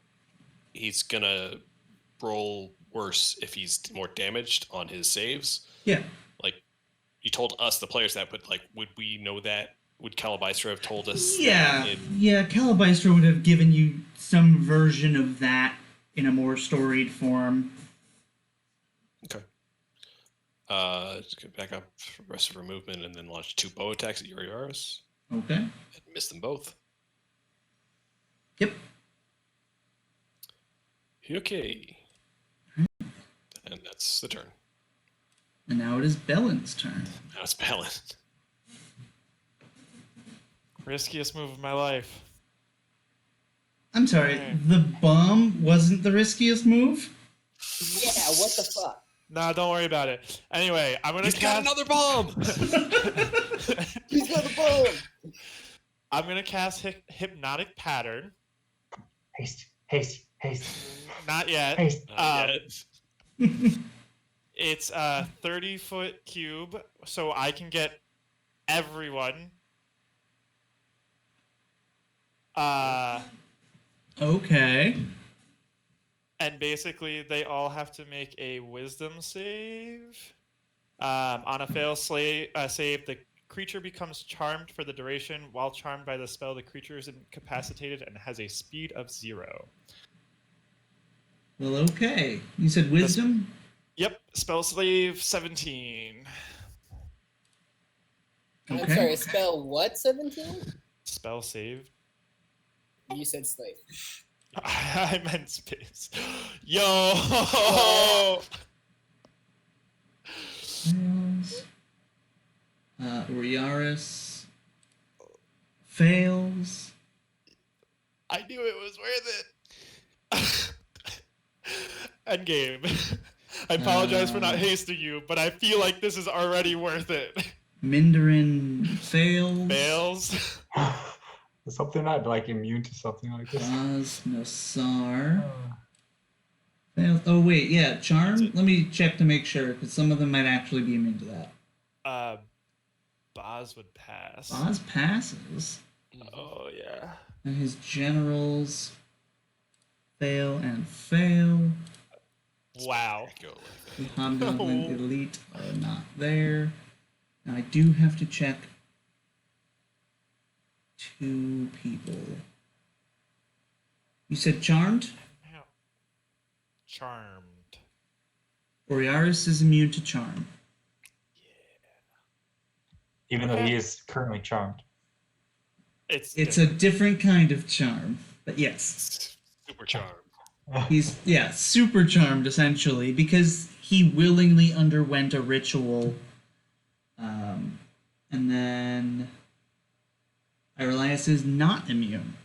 he's gonna roll worse if he's more damaged on his saves. Yeah. Like, you told us the players that, but like, would we know that? Would Calabystra have told us? Yeah. that Yeah, Calabystra would have given you some version of that in a more storied form. Okay. Just get back up, rest of her movement, and then launch 2 bow attacks at Uriaris. Okay. And miss them both. Yep. Okay. And that's the turn. And now it is Bellen's turn. Now it's Balin. Riskiest move of my life. I'm sorry, Alright. the bomb wasn't the riskiest move? Yeah, what the fuck? Nah, don't worry about it. Anyway, I'm gonna He's got cast. another bomb! He's got the bomb! I'm gonna cast Hypnotic Pattern. Haste, haste, haste, Not yet. haste. Not yet. It's a 30-foot cube, so I can get everyone. Okay. And basically, they all have to make a Wisdom save. On a fail save, the creature becomes charmed for the duration. While charmed by the spell, the creature is incapacitated and has a speed of 0. Well, okay. You said wisdom? Yep, spell slave 17. I'm Okay. sorry, spell what, 17? Spell save. You said slave. I meant space. Yo! Fails. Uriaris fails. I knew it was worth it. Endgame. I apologize for not hasting you, but I feel like this is already worth it. Mindarin fails. Fails. Is something not like immune to something like this? Baz Nassar fails. Oh, wait, yeah, charm? Let me check to make sure, because some of them might actually be immune to that. Boz would pass. Baz passes, Oh, yeah. and his generals fail and fail. Wow. Go. The Hobgoblin Elite are not there. Now I do have to check 2 people. You said charmed? Ow. Charmed. Uriaris is immune to charm. Even though Okay. he is currently charmed. It's It's a different kind of charm, but yes. Super charm. He's, yeah, super charmed essentially because he willingly underwent a ritual. And then Irelias is not immune.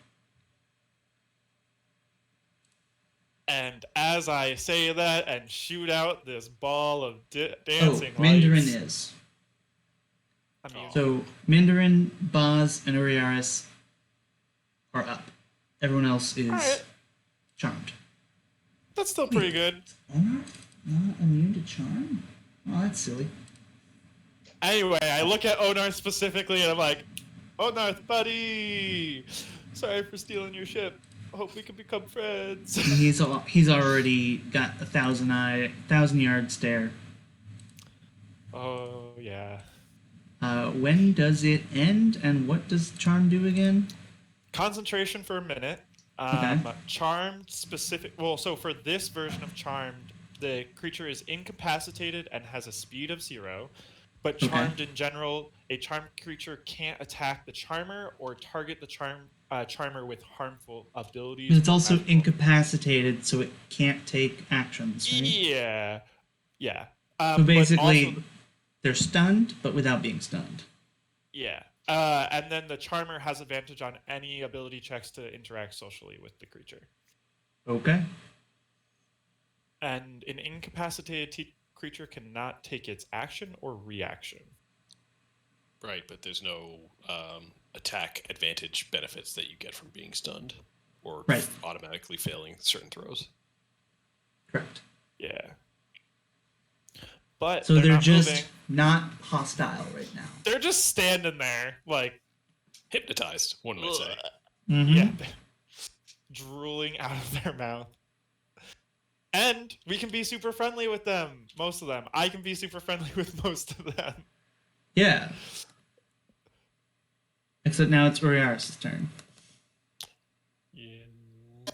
And as I say that and shoot out this ball of dancing Oh, Mindarin lights, is. immune. So Mindarin, Boz, and Uriaris are up. Everyone else is Alright. charmed. That's still pretty good. Onar not immune to charm? Oh, that's silly. Anyway, I look at Onar specifically and I'm like, Onar, buddy! Sorry for stealing your ship. Hope we can become friends. He's already got a 1,000-yard stare. Oh, yeah. When does it end, and what does charm do again? Concentration for a minute. Okay. Charmed specific. Well, so for this version of Charmed, the creature is incapacitated and has a speed of 0. But Okay. Charmed in general, a charmed creature can't attack the charmer or target the charmer with harmful abilities. But it's or also magical- incapacitated, so it can't take actions, right? Yeah. Yeah. So But basically, also- they're stunned, but without being stunned. yeah. And then the charmer has advantage on any ability checks to interact socially with the creature. Okay. And an incapacitated creature cannot take its action or reaction. Right, but there's no attack advantage benefits that you get from being stunned or Right. automatically failing certain throws. Correct. Yeah. But So they're not just moving. not hostile right now. They're just standing there, like, Hypnotized, one might say. Mhm. yeah, drooling out of their mouth. And we can be super friendly with them, most of them. I can be super friendly with most of them. Yeah. Except now it's Uriaris' turn. Yeah.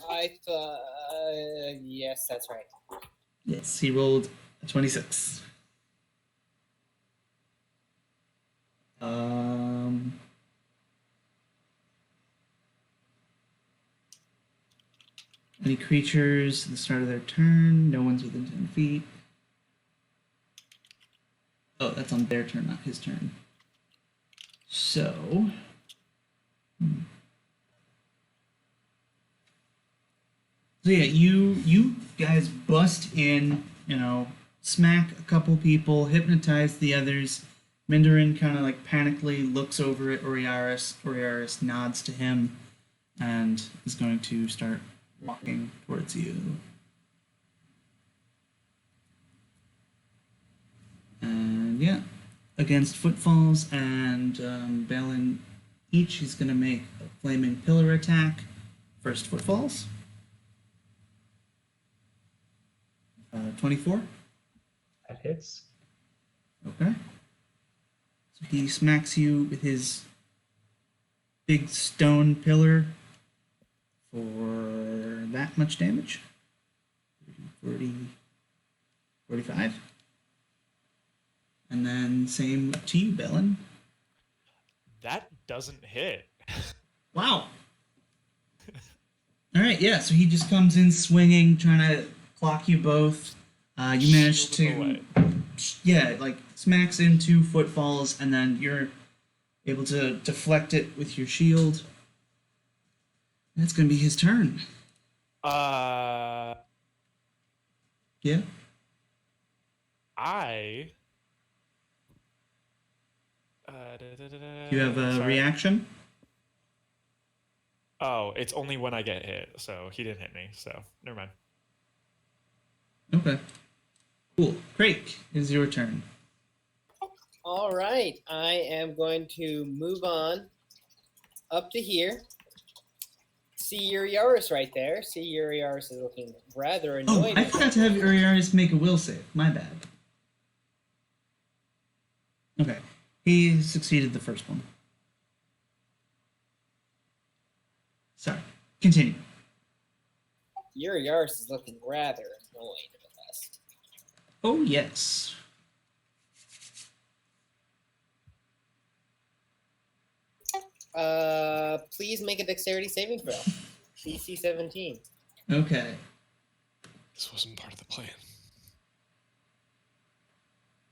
I thought. Yes, that's right. Yes, he rolled a 26. Any creatures at the start of their turn? No one's within 10 feet. Oh, that's on their turn, not his turn. So. So yeah, you guys bust in, smack a couple people, hypnotize the others. Mindarin kind of like panically looks over at Uriaris. Uriaris nods to him and is going to start walking towards you. And yeah, against Footfalls and Balin each, he's going to make a Flaming Pillar attack. First Footfalls. 24. That hits. Okay. So he smacks you with his big stone pillar for that much damage. 40, 45. And then same to you, Bellin. That doesn't hit. Wow. All right, yeah. So he just comes in swinging, trying to clock you both. You manage Shield him to, away. yeah, like smacks into Footfalls, and then you're able to deflect it with your shield. That's gonna be his turn. Uh, Yeah. I. You have a sorry. reaction. Oh, it's only when I get hit, so he didn't hit me, so never mind. Okay. Cool. Crake, it is your turn. All right, I am going to move on up to here. See Uriaris right there. See Uriaris is looking rather Oh, annoyed. I forgot to have Uriaris make a will save. My bad. Okay. He succeeded the first one. Sorry. Continue. Uriaris is looking rather annoyed with us. Oh, yes. Please make a dexterity saving throw. DC 17. Okay. This wasn't part of the plan.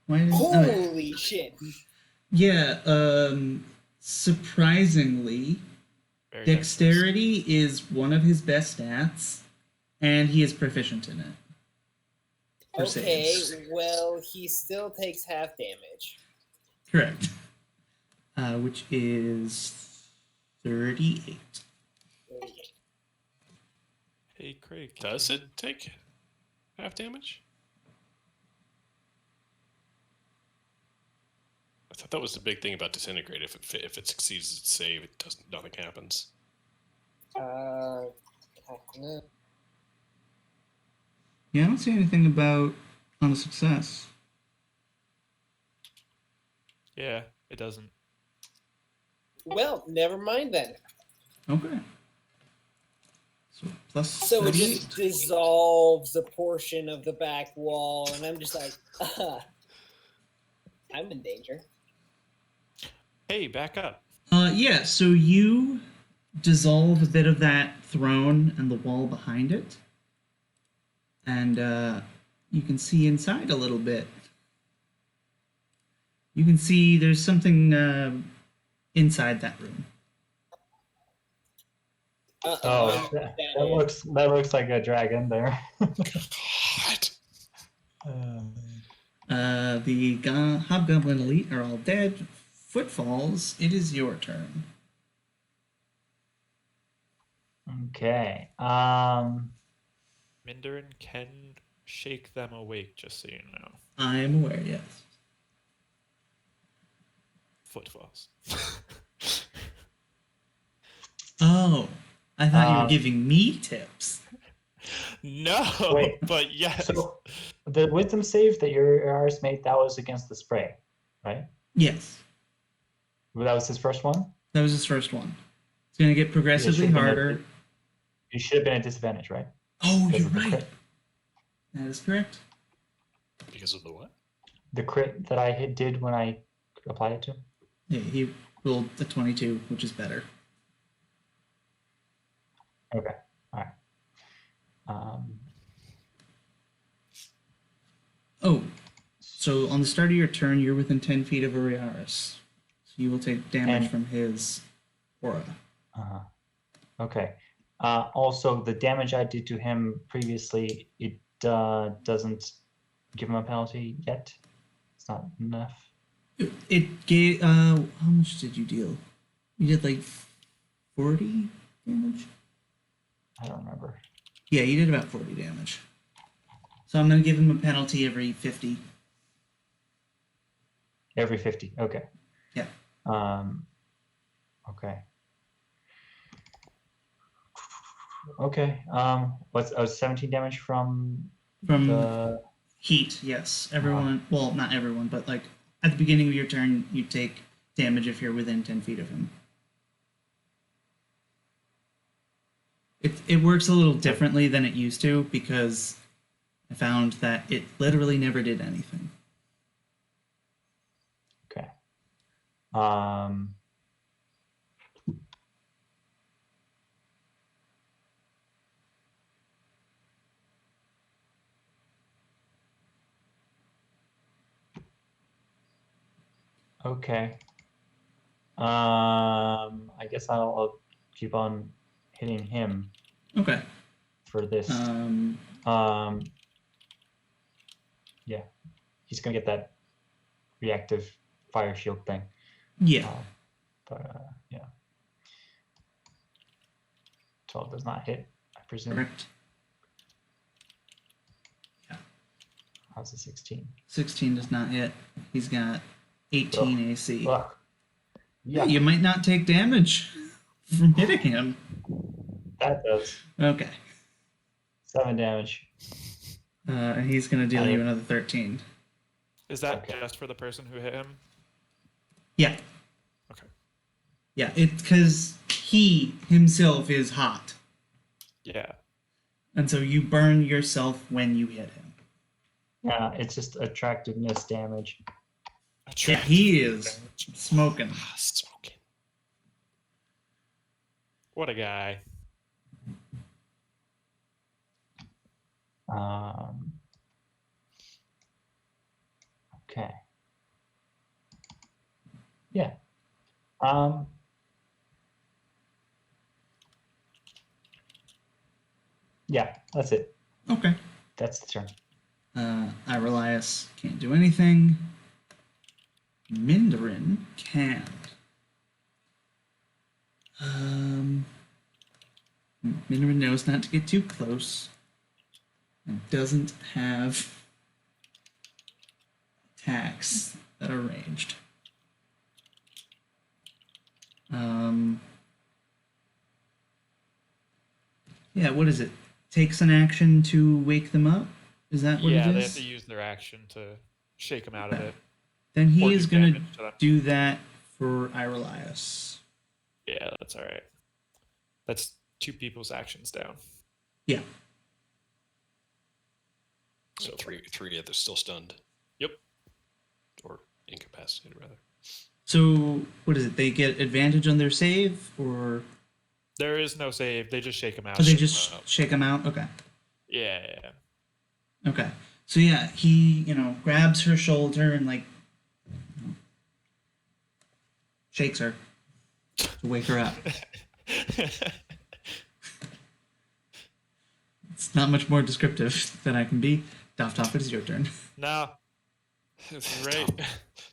Why did, Holy shit! yeah, surprisingly, Very dexterity is one of his best stats, and he is proficient in it. For Okay, saves. well, he still takes half damage. Correct. Which is 38. Hey, Craig. Does it take? half damage? I thought that was the big thing about disintegrate. If it succeeds its save, it doesn't. Nothing happens. I don't know. Yeah, I don't see anything about on a success. Yeah, it doesn't. Well, never mind then. Okay. So plus So it 38. just dissolves a portion of the back wall, and I'm just like, I'm in danger. Hey, back up. Yeah, so you dissolve a bit of that throne and the wall behind it. And you can see inside a little bit. You can see there's something inside that room. Oh, that looks like a dragon there. God. The Hobgoblin Elite are all dead. Footfalls, it is your turn. Okay. Mindarin can shake them awake, just so you know. I am aware, yes. Footfalls. Oh, I thought you were Um, giving me tips. No, Wait, but yes. So the wisdom save that your artist made, that was against the spray, right? Yes, Well, that was his first one? that was his first one. It's going to get progressively should've been harder. It should have been at disadvantage, right? Oh, Because you're of the right. crit. That is correct. Because of the what? The crit that I did when I applied it to him. Yeah, he rolled a 22, which is better. Okay. All right. Oh, so on the start of your turn, you're within 10 feet of Ariaris. So you will take damage And- from his aura. Okay. Also, the damage I did to him previously, it doesn't give him a penalty yet. It's not enough. It gave, how much did you deal? You did like 40 damage? I don't remember. Yeah, you did about 40 damage. So I'm going to give him a penalty every 50. Every 50. Okay. Yeah. Okay. Okay. What's 17 damage from From the heat, yes. Everyone, well, not everyone, but like at the beginning of your turn, you take damage if you're within 10 feet of him. It works a little differently than it used to because I found that it literally never did anything. Okay. Okay. I guess I'll keep on hitting him Okay. for this. Yeah, he's gonna get that reactive fire shield thing. Yeah. Yeah. 12 does not hit, I presume. Correct. How's a 16? 16 does not hit. He's got 18 AC. Ugh. Yeah, Yeah, you might not take damage from hitting him. that does. Okay. 7 damage. And he's going to deal you another 13. Is that Okay. just for the person who hit him? Yeah. Okay. Yeah, it's because he himself is hot. Yeah. And so you burn yourself when you hit him. Yeah, it's just attractiveness damage. Yeah, he is smoking. Smoking. What a guy. Okay. Yeah. Yeah, that's it. Okay. That's the turn. Irelias can't do anything. Mindarin can. Mindarin knows not to get too close. and doesn't have attacks that are ranged. Yeah, what is it? Takes an action to wake them up? Is that what Yeah, it they have is? to use their action to shake them out of Okay. it. Then he or is do going to damage to them. do that for Irelias. Yeah, that's all right. That's 2 people's actions down. Yeah. So three others still stunned. Yep. Or incapacitated, rather. So, what is it? They get advantage on their save, or There is no save. They just shake them out. they shake just 'em out. shake them out? Okay. Yeah. Okay. So, yeah, he, grabs her shoulder and, shakes her to wake her up. It's not much more descriptive than I can be. Doff, it is your turn. No. Right.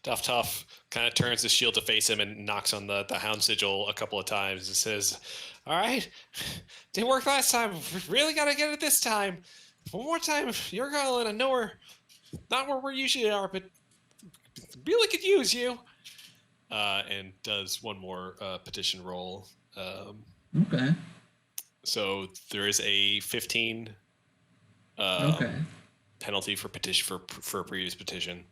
Tough kind of turns the shield to face him and knocks on the hound sigil a couple of times and says, "All right, didn't work last time. We really got to get it this time. One more time. You're going. I know we're not where we usually are, but really could use you." And does one more petition roll. Okay. So there is a 15 Okay. penalty for petition for a previous petition.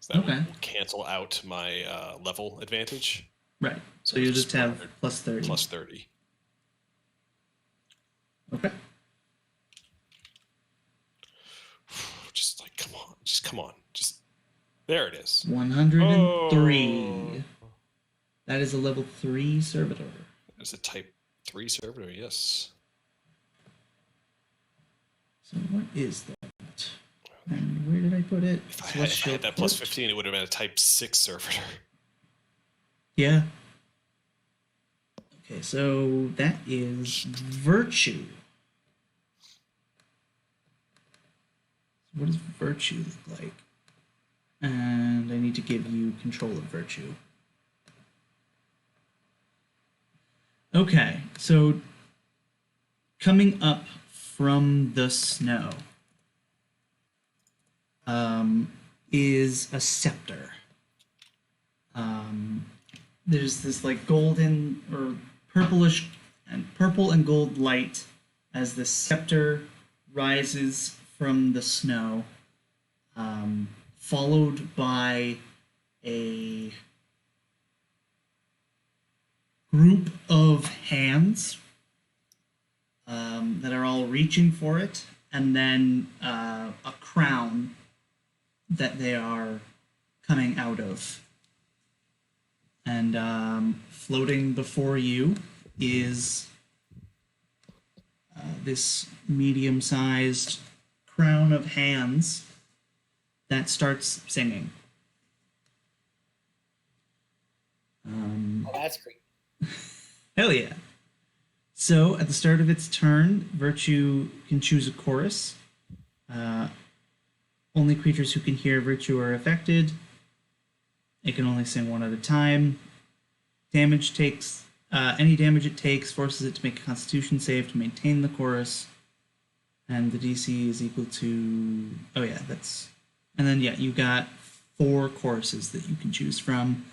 So that Okay. will cancel out my level advantage. Right. So it's you just have 400 plus 30. plus 30. Okay. Just come on. Just there it is. 103. Oh. That is a level 3 servitor. It's a type 3 servitor, yes. So what is that? And where did I put it? If I had Celestial that plus Court. 15, it would have been a type 6 servitor. Yeah. Okay, so that is virtue. What does virtue look like? And I need to give you control of virtue. Okay, so coming up from the snow is a scepter. There's this golden or purple and gold light as the scepter rises from the snow, followed by a group of hands that are all reaching for it, and then a crown that they are coming out of. And floating before you is this medium-sized crown of hands that starts singing. Oh, that's great. Hell yeah. So, at the start of its turn, Virtue can choose a chorus. Only creatures who can hear Virtue are affected. It can only sing one at a time. Any damage it takes forces it to make a Constitution save to maintain the chorus. And the DC is equal to... Oh yeah, that's... And then, yeah, you got 4 choruses that you can choose from.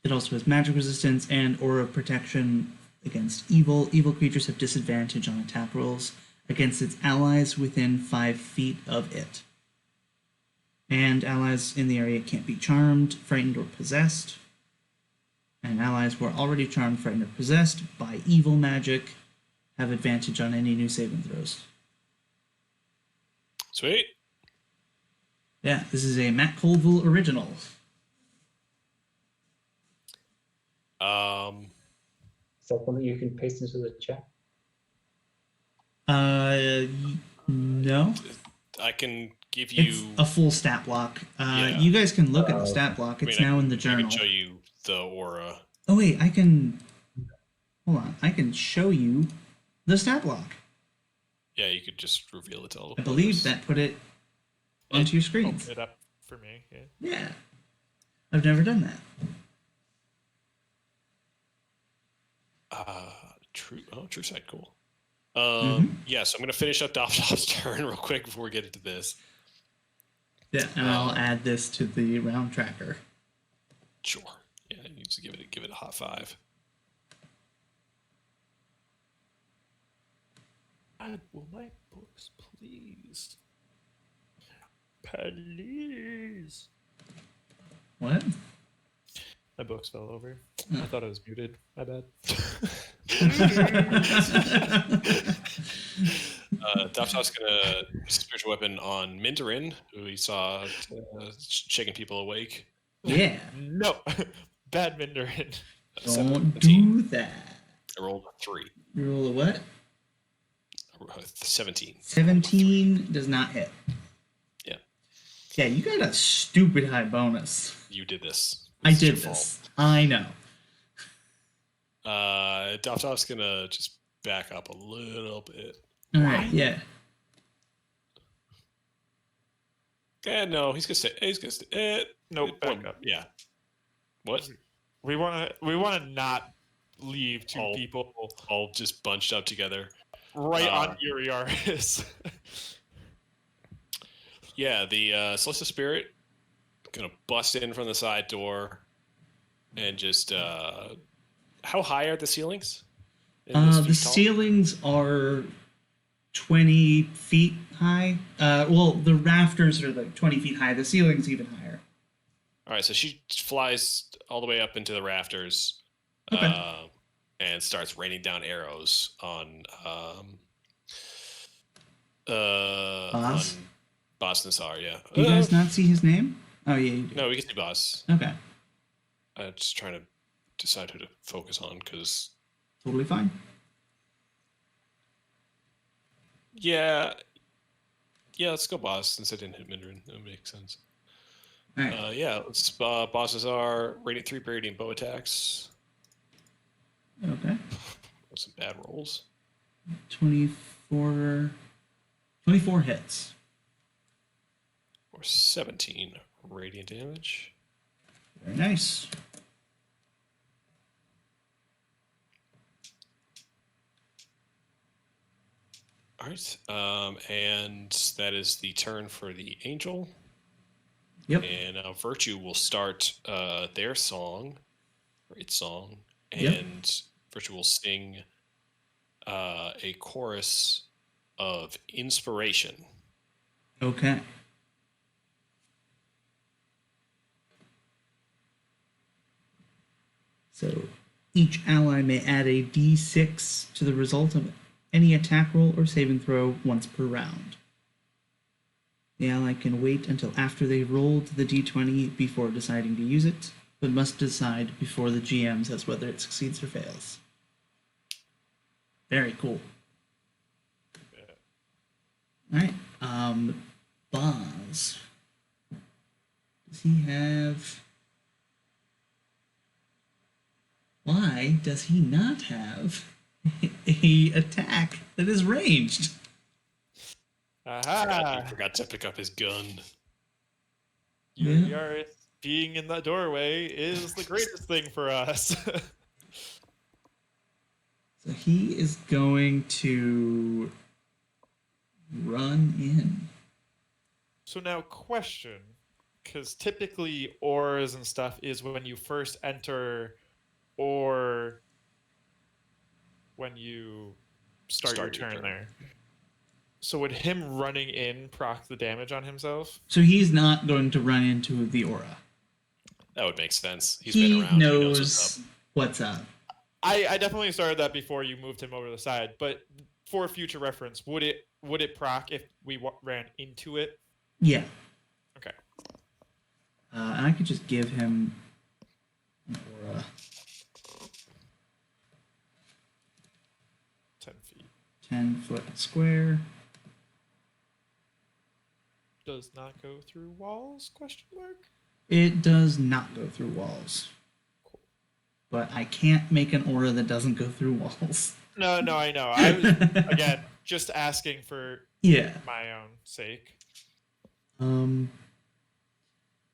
It also has magic resistance and aura of protection against evil. Evil creatures have disadvantage on attack rolls against its allies within 5 feet of it. And allies in the area can't be charmed, frightened, or possessed. And allies who are already charmed, frightened, or possessed by evil magic have advantage on any new saving throws. Sweet. Yeah, this is a Matt Colville original. Is that something you can paste into the chat? No. I can give you. It's a full stat block. Yeah. You guys can look at the stat block. It's now in the I journal. can show you the aura. Oh wait, I can. Hold on, I can show you the stat block. Yeah, you could just reveal it to all. I believe that put it onto your screens. Open it up for me. Yeah. Yeah, I've never done that. True. Oh, true side. Cool. Yeah, so I'm going to finish up Doptop's turn real quick before we get into this. Yeah, and I'll add this to the round tracker. Sure. Yeah, you need to give it a hot 5. Will my books please? Please. What? My books fell over. I thought I was muted. My bad. Doptop's gonna spiritual weapon on Mindarin, who he saw shaking people awake. Yeah. No. Bad Mindarin. Don't do that. I rolled a 3. You roll a what? 17. 17 does not hit. Yeah. Yeah, you got a stupid high bonus. You did this. I It's did your this. I know. fault. Doptop's gonna just back up a little bit. All right. Yeah. No, he's gonna stay. He's gonna stay. Nope, back up. Yeah. What? We wanna not leave two All- people All just bunched up together. right on Uriaris. Yeah, the Celestial Spirit gonna bust in from the side door and just how high are the ceilings? In this The feet tall? ceilings are 20 feet high. Well, the rafters are like 20 feet high. The ceiling's even higher. All right, so she flies all the way up into the rafters, Okay. and starts raining down arrows on Boss? on Boss Nassar. Yeah. Do you guys not see his name? Oh, yeah, you do. No, we can see Boss. Okay. I'm just trying to decide who to focus on because Totally fine. yeah, let's go Boss since I didn't hit Mindrin. That makes sense. All right. Yeah, let's bosses are rated 3 radiant bow attacks. Okay. With some bad rolls. 24 hits. Or 17 radiant damage. Very nice. All right, and that is the turn for the angel. Yep. And now Virtue will start their song, or its song, Yep. and Virtue will sing a chorus of inspiration. Okay. So each ally may add a d6 to the result of any attack roll or saving throw once per round. The ally can wait until after they've rolled the d20 before deciding to use it, but must decide before the GM says whether it succeeds or fails. Very cool. Alright, Boz. Does he have... Why does he not have a attack that is ranged? Aha! He forgot to pick up his gun. Uriaris being in the doorway is the greatest thing for us. So he is going to run in. So now, question, because typically ores and stuff is when you first enter, or when you start your turn there. So would him running in proc the damage on himself? So he's not going to run into the aura. That would make sense. He's He been around. knows, He knows what's up. I definitely started that before you moved him over to the side, but for future reference, would it proc if we ran into it? Yeah. Okay. And I could just give him an aura. 10 feet. 10-foot square. Does not go through walls? Question mark. It does not go through walls. But I can't make an aura that doesn't go through walls. No, I know. I was again just asking for Yeah. my own sake.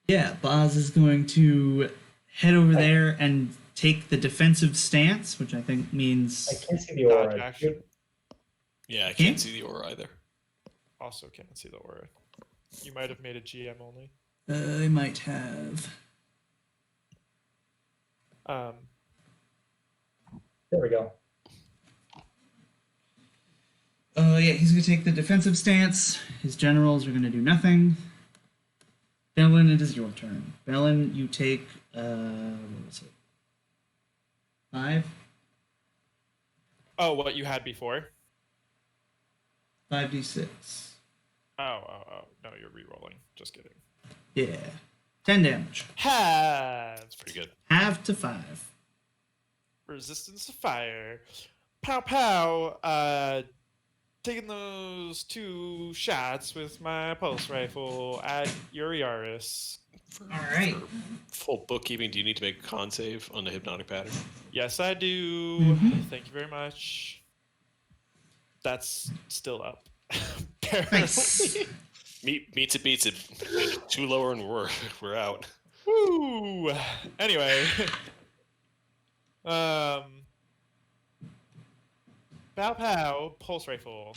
Yeah, Boz is going to head over there and take the defensive stance, which I think means I can't see the Dodge aura. action. Yeah, I Can't? can't see the aura either. Also can't see the aura. You might have made a GM only. I might have. There we go. Yeah, he's gonna take the defensive stance. His generals are gonna do nothing. Bellin, it is your turn. Bellin, you take what was it? 5? Oh, what you had before? 5d6. Oh. No, you're re-rolling. Just kidding. Yeah. 10 damage. Halves. Pretty good. Half to 5. Resistance to fire. Pow pow. Taking those 2 shots with my pulse rifle at Uriaris. All right. For full bookkeeping, do you need to make a con save on the hypnotic pattern? Yes, I do. Mhm. Thank you very much. That's still up. Apparently. Nice. Meets it, beats it. 2 lower and we're out. Woo! Anyway. Pow pow, pulse rifle.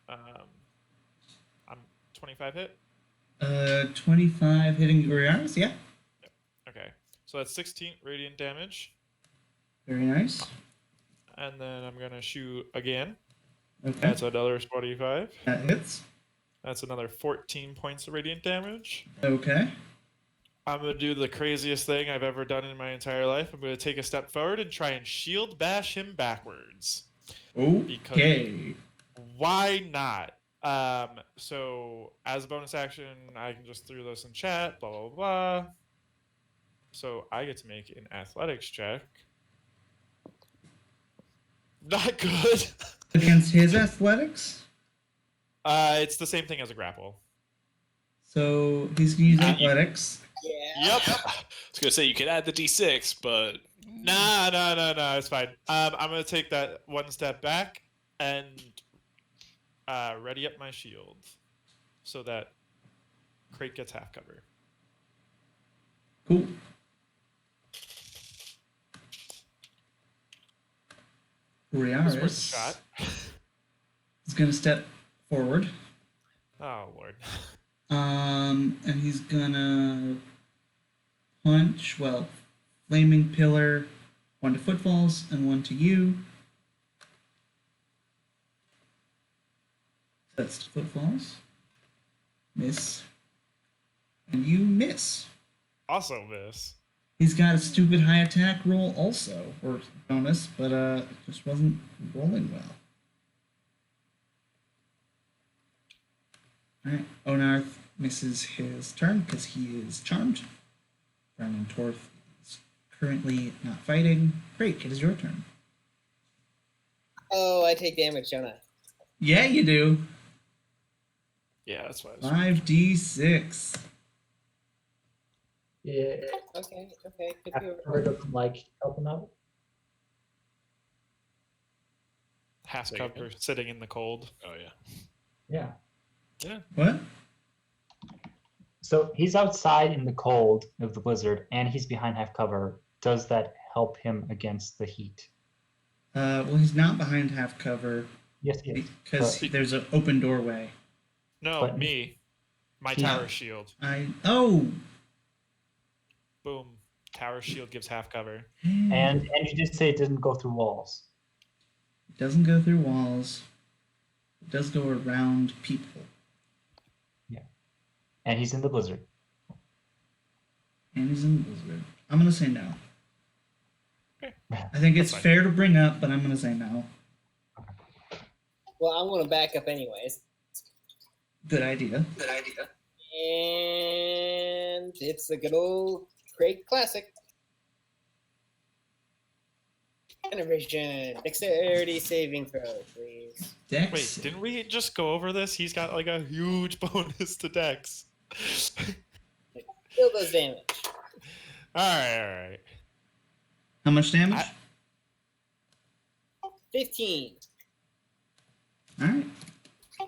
I'm 25 hit. 25 hitting Uriaris, yeah. Okay. So that's 16 radiant damage. Very nice. And then I'm gonna shoot again. Okay. That's another 25. That hits. That's another 14 points of radiant damage. Okay. I'm gonna do the craziest thing I've ever done in my entire life. I'm gonna take a step forward and try and shield bash him backwards. Okay. Why not? So as a bonus action, I can just throw this in chat, blah blah blah. So I get to make an athletics check. Not good. Against his athletics? It's the same thing as a grapple. So he's gonna use You- athletics. Yeah. Yep. I was gonna say you could add the d6, but No, it's fine. I'm gonna take that one step back and ready up my shield so that Crate gets half cover. Cool. It's worth a Uriaris shot. is gonna step forward. Oh lord. And he's gonna punch, well, flaming pillar, 1 to footfalls and 1 to you. That's footfalls. Miss. And you miss. Also miss. He's got a stupid high attack roll also, or bonus, but it just wasn't rolling well. Alright, Onarth misses his turn because he is charmed. Brandon Torth is currently not fighting. Great, it is your turn. Oh, I take damage, don't I? Yeah, you do. Yeah, that's what I was 5d6. Yeah, Okay, good to Cover doesn't like helping out. half Say cover sitting in the cold. oh yeah. Yeah. What? So he's outside in the cold of the blizzard, and he's behind half cover. Does that help him against the heat? Well, he's not behind half cover Yes, he is. because there's an open doorway. No, But- me. My Yeah. tower shield. Oh! Boom. Tower shield gives half cover. And you just say it didn't go through walls. It doesn't go through walls. It does go around people. And he's in the blizzard. And he's in the blizzard. I'm gonna say no. Okay. I think it's That's fine. fair to bring up, but I'm gonna say no. Well, I'm gonna back up anyways. Good idea. And it's the good old Crate Classic. Innovation. Dexterity saving throw, please. Dex. Wait, didn't we just go over this? He's got like a huge bonus to Dex. Deal those damage. Alright. How much damage? 15. Alright.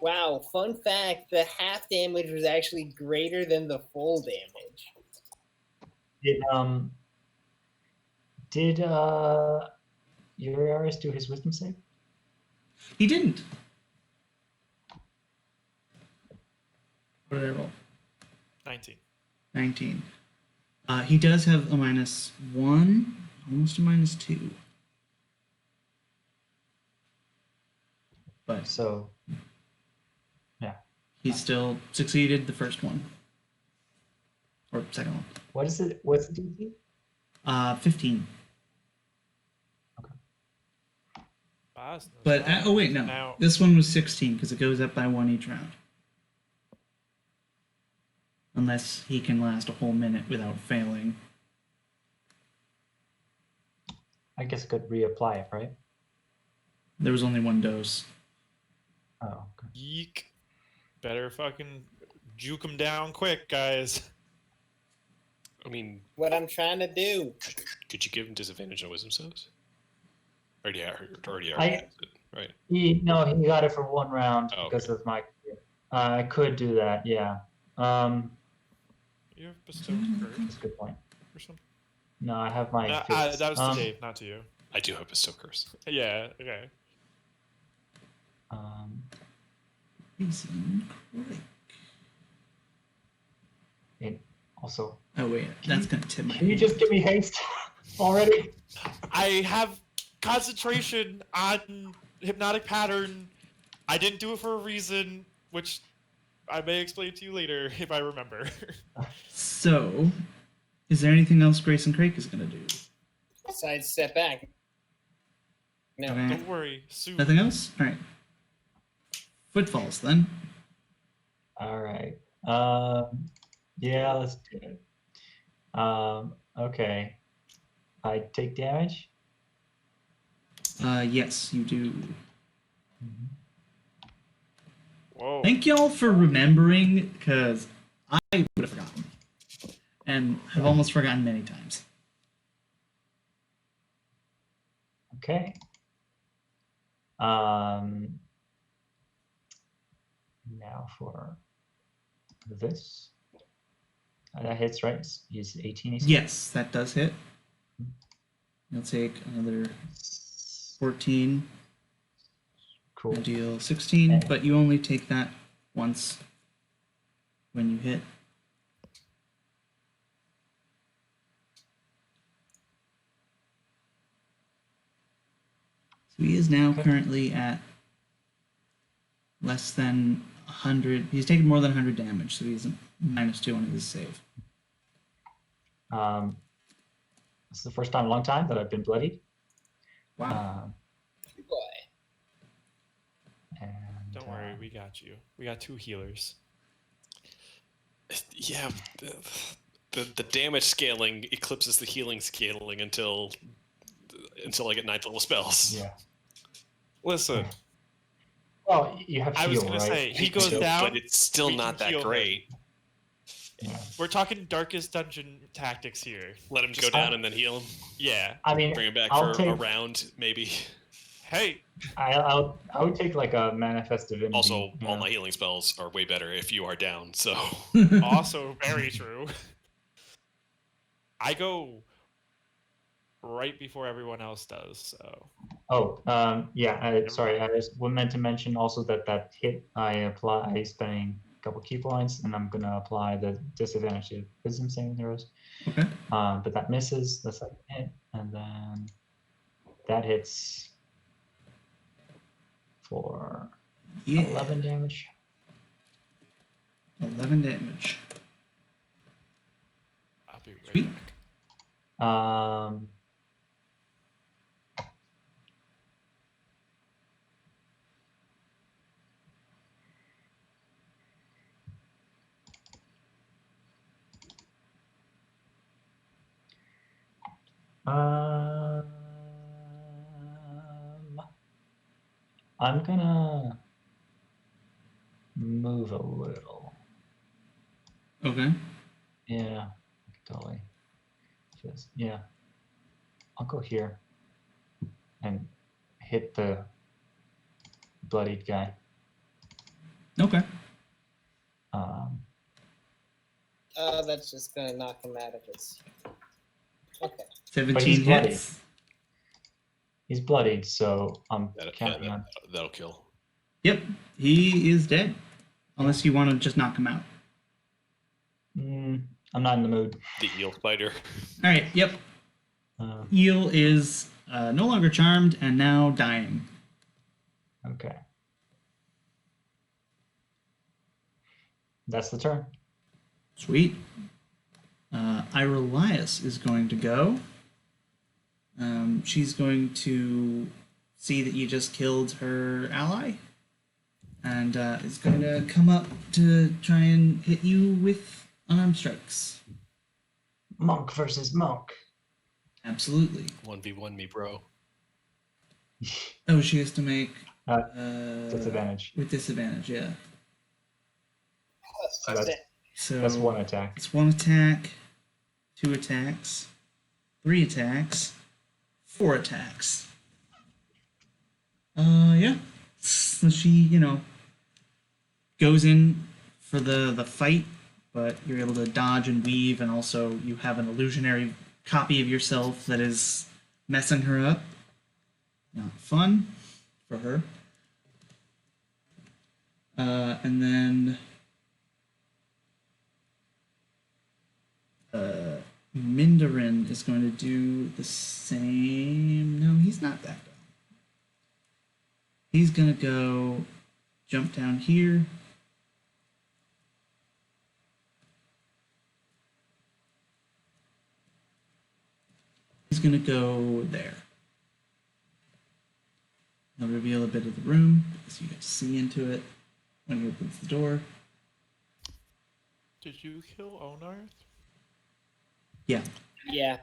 Wow, fun fact, the half damage was actually greater than the full damage. Did Uriaris do his wisdom save? He didn't. What did I roll? 19. 19. He does have a -1, almost a -2. But So he still succeeded the first one. Or second one. what is it? What's the DC? 15. Baz knows But, that. oh wait, no. Now, This one was 16 because it goes up by 1 each round. Unless he can last a whole minute without failing. I guess I could reapply it, right? There was only 1 dose. Oh, okay. yeek. Better fucking juke him down quick, guys. I mean, What I'm trying to do. could you give him disadvantage on wisdom saves? Already I- has it, right? He got it for 1 round Oh, because of my. I could do that, yeah. You have bestowed That's curse a good point. or something? No, I have my. No, fits. that was to Dave, not to you. I do have bestow curse. Yeah, okay. Reason Crick. It also. Oh wait, that's gonna tip my Can you hand. just give me haste already? I have concentration on hypnotic pattern. I didn't do it for a reason, which I may explain to you later if I remember. So, is there anything else Grayson Crake is gonna do? Besides step back. No. Okay. Don't worry, soon. Nothing else? Alright. Footfalls then. All right. Yeah, let's do it. Okay. I take damage. Yes, you do. Whoa. Thank y'all for remembering, because I would have forgotten. And have almost forgotten many times. Okay. Now for this. That hits, right? Use 18 AC. Yes, that does hit. You'll take another 14. Cool. You deal 16, but you only take that once when you hit. So he is now currently at less than 100. He's taken more than 100 damage, so he's -2 on his save. This is the first time in a long time that I've been bloodied. Wow. Boy. And, Don't worry, we got you. We got 2 healers. Yeah, the damage scaling eclipses the healing scaling until I get 9th level spells. Yeah. Listen, Well, you have I was heal, gonna right? say he goes So- down. but it's still we not can that heal him. great. Yeah. We're talking darkest dungeon tactics here. Let him go Just- down and then heal him. Yeah. I mean, Bring him back I'll for a take- round, maybe. Hey, I would take like a manifest divinity. Also, you all know. my healing spells are way better if you are down. So also very true. I go right before everyone else does. So Oh, yeah. Sorry, I just meant to mention also that hit I spending a couple key points, and I'm gonna apply the disadvantage to wisdom saving throws. Okay. But that misses the second hit, and then that hits for Yeah. 11 damage. 11 damage. I'll be right Sweet. back. I'm gonna move a little. Okay. Yeah, totally. Yeah, I'll go here and hit the bloodied guy. Okay. Oh, that's just gonna knock him out of his. Okay. 17 bloody. hits. He's bloodied, so I'm that, counting on. that'll kill. Yep. He is dead. Unless you want to just knock him out. I'm not in the mood. The eel spider. All right. Yep. Eel is no longer charmed and now dying. Okay. That's the turn. Sweet. Irelias is going to go. She's going to see that you just killed her ally, and is going to come up to try and hit you with unarmed strikes. Monk versus monk. Absolutely. 1v1 me, bro. Oh, she has to make Disadvantage. with disadvantage. Yeah. So that's, So that's one attack. It's 1 attack, 2 attacks, 3 attacks, 4 attacks. Yeah. So she, goes in for the fight, but you're able to dodge and weave, and also you have an illusionary copy of yourself that is messing her up. Not fun for her. And then Mindarin is going to do the same. No, he's not back down. He's going to go jump down here. He's going to go there. I'll reveal a bit of the room so you get to see into it when he opens the door. Did you kill Onarth? Yeah. Yeah.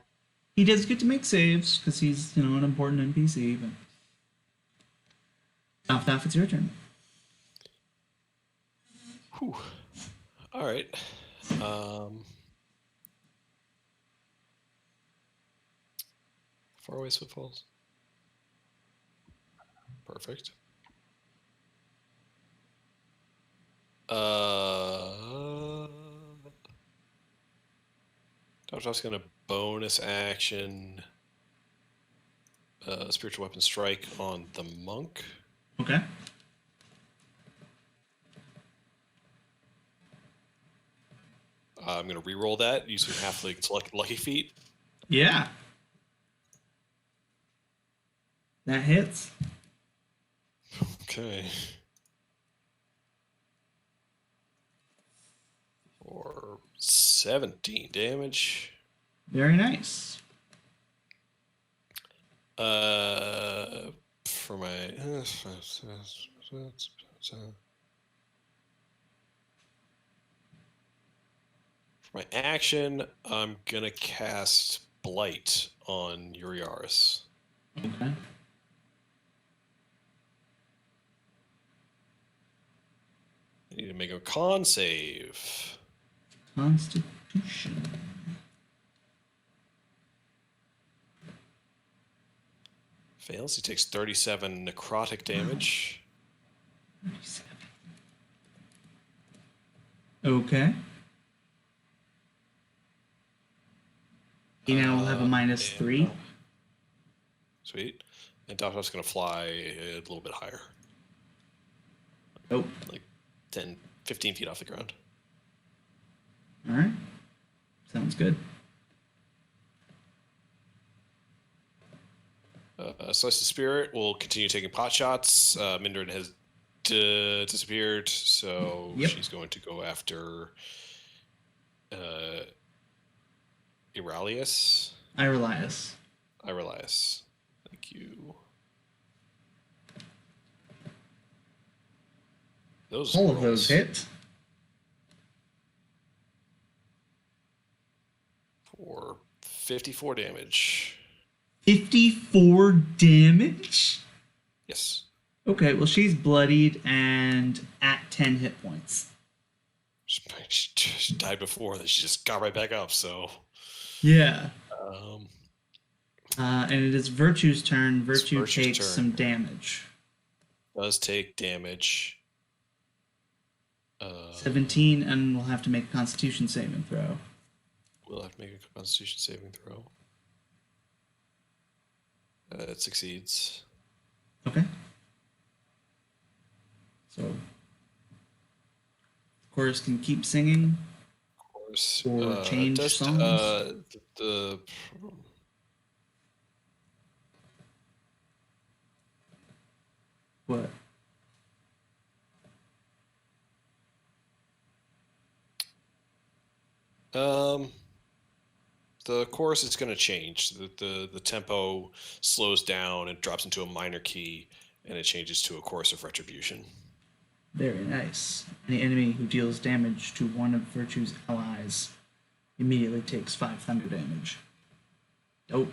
He does get to make saves because he's, an important NPC, but off, it's your turn. Whew. All right. Far away footfalls. Perfect. Dr. gonna bonus action spiritual weapon strike on the monk. Okay. I'm gonna re-roll that using Halfling's lucky feet. Yeah. That hits. Okay. For 17 damage. Very nice. For my action, I'm gonna cast Blight on Uriaris. Okay. I need to make a con save. Constitution. Fails. He takes 37 necrotic damage. 37. Okay. He now will have a -3. Sweet. And Dot's going to fly a little bit higher. Oh. Like 10, 15 feet off the ground. All right. Sounds good. Slice of Spirit will continue taking pot shots. Mindarin has disappeared, so Yep. she's going to go after Irelias. Irelias. Thank you. All of those hit. For 54 damage. 54 damage? Yes. Okay, well, she's bloodied and at 10 hit points. She died before, then she just got right back up, so. Yeah. And it is Virtue's turn. Virtue Virtue's takes turn. some damage. Does take damage. 17, and we'll have to make a Constitution saving throw. We'll have to make a Constitution saving throw. It succeeds. Okay. So, chorus can keep singing. course. Or change does, songs? The What? the chorus is going to change. The tempo slows down and drops into a minor key, and it changes to a chorus of retribution. Very nice. Any enemy who deals damage to one of Virtue's allies immediately takes 5 thunder damage. Dope.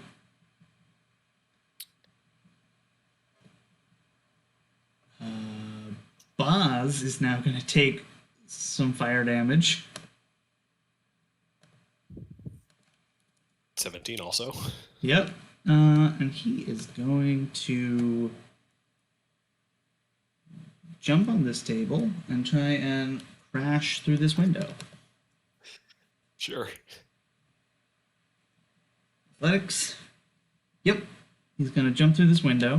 Boz is now going to take some fire damage. 17 also. Yep. And he is going to jump on this table and try and crash through this window. Sure. Athletics. Yep. He's going to jump through this window.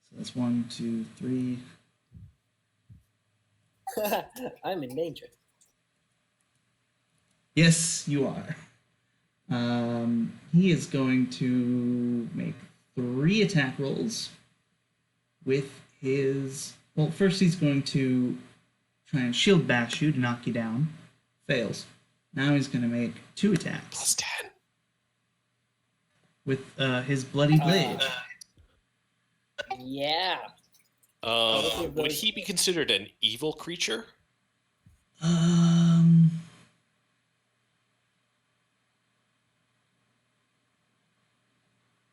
So that's 1, 2, 3. I'm in danger. Yes, you are. He is going to make 3 attack rolls with his. Well, first he's going to try and shield bash you to knock you down. Fails. Now he's going to make 2 attacks +10. with his bloody blade. Yeah. Would he be considered an evil creature?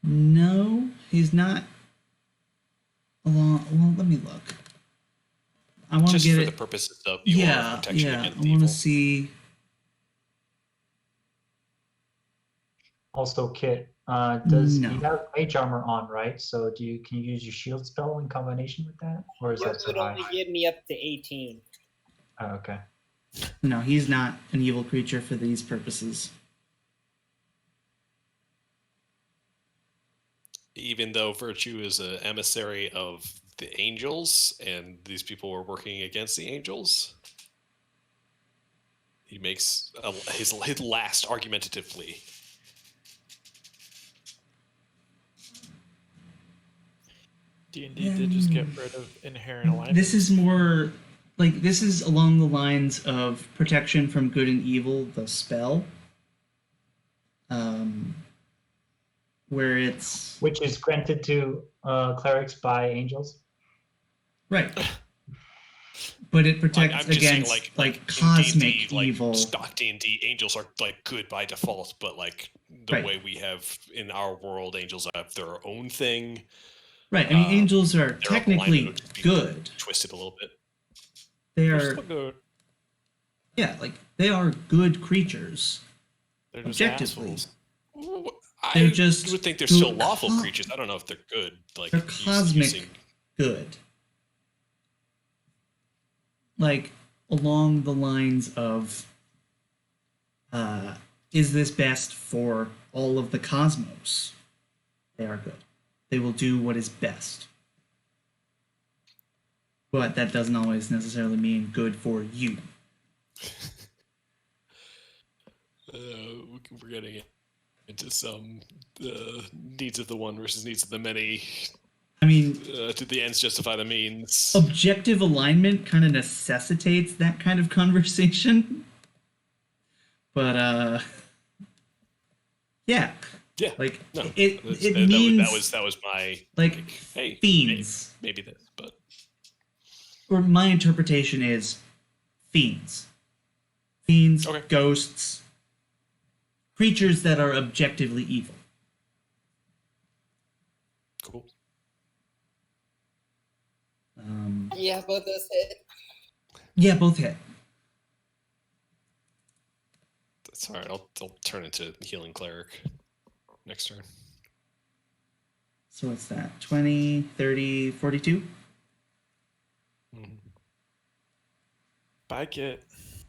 No, he's not. Well, let me look. I want to Just get for it. the purposes of your protection Yeah. against I want evil. to see. Also, Kit, does No. you have mage armor on, right? So can you use your shield spell in combination with that, or is that It too would high? only get me up to 18. Oh, okay. No, he's not an evil creature for these purposes. Even though Virtue is an emissary of the angels, and these people were working against the angels, he makes his last argumentatively. D&D did just get rid of inherent alignment. This is more like this is along the lines of protection from good and evil, the spell. Where it's Which is granted to clerics by angels. right, but it protects I'm just saying, against like in cosmic D&D, evil. Stock D&D, angels are like good by default, but like the Right. way we have in our world, angels have their own thing. Right, I mean, angels are Their technically alignment would be good. Twisted a little bit. They They're are, still good. yeah, like they are good creatures. They're just Objectively. assholes. They're I just would think they're good still lawful co- creatures. I don't know if they're good. Like They're cosmic using- good. Like along the lines of, is this best for all of the cosmos? They are good. They will do what is best. But that doesn't always necessarily mean good for you. We're getting into some needs of the one versus needs of the many. I mean, Do the ends justify the means? objective alignment kind of necessitates that kind of conversation. But yeah, Yeah. like No, it that means that was my like hey, fiends. maybe this, but Or my interpretation is fiends. Fiends, Okay. ghosts, creatures that are objectively evil. cool. Yeah, both those hit. Yeah, both hit. That's all right. I'll turn into healing cleric next turn. So what's that? 20, 30, 42? Mhm. Bye, Kit.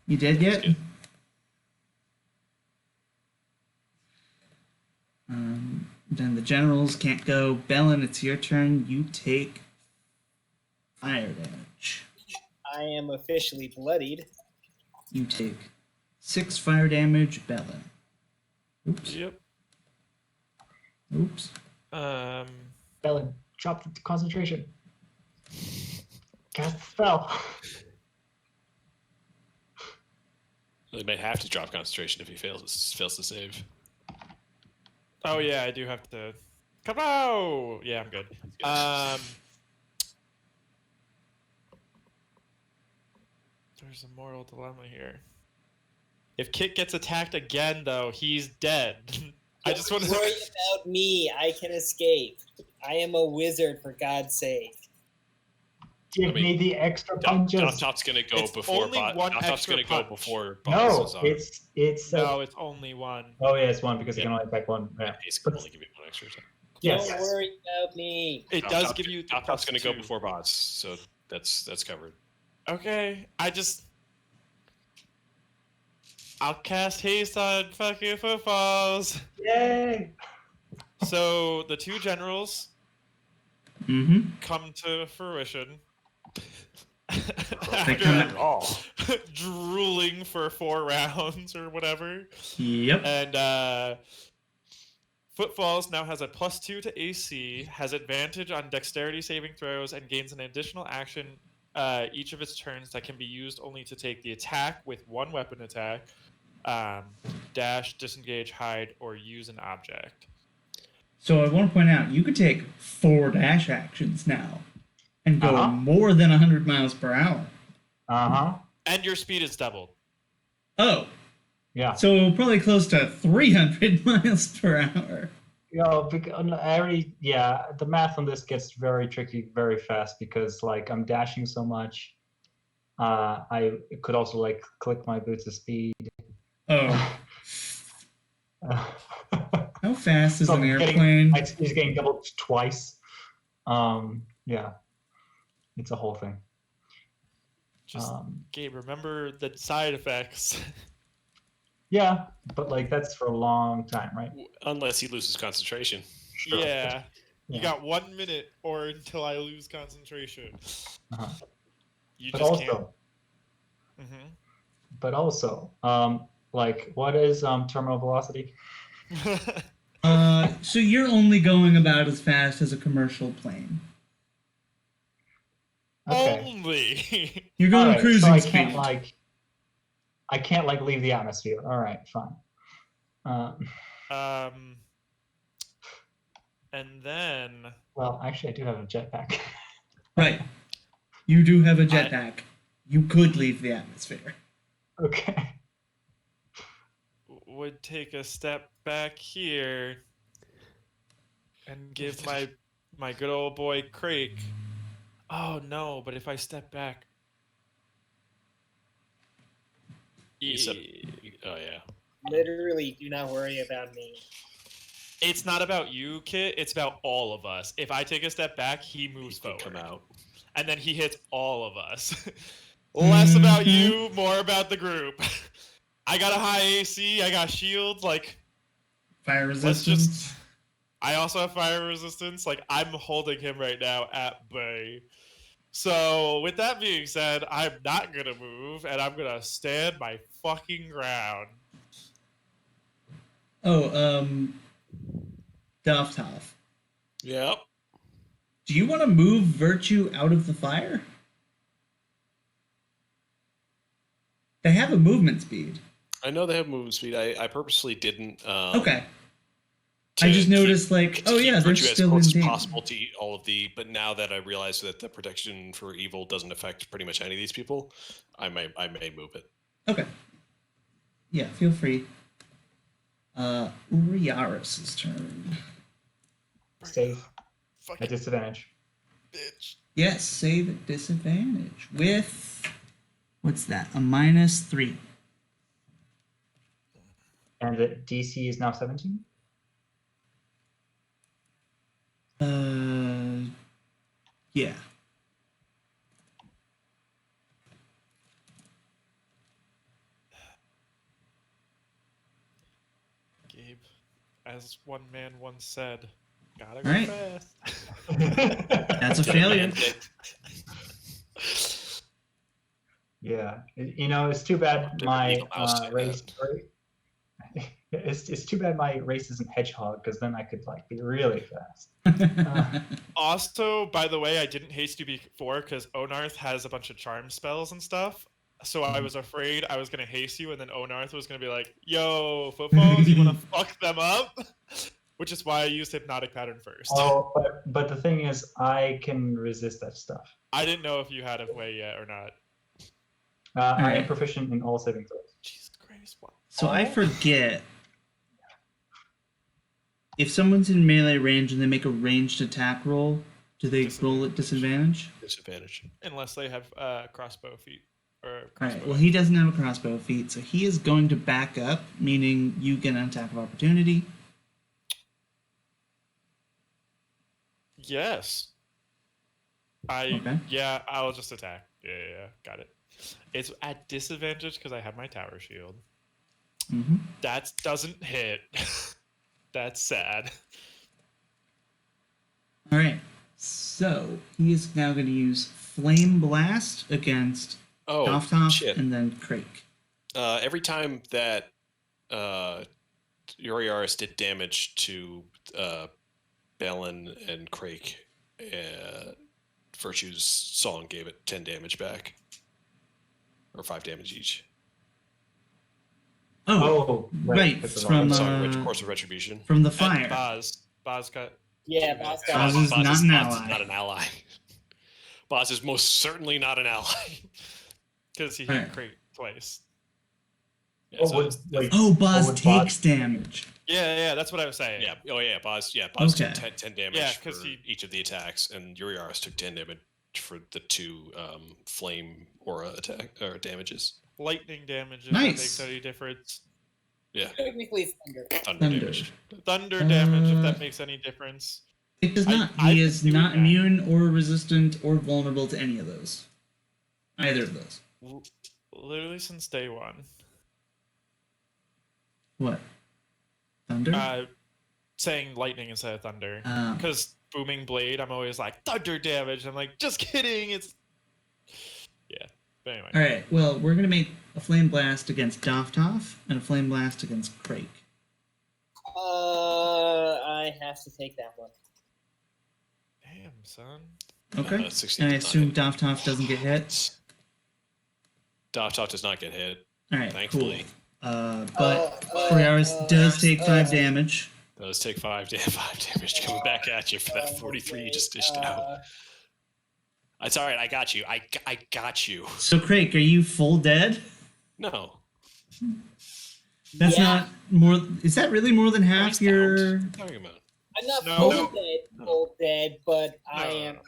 You did get? good. Then the generals can't go. Bellin, it's your turn. You take fire damage. I am officially bloodied. You take 6 fire damage, Bellin. Oops. Yep. Oops. Bellin, drop the concentration. Cast the spell. They may have to drop concentration if he fails to save. Oh yeah, I do have to. Kapow! Yeah, I'm good. There's a moral dilemma here. If Kit gets attacked again, though, he's dead. I just want Don't to. worry about me. I can escape. I am a wizard, for God's sake. Give me the extra punches. Top's gonna go It's before only Bot. one Top's extra gonna go punch. before No, Boss is on. it's No, it's only one. oh yeah, it's one because you Yeah. can only attack one. Yeah. He's gonna only give you one extra attack. Yes. Don't worry about me. It does give you. Top's gonna go +2. before Bots, so that's covered. Okay, I'll cast haste on fucking footballs. Yay! So the two generals Mm-hmm. come to fruition. They come Oh, Drooling for 4 rounds or whatever. Yep. And Footfalls now has a +2 to AC, has advantage on dexterity saving throws, and gains an additional action each of its turns that can be used only to take the attack with 1 weapon attack, dash, disengage, hide, or use an object. So I want to point out, you could take 4 dash actions now and go Uh-huh. more than 100 miles per hour. Uh-huh. And your speed is doubled. Oh, Yeah. so probably close to 300 miles per hour. The math on this gets very tricky very fast because like I'm dashing so much. I could also like click my boots of speed. Oh, how fast is So an I'm getting- airplane? My speed is getting doubled twice. Yeah. It's a whole thing. Just, Gabe, remember the side effects. Yeah, but like that's for a long time, right? unless he loses concentration. Sure. Yeah. You Yeah. got 1 minute or until I lose concentration. Uh-huh. You But just also, can't. like what is terminal velocity? So you're only going about as fast as a commercial plane. Okay. Only. You're going All right, cruising so I speed. can't leave the atmosphere. All right, fine. And then Well, actually, I do have a jetpack. Right. You do have a jetpack. You could leave the atmosphere. Okay. would take a step back here and give my good old boy Crake. Oh no, but if I step back. Except, oh yeah. Literally, do not worry about me. It's not about you, Kit. It's about all of us. If I take a step back, he moves He can forward. come out. And then he hits all of us. Less about Mm-hmm. you, more about the group. I got a high AC. I got shields. Like, Fire let's resistance. just. I also have fire resistance. Like, I'm holding him right now at bay. So, with that being said, I'm not gonna move, and I'm gonna stand my fucking ground. Oh, Doftov. Yep. Do you want to move Virtue out of the fire? They have a movement speed. I know they have movement speed. I purposely didn't. Okay. to I just keep- noticed, like, to oh keep yeah, they're Virtue as still in close as danger. possible to eat all of the. But now that I realize that the protection for evil doesn't affect pretty much any of these people, I may move it. Okay. Yeah, feel free. Uriaris' turn. Save Fucking at disadvantage. bitch. Yes, save at disadvantage with what's that? A -3. And the DC is now 17? Yeah. Gabe, as one man once said, gotta All go right. fast. That's a failure. And it- Yeah, you know, it's too bad Never my leave a mouse like race. It's too bad my race isn't hedgehog, because then I could like be really fast. Also, by the way, I didn't haste you before because Onarth has a bunch of charm spells and stuff. So I was afraid I was gonna haste you, and then Onarth was gonna be like, "Yo, Footfalls, you wanna fuck them up?" Which is why I used Hypnotic Pattern first. Oh, but the thing is, I can resist that stuff. I didn't know if you had a way yet or not. I am Alright. proficient in all saving throws. Jesus Christ! Wow. So I forget. If someone's in melee range and they make a ranged attack roll, do they roll at disadvantage? Disadvantage. Unless they have crossbow feet or crossbow. Alright, well, he doesn't have a crossbow feat, so he is going to back up, meaning you get an attack of opportunity. Yes. Okay. Yeah, I'll just attack. Yeah, got it. It's at disadvantage because I have my tower shield. Mm-hmm. That doesn't hit. That's sad. Alright, so he is now going to use Flame Blast against Oh, Doftoff shit. and then Crake. Every time that Yoriaris did damage to Balin and Crake, Virtue's song gave it 10 damage back. Or 5 damage each. Oh, right, that's the from, wrong- Song Course of Retribution. from the And fire. Boz got. Yeah, Boz got Boz is not an Boz ally. is not an ally. Boz is most certainly not an ally. Because he Alright. hit Crate twice. Yeah, Oh, so would, it's- like, Oh, Boz would takes damage. Yeah, that's what I was saying. yeah. Oh, yeah. Boz took Okay. 10 damage Yeah, for 'cause he- each of the attacks, and Yoriaris took 10 damage for the 2 flame aura attack or damages. Lightning damage if Nice. that makes any difference. Yeah, technically it's thunder. thunder, Thunder. damage. Thunder damage if Uh, that makes any difference. It does I- not. I've He been is doing not that. immune or resistant or vulnerable to any of those. Either of those. Literally since day one. What? Thunder? Saying lightning instead of thunder. Um, Because booming blade, I'm always like thunder damage. I'm like, just kidding. It's yeah. But anyway, all right. Well, we're gonna make a flame blast against Doftoff and a flame blast against Crake. I have to take that one. damn son. Okay. 16 And I does not assume hit. Doftoff doesn't get hit. Doftoff does not get hit. All right. Thankfully. Cool. But Coriaris does take 5 damage. Does take 5 damage coming back at you for that 43 you just dished out. It's all right. I got you. I got you. So, Crake, are you full dead? No. That's Yeah. not more. Is that really more than What half is your? that? What are you talking about? I'm not No. full dead, but I No. am No,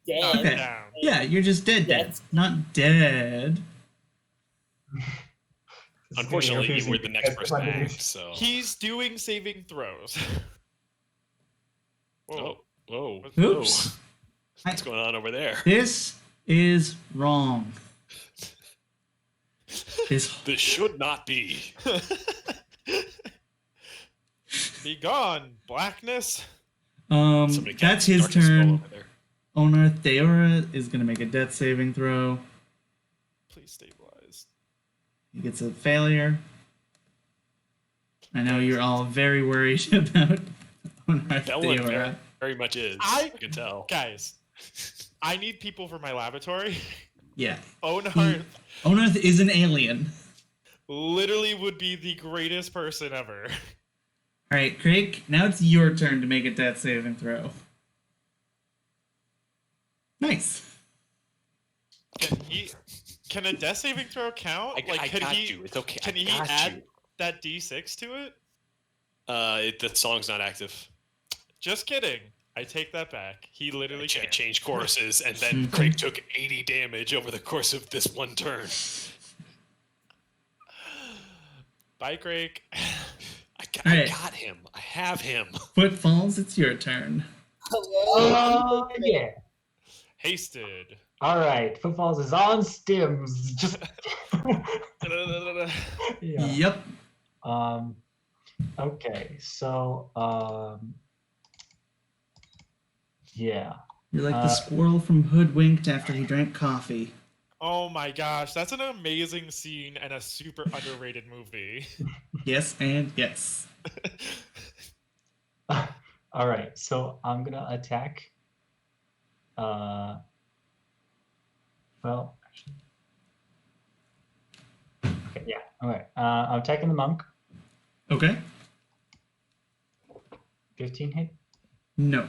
dead. Okay. down. Yeah, you're just dead. That's- Not dead. Unfortunately, you were the next person to act, so. He's doing saving throws. Whoa. Oh, whoa. Oops. Whoa. What's going on over there? This is wrong. This. This should not be. Be gone, blackness. Somebody That's cast his darkness spell turn. over there. Owner Theora is gonna make a death saving throw. Please stabilize. He gets a failure. I know you're all very worried about Owner That one Theora. very much is. I- I can tell. Guys, I need people for my laboratory. Yeah. Onarth Owner is an alien. literally would be the greatest person ever. All right, Craig. Now it's your turn to make a death saving throw. Nice. Can a death saving throw count? I can got he you. It's okay. can I he got add you. that D6 to it? The song's not active. Just kidding. I take that back. He literally I can't. changed choruses, and then Craig took 80 damage over the course of this one turn. Bye, Craig. I Alright. got him. I have him. Footfalls, it's your turn. Hello. Yeah. Hasted. All right, Footfalls is on stims. Just yeah. Yep. Okay, so yeah. You're like the Uh, squirrel from Hoodwinked after he drank coffee. Oh my gosh, that's an amazing scene and a super underrated movie. Yes and yes. All right, so I'm gonna attack. Well, actually, okay, yeah. All right, I'm attacking the monk. Okay. 15 hit. No.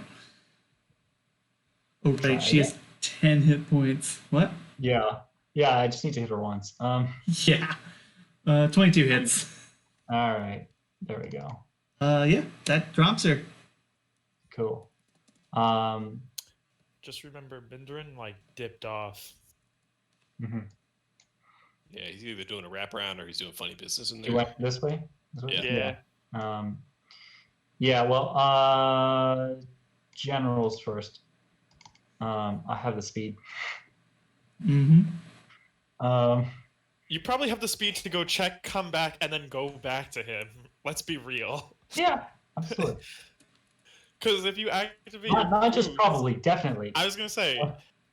Oh, Try right. She has 10 hit points. What? Yeah, yeah. I just need to hit her once. Yeah. 22 hits. All right, there we go. Yeah, that drops her. Cool. Just remember, Bindrin like dipped off. Mhm. Yeah, he's either doing a wraparound or he's doing funny business in You there. went this way. This way? Yeah. Yeah. Yeah. Well, generals first. I have the speed. Mm-hmm. You probably have the speed to go check, come back, and then go back to him. Let's be real. Yeah, absolutely. Because if you activate Not just boots- probably, definitely. I was gonna say,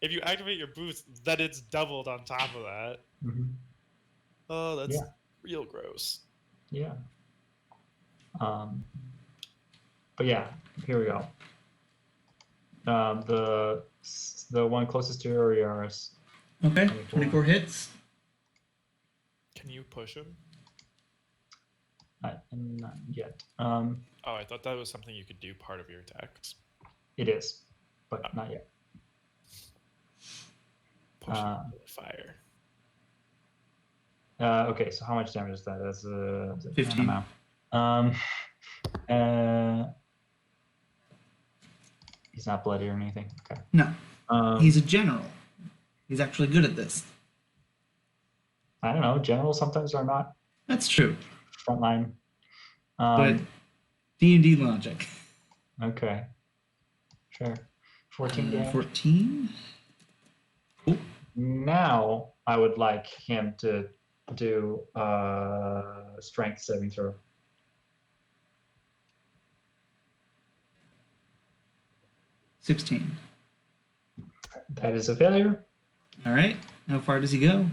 if you activate your boots, then it's doubled on top of that. Mhm. Oh, that's Yeah. real gross. Yeah. But yeah, here we go. The one closest to Uriaris. Okay. 24. 24 hits. Can you push him? Not yet. Oh, I thought that was something you could do part of your attacks. It is, but not yet. Push him into the fire. Okay, so how much damage is that? That's 15. I don't know. He's not bloody or anything. Okay. No. Um, He's a general. He's actually good at this. I don't know. Generals sometimes are not That's true. frontline. But D&D logic. Okay. Sure. 14 damage. 14. Now I would like him to do strength saving throw. $16. That is a failure. All right. How far does he go?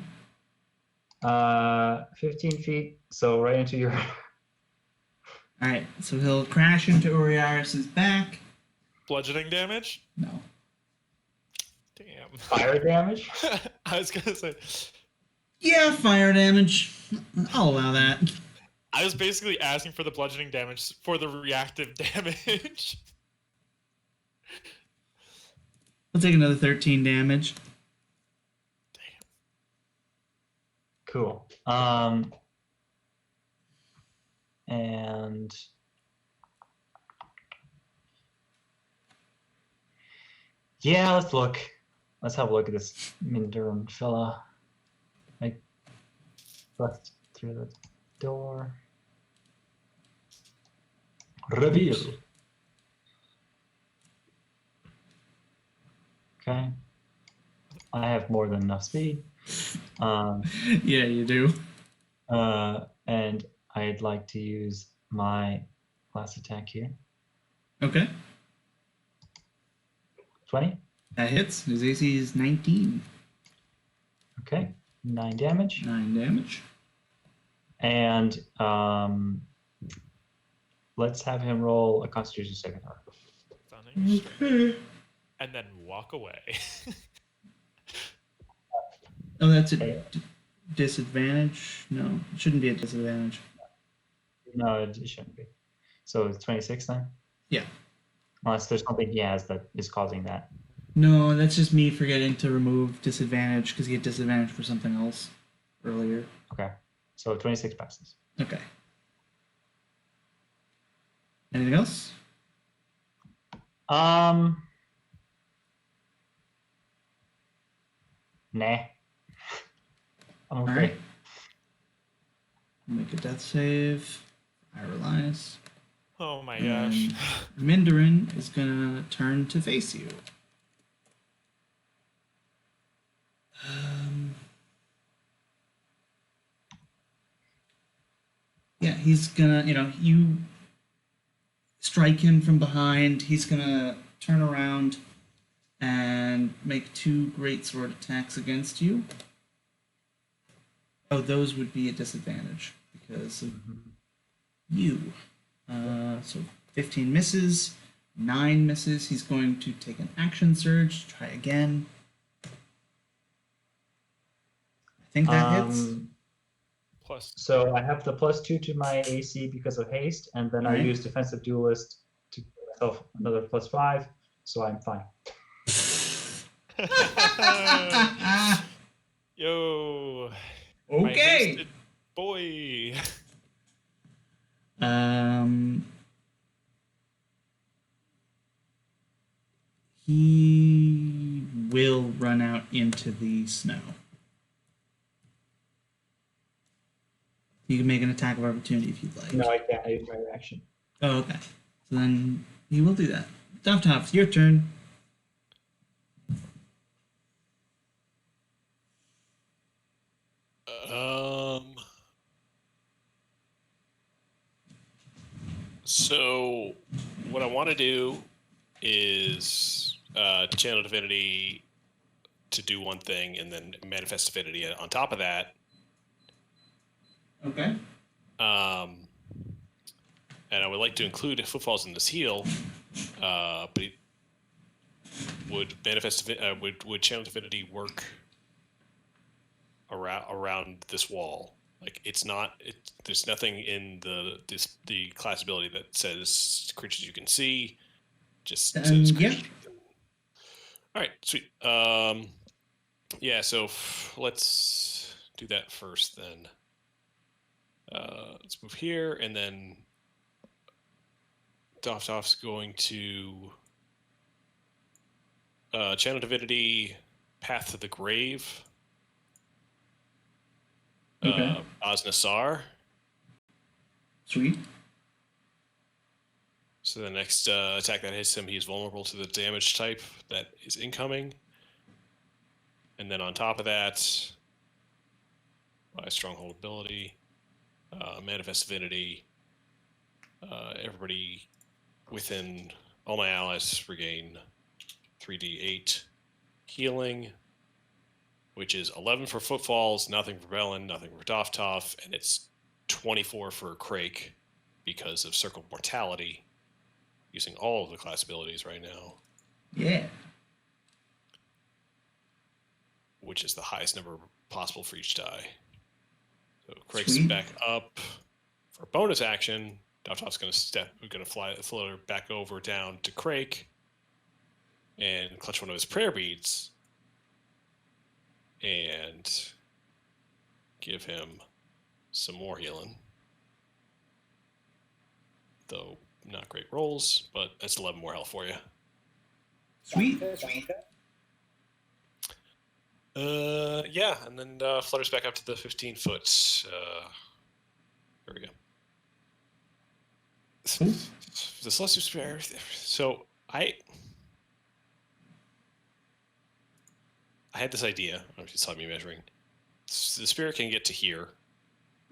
15 feet, so right into your. All right. So he'll crash into Uriaris' back. Bludgeoning damage? No. Damn. Fire damage. I was gonna say. Yeah, fire damage. I'll allow that. I was basically asking for the bludgeoning damage for the reactive damage. I'll take another 13 damage. Cool. And yeah, let's look. Let's have a look at this Minduran fella. I bust through the door. Reveal. Okay. I have more than enough speed. Yeah, you do. And I'd like to use my last attack here. Okay. 20. That hits. His AC is 19. Okay. 9 damage. 9 damage. And let's have him roll a Constitution saving throw. Stunning. Okay. And then walk away. Oh, that's a Okay. disadvantage? No, it shouldn't be a disadvantage. No, it shouldn't be. So it's 26 then? Yeah. Unless there's something he has that is causing that. No, that's just me forgetting to remove disadvantage because he had disadvantage for something else earlier. Okay. So 26 passes. Okay. Anything else? Nah. I'm All okay. right. Make a death save. Irelias. Oh my And gosh. Mindarin is gonna turn to face you. Yeah, he's gonna, you strike him from behind. He's gonna turn around and make 2 great sword attacks against you. Oh, those would be a disadvantage because of you. So 15 misses, 9 misses. He's going to take an action surge, try again. I think that hits. Plus, So I have the +2 to my AC because of haste, and then I Alright. use defensive duelist to give myself another +5, so I'm fine. yo, my Okay. hasted boy. He will run out into the snow. You can make an attack of opportunity if you'd like. No, I can't. I use my reaction. Oh, okay. So then he will do that. Duff, your turn. So what I want to do is channel divinity to do one thing, and then manifest divinity on top of that. Okay. And I would like to include footfalls in this heal, but it would manifest would channel divinity work around this wall? Like it's not. There's nothing in the class ability that says creatures you can see. Just says Yeah. creatures. All right, sweet. Yeah. So let's do that first then. Let's move here, and then Doff's going to channel divinity, path to the grave. Okay. Oznasar. Sweet. So the next attack that hits him, he is vulnerable to the damage type that is incoming. And then on top of that, my stronghold ability, manifest divinity. Everybody within all my allies regain 3d8 healing, which is 11 for footfalls, nothing for Bellin, nothing for Doff, and it's 24 for Crake because of Circle of Mortality, using all of the class abilities right now, Yeah. which is the highest number possible for each die. So Crake's Sweet. back up for bonus action. Doff's going to float back over down to Crake and clutch one of his prayer beads and give him some more healing. Though not great rolls, but that's 11 more health for you. Sweet. Yeah, and then flutters back up to the 15 foot. There we go. The Celestial Spirit. So I had this idea. I don't know if you saw me measuring. The spirit can get to here.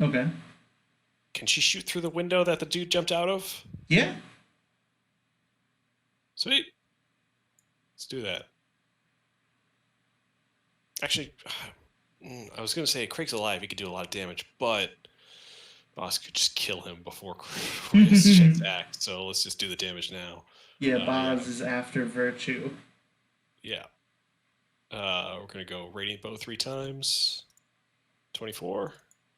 Okay. Can she shoot through the window that the dude jumped out of? Yeah. Sweet. Let's do that. Actually, I was going to say Craig's alive. He could do a lot of damage, but Boss could just kill him before his attack. So let's just do the damage now. Yeah, Boz is after Virtue. Yeah. We're going to go Radiant Bow 3 times. 24.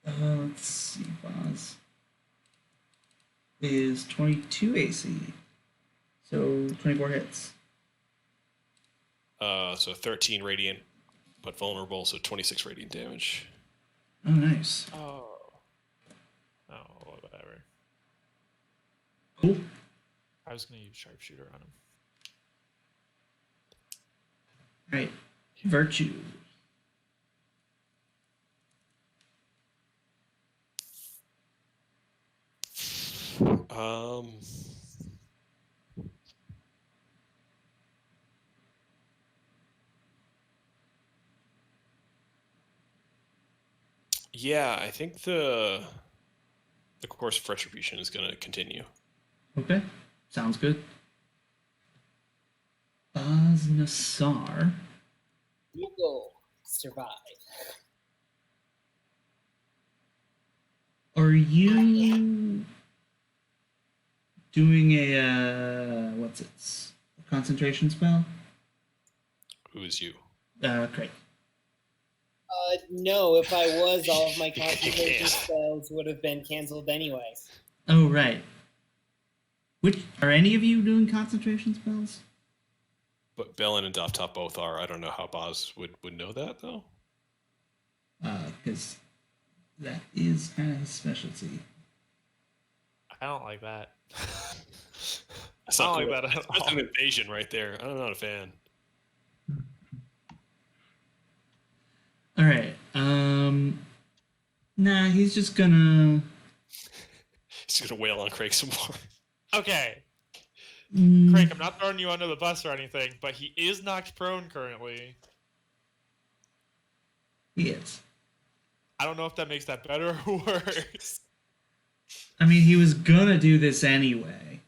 Let's see, Boz is 22 AC. So 24 hits. So 13 Radiant, but vulnerable, so 26 Radiant damage. Oh, nice. Oh, whatever. Cool. I was gonna use sharpshooter on him. Right. Virtue. Yeah, I think the course of retribution is going to continue. Okay. Sounds good. Oznasar. You will survive. are you doing a what's it? A concentration spell? Who is you? Craig. No, if I was, all of my You concentration can't. spells would have been canceled anyways. Oh right. Which are any of you doing concentration spells? But Bellin and Dofftop both are. I don't know how Boz would know that though. Because that is kind of his specialty. I don't like that. It's I don't not like cool. that at That's all. an invasion right there. I'm not a fan. All right. Nah, he's just gonna. He's gonna wail on Craig some more. Okay, Mm, Craig, I'm not throwing you under the bus or anything, but he is knocked prone currently. He is. I don't know if that makes that better or worse. I mean, he was gonna do this anyway.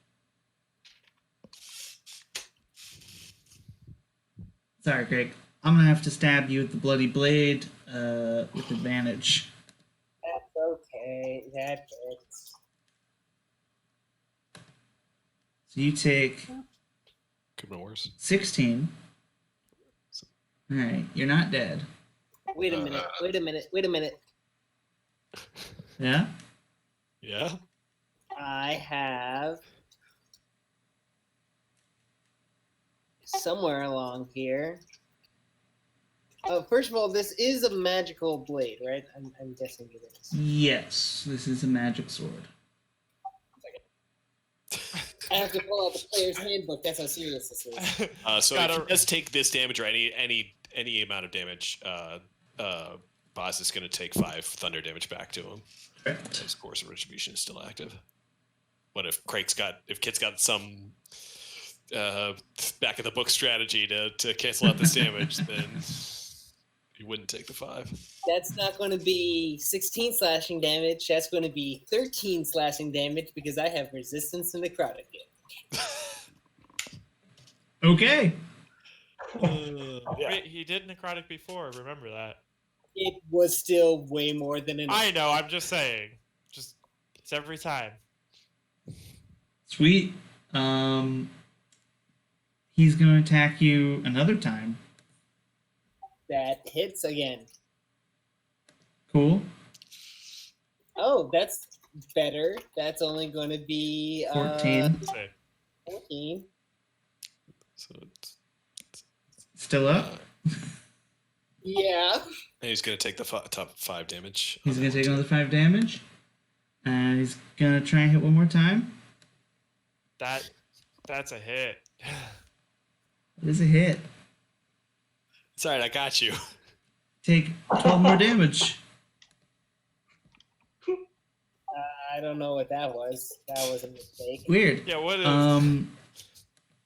Sorry, Craig. I'm gonna have to stab you with the bloody blade with advantage. That's okay. That hurts. So you take Could have been worse. 16. All right, you're not dead. Wait a minute. Wait a minute. Wait a minute. Yeah. Yeah. I have somewhere along here. First of all, this is a magical blade, right? I'm guessing it is. Yes, this is a magic sword. I have to pull out the player's handbook. That's how serious this is. So Gotta- if he does take this damage or any amount of damage, Boz is going to take 5 thunder damage back to him. Correct. His course of retribution is still active. But if Kit's got some back of the book strategy to cancel out this damage, then he wouldn't take the 5. That's not going to be 16 slashing damage. That's going to be 13 slashing damage because I have resistance to necrotic damage. Okay. Yeah. Wait, he did necrotic before. Remember that. It was still way more than enough. I know. I'm just saying. Just it's every time. Sweet. He's gonna attack you another time. That hits again. Cool. Oh, that's better. That's only going to be 14. Say. 14. So it's, Still up. Yeah. and he's going to take the top 5 damage. He's gonna take another 5 damage. And he's gonna try and hit one more time. That's a hit. It is a hit. It's all right. I got you. Take 12 more damage. I don't know what that was. That was a mistake. Weird. Yeah. What is?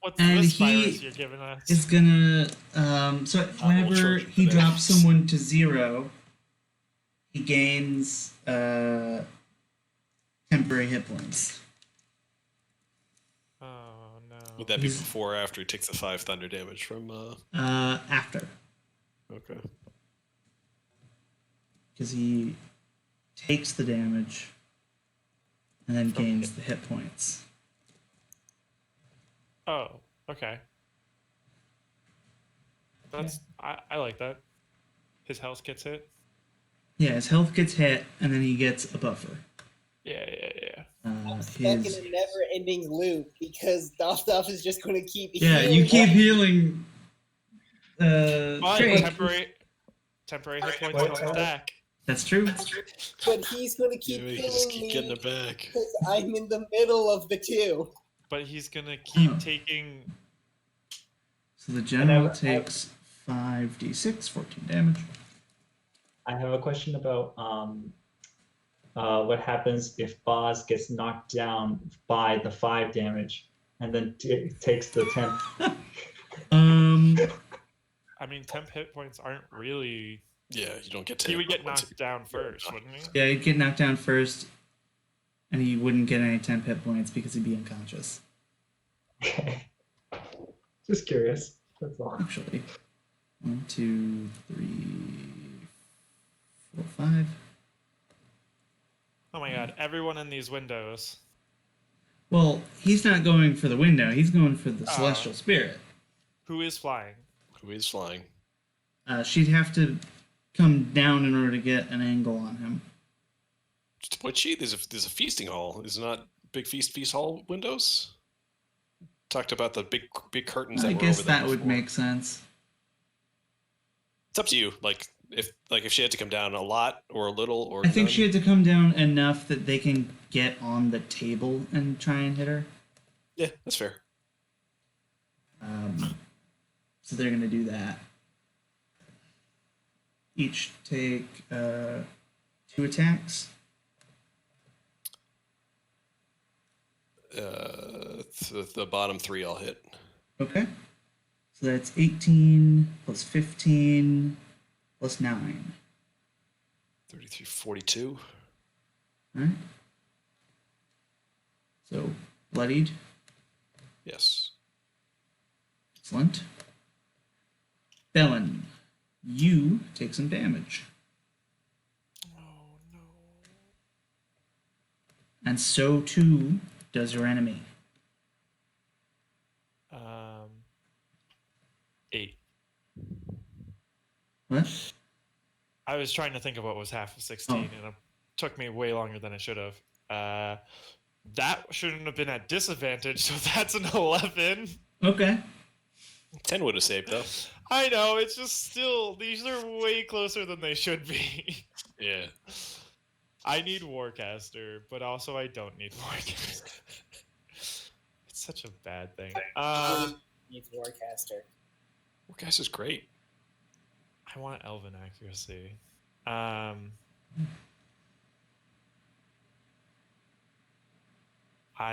What's and this he virus you're giving us? is gonna so whenever charge he for that. drops someone to 0, he gains temporary hit points. Oh no. Would that be He's- before or after he takes the 5 thunder damage from? After, Okay. because he takes the damage and then From gains the hit points. Oh. Okay. That's I like that. His health gets hit. Yeah, his health gets hit and then he gets a buffer. Yeah. I'm stuck in His, a never-ending loop because Doftoff is just going to keep yeah, healing you keep me. healing. But Craig. temporary hit points don't stack. That's true. But he's going to keep Yeah, he healing just keep me getting it back. because I'm in the middle of the two. But he's gonna keep Oh. taking. So the general I- takes 5d6, 14 damage. I have a question about what happens if Boz gets knocked down by the 5 damage and then takes the 10. I mean, temp hit points aren't really. Yeah, you don't get to. He would get knocked down first, wouldn't he? Yeah, he'd get knocked down first, and he wouldn't get any temp hit points because he'd be unconscious. Okay. Just curious. That's all. Actually, 1, 2, 3, 4, 5. Oh my god, everyone in these windows. Well, he's not going for the window. He's going for the Oh. celestial spirit. Who is flying? Who is flying? She'd have to come down in order to get an angle on him. What she? There's a feasting hall. Is it not big feast hall windows? Talked about the big curtains. I That were guess over them that would before. make sense. It's up to you. If she had to come down a lot or a little or. I think none. she had to come down enough that they can get on the table and try and hit her. Yeah, that's fair. So they're going to do that. Each take 2 attacks. The bottom 3 I'll hit. Okay. So that's 18 plus 15 plus 9. 33, 42. All right. So bloodied. Yes. Excellent. Bellin, you take some damage. Oh no. And so too does your enemy. 8. What? I was trying to think of what was half of 16, and it took me way longer than it should have. That shouldn't have been at disadvantage, so that's an 11. Okay. 10 would have saved though. I know, it's just still, these are way closer than they should be. Yeah. I need Warcaster, but also I don't need Warcaster. It's such a bad thing. Needs Warcaster. Well, guys is great. I want Elven accuracy. I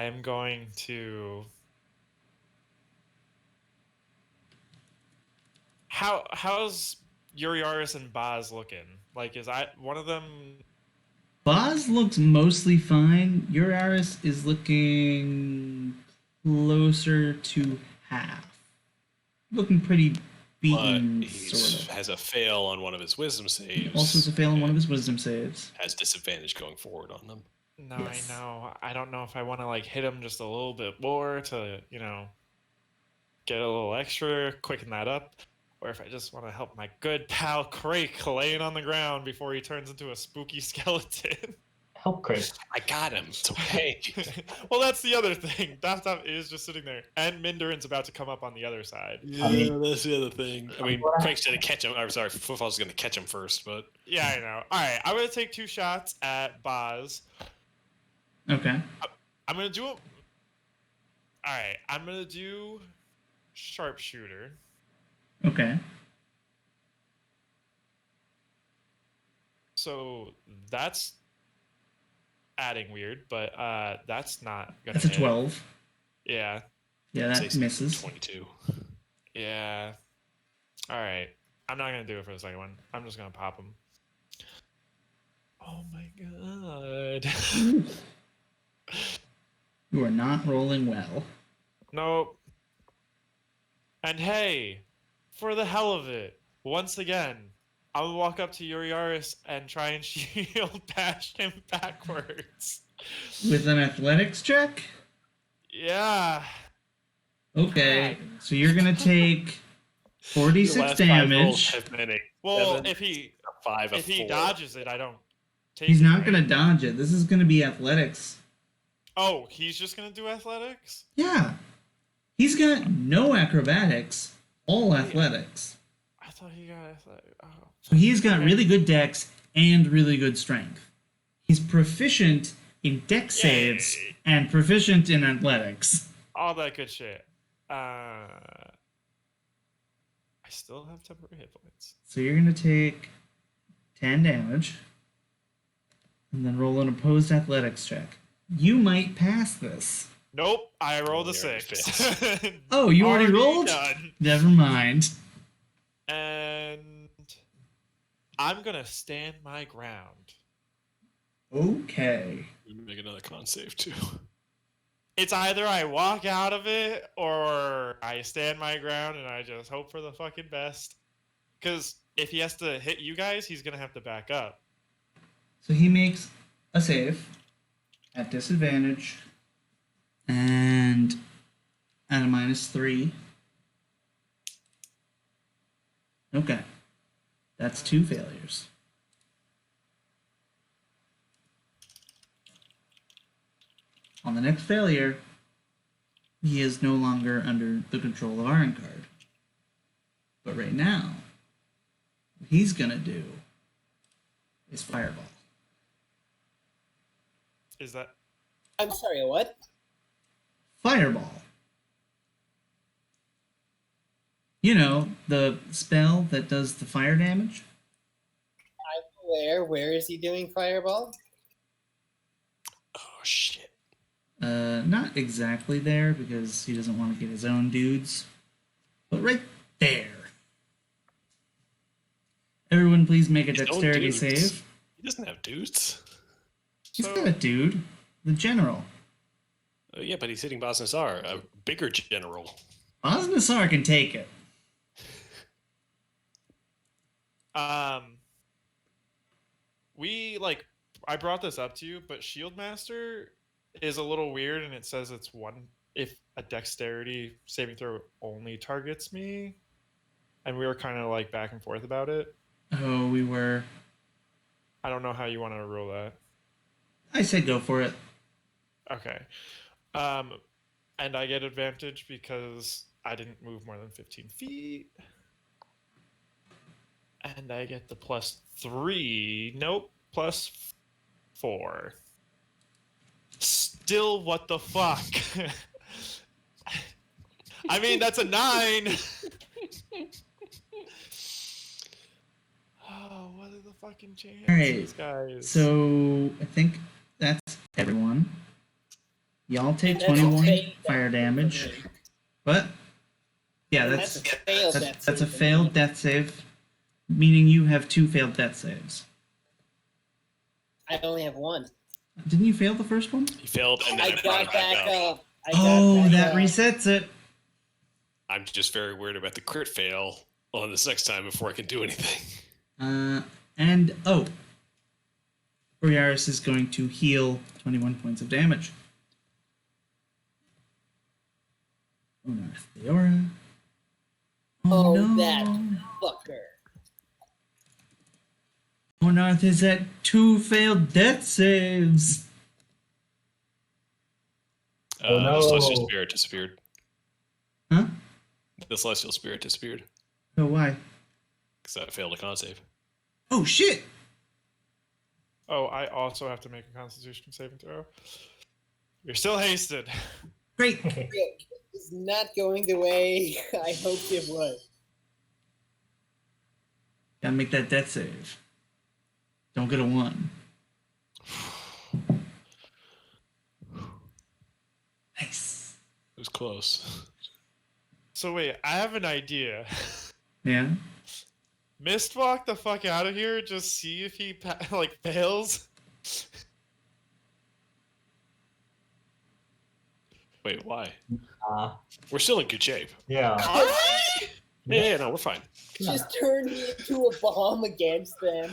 am going to. How's Uriaris and Baz looking? Like, is one of them? Boz looks mostly fine. Uraris is looking closer to half. Looking pretty But beaten, he sort of. has a fail on one of his wisdom saves. Also, has a fail on one of his wisdom saves. Has disadvantage going forward on them. No, Yes. I know. I don't know if I want to like hit him just a little bit more to, get a little extra, quicken that up, or if I just want to help my good pal Crake laying on the ground before he turns into a spooky skeleton. Help Craig. I got him. It's okay. Well, that's the other thing. Daftaf is just sitting there, and Mindarin's about to come up on the other side. Yeah, that's the other thing. I mean, What? Craig's going to catch him. I'm sorry, Footfall's going to catch him first, but Yeah, I know. All right, I'm gonna take 2 shots at Boz. Okay. I'm gonna do it. All right, I'm gonna do sharpshooter. Okay. So that's adding weird, but that's not gonna. That's a hit. 12. Yeah, Yeah, say that misses. 22. yeah. All right, I'm not gonna do it for the second one. I'm just gonna pop him. Oh my god. You are not rolling well. Nope. And hey, for the hell of it, once again, I'm gonna walk up to Uriaris and try and shield bash him backwards. With an athletics check? Yeah. Okay. So you're going to take 46 The last 5 rolls damage. have been a Well, 7, if he a 5, a if he 4. dodges it, I don't take He's it, not right? going to dodge it. This is going to be athletics. Oh, he's just gonna do athletics? Yeah. He's got no acrobatics, all athletics. I thought he got athletic. Oh. So he's got Okay. really good dex and really good strength. He's proficient in dex saves Yay. and proficient in athletics. All that good shit. I still have temporary hit points. So you're going to take 10 damage and then roll an opposed athletics check. You might pass this. Nope, I rolled a You already 6. Oh, you already rolled? Done. Never mind. And I'm gonna stand my ground. Okay. Make another con save, too. It's either I walk out of it or I stand my ground and I just hope for the fucking best. Because if he has to hit you guys, he's gonna have to back up. So he makes a save at disadvantage and at a -3. Okay. That's 2 failures. On the next failure, he is no longer under the control of Ironcard. But right now, what he's gonna do is Fireball. Is that I'm sorry, what? Fireball. You know, the spell that does the fire damage? Where is he doing fireball? Oh shit. Not exactly there because he doesn't want to get his own dudes, but right there. Everyone, please make a His own dexterity dudes? save. He doesn't have dudes. He's So- got a dude, the general. Yeah, but he's hitting Bosnazar, a bigger general. Osnassar can take it. I brought this up to you, but Shieldmaster is a little weird, and it says it's one if a dexterity saving throw only targets me, and we were kind of like back and forth about it. Oh, we were. I don't know how you want to roll that. I said go for it. Okay. And I get advantage because I didn't move more than 15 feet. And I get the +3. Nope, +4. Still, what the fuck? I mean, that's a 9. Oh, what are the fucking chances, guys? So I think that's everyone. Y'all take That's 21 okay. fire damage. What? Yeah, that's a failed that's a save. failed death save, meaning you have 2 failed death saves. I only have one. Didn't you fail the first one? He failed, and then I I brought got it back back up. up. I got Oh, back that up. resets it. I'm just very worried about the crit fail on this next time before I can do anything. And Borealis is going to heal 21 points of damage. Onarth Theora. Oh, no. that fucker. Onarth is at 2 failed death saves. Oh, The Celestial no. Spirit disappeared. Huh? The Celestial Spirit disappeared Oh, why? because I failed a con save. Oh, shit. Oh, I also have to make a Constitution saving throw. You're still hasted. Great. It's not going the way I hoped it would. Gotta make that death save. Don't get a 1. Nice. It was close. So wait, I have an idea. Yeah. Mistwalk the fuck out of here. Just see if he fails. Wait, why? Uh, We're still in good shape. yeah. Yeah, no, we're fine. Just turn me into a bomb against them.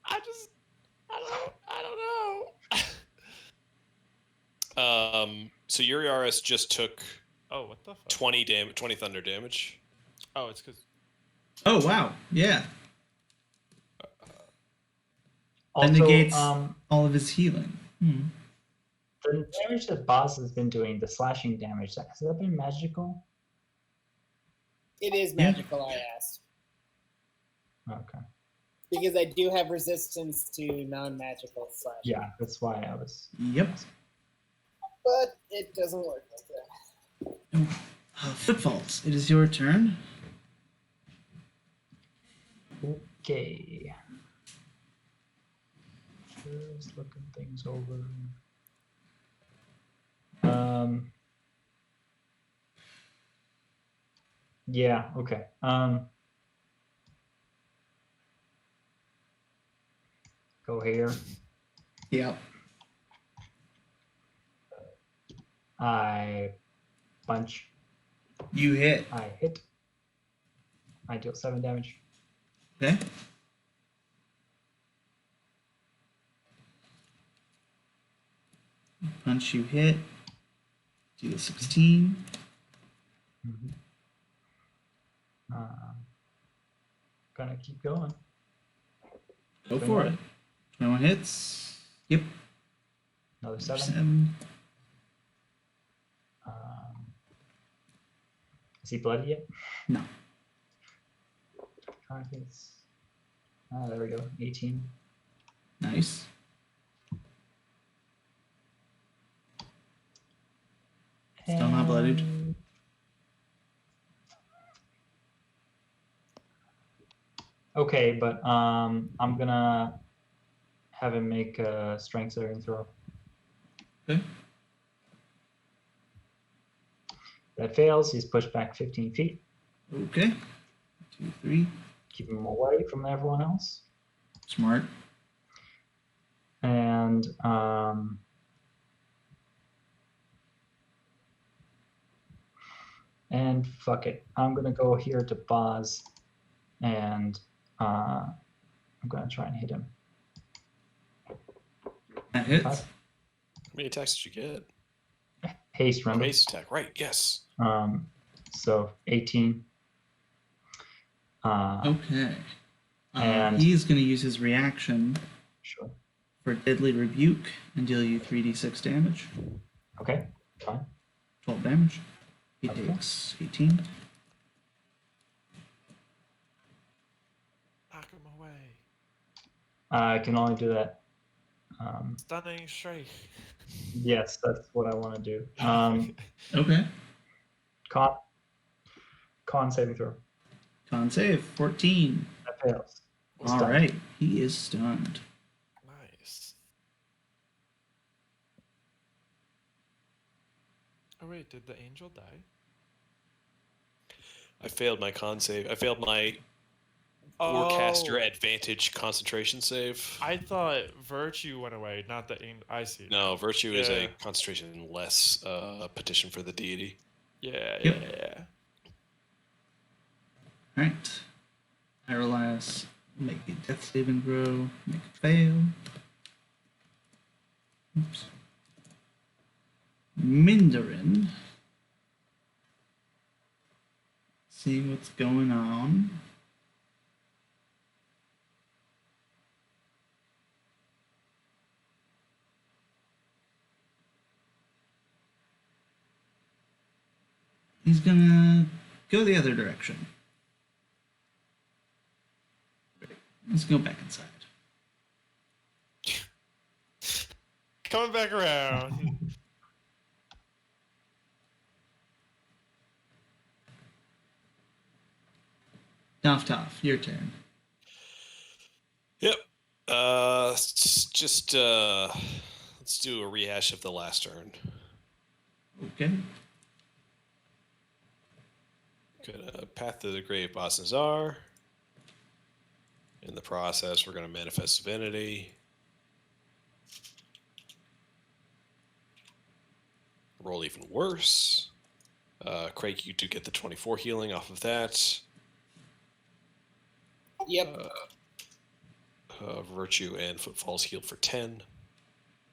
I don't know. So Uriaris just took Oh, what the fuck? 20 thunder damage. Oh, it's because Oh, wow. Yeah. Also, negates- All of his healing. the damage that Boss has been doing, the slashing damage, has that been magical? It is Yeah. magical, I asked. Okay. Because I do have resistance to non-magical slash. Yeah, that's why I was. Yep. But it doesn't work like that. Footfalls. It is your turn. Okay. Just looking things over. Yeah, okay. Go here. Yep. I punch. You hit. I hit. I deal 7 damage. Okay. Once you hit, do the 16. Mhm. Gonna keep going. Go for it. 21 hits. Yep. Another 7. 7. Is he bloody yet? No. Targets. There we go. 18. Nice. Still not bloodied. And- Okay, but I'm gonna have him make a strength saving throw. Okay. That fails. He's pushed back 15 feet. Okay. 2, 3. Keep him away from everyone else. Smart. And fuck it. I'm gonna go here to Boz, and I'm gonna try and hit him. That hits. How How many attacks did you get? Haste, Oh, remember? haste attack. Right. Yes. So 18. Okay. And- He's going to use his reaction Sure. for Deadly Rebuke and deal you 3d6 damage. Okay, fine. 12 damage. He Okay. takes 18. Knock him away. I can only do that. Stunning strike. Yes, that's what I want to do. Okay. Con saving throw. Con save. 14. That fails. All Stunned. right. He is stunned. Nice. Oh wait, did the angel die? I failed my con save. I failed my Warcaster advantage concentration save. I thought virtue went away, not the angel. I see. No, virtue is a Yeah. concentration less petition for the deity. Yeah, Yep. yeah. All right. Irolas, make a death saving throw. Make it fail. Oops. Mindarin. Seeing what's going on. He's gonna go the other direction. Let's go back inside. Coming back around. Toff, your turn. Yep. Just let's do a rehash of the last turn. Okay. Gonna Path to the Grave Boss Nazar. In the process, we're gonna manifest divinity. Roll even worse. Craig, you do get the 24 healing off of that. Yep. Virtue and Footfalls healed for 10,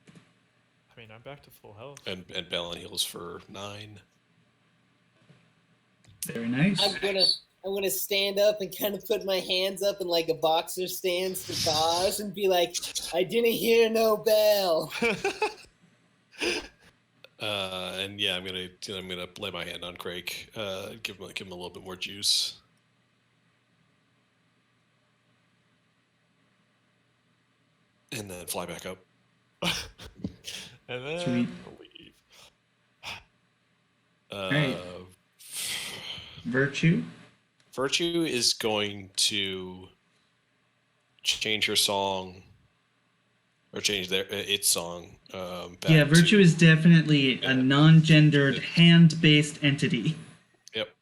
I mean, I'm back to full health. and Bellin heals for 9. Very nice. I'm gonna stand up and kind of put my hands up in like a boxer stance to Boz and be like, I didn't hear no bell. And yeah, I'm gonna lay my hand on Craig. Give him a little bit more juice. And then fly back up. And then Sweet. leave. Right. Virtue. Virtue is going to change her song, or change its song. Back Yeah, Virtue to- is definitely a Yeah. non-gendered, hand-based entity. Yep.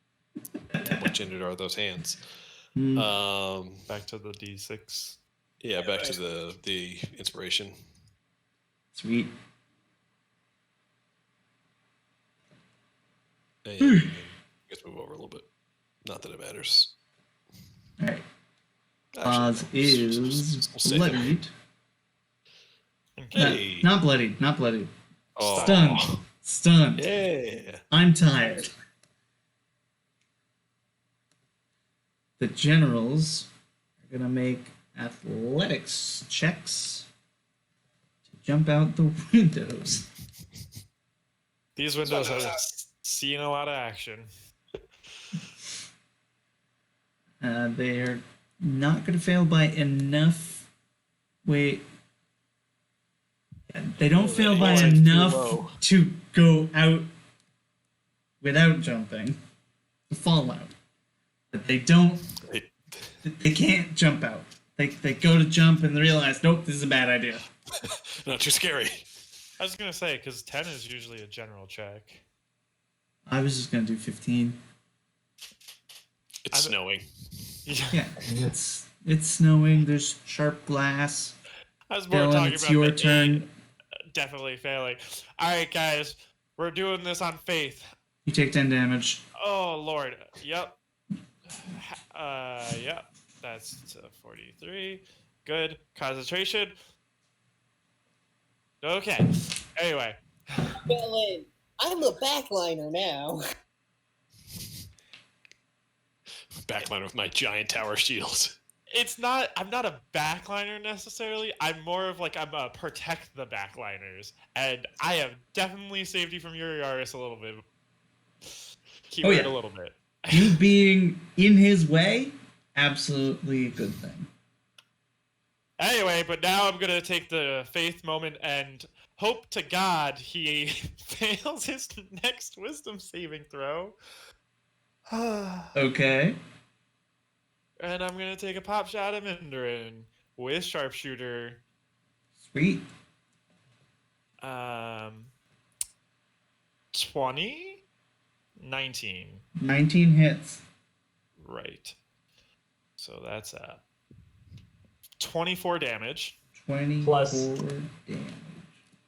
What gender are those hands? Hmm. Back to the D6. Yeah, back to the inspiration. Sweet. And let's move over a little bit. Not that it matters. All right. Actually, Oz no, we'll is stay there. bloodied. Okay. Hey. Not bloodied. Not bloodied. Oh. Stunned. Stunned. Yeah. I'm tired. The generals are gonna make athletics checks to jump out the windows. These windows have seen a lot of action. They're not gonna fail by enough. Wait. They don't fail by It's too enough low. to go out without jumping. To fall out. But they don't. It- They can't jump out. They go to jump and they realize, nope, this is a bad idea. Not too scary. I was gonna say because 10 is usually a general check. I was just gonna do 15. It's snowing. Yeah, it's snowing. There's sharp glass. I was more Dylan, talking it's about your the turn. aid definitely failing. All right, guys, we're doing this on faith. You take 10 damage. Oh Lord, yep. Yep. That's 43. Good concentration. Okay. Anyway, Dylan, I'm a backliner now. Backline with my giant tower shield. it's not. I'm not a backliner necessarily. I'm more of like I'm a protect the backliners, and I have definitely saved you from Uriaris a little bit. Keyword yeah. a little bit. You being in his way, absolutely a good thing. Anyway, but now I'm gonna take the faith moment and hope to God he fails his next wisdom saving throw. Okay. And I'm gonna take a pop shot at Mindarin with sharpshooter. Sweet. 20? 19. 19 hits. Right. So that's 24 damage. 24 Plus- damage.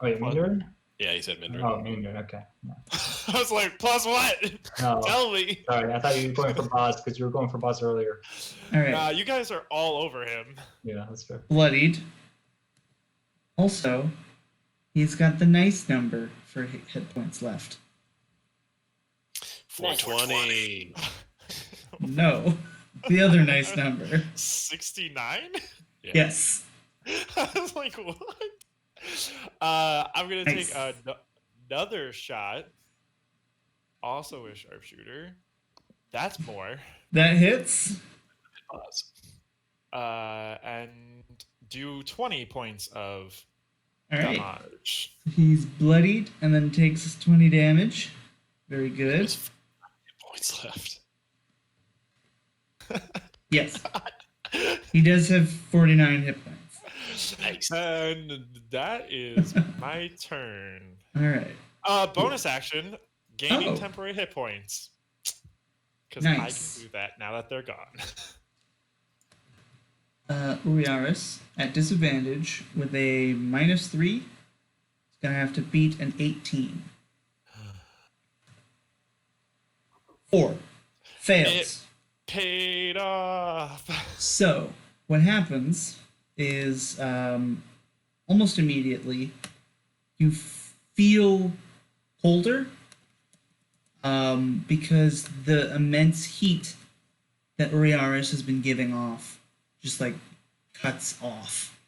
Wait, Mandarin? Yeah, he said Mindarin. Oh, Mandarin. Okay. No. I was like, plus what? No. Tell me. Sorry, I thought you were going for boss because you were going for boss earlier. All right. You guys are all over him. Yeah, that's fair. Bloodied. Also, he's got the nice number for hit points left. 420. No. The other nice number. 69? Yeah. Yes. I was like, what? I'm gonna Nice. take another shot. Also a sharpshooter. That's more. That hits. And do 20 points of All right. damage. He's bloodied and then takes 20 damage. Very good. There's 5 points left. Yes. He does have 49 hit points. Nice. And that is my turn. All right. Bonus action, gaining Oh. temporary hit points. Because Nice. I can do that now that they're gone. Uriaris, at disadvantage, with a -3, is going to have to beat an 18. 4. Fails. Paid off. So, what happens is almost immediately you feel colder because the immense heat that Uriaris has been giving off just like cuts off.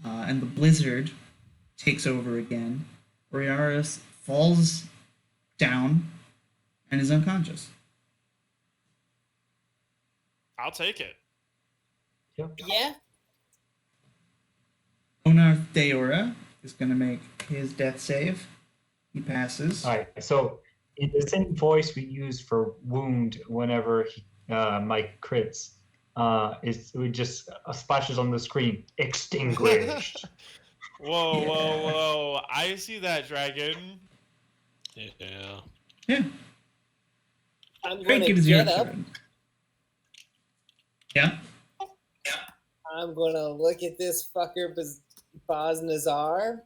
And the blizzard takes over again. Uriaris falls down and is unconscious. I'll take it. Yeah? Onarth Deora is going to make his death save. He passes. All right. So in the same voice we use for wound whenever Mike crits, it just splashes on the screen. Extinguished. Whoa, Yeah. whoa. I see that dragon. Yeah. Yeah. I'm Frank, gonna it is your get up. turn. Yeah. I'm gonna look at this fucker Boznazar,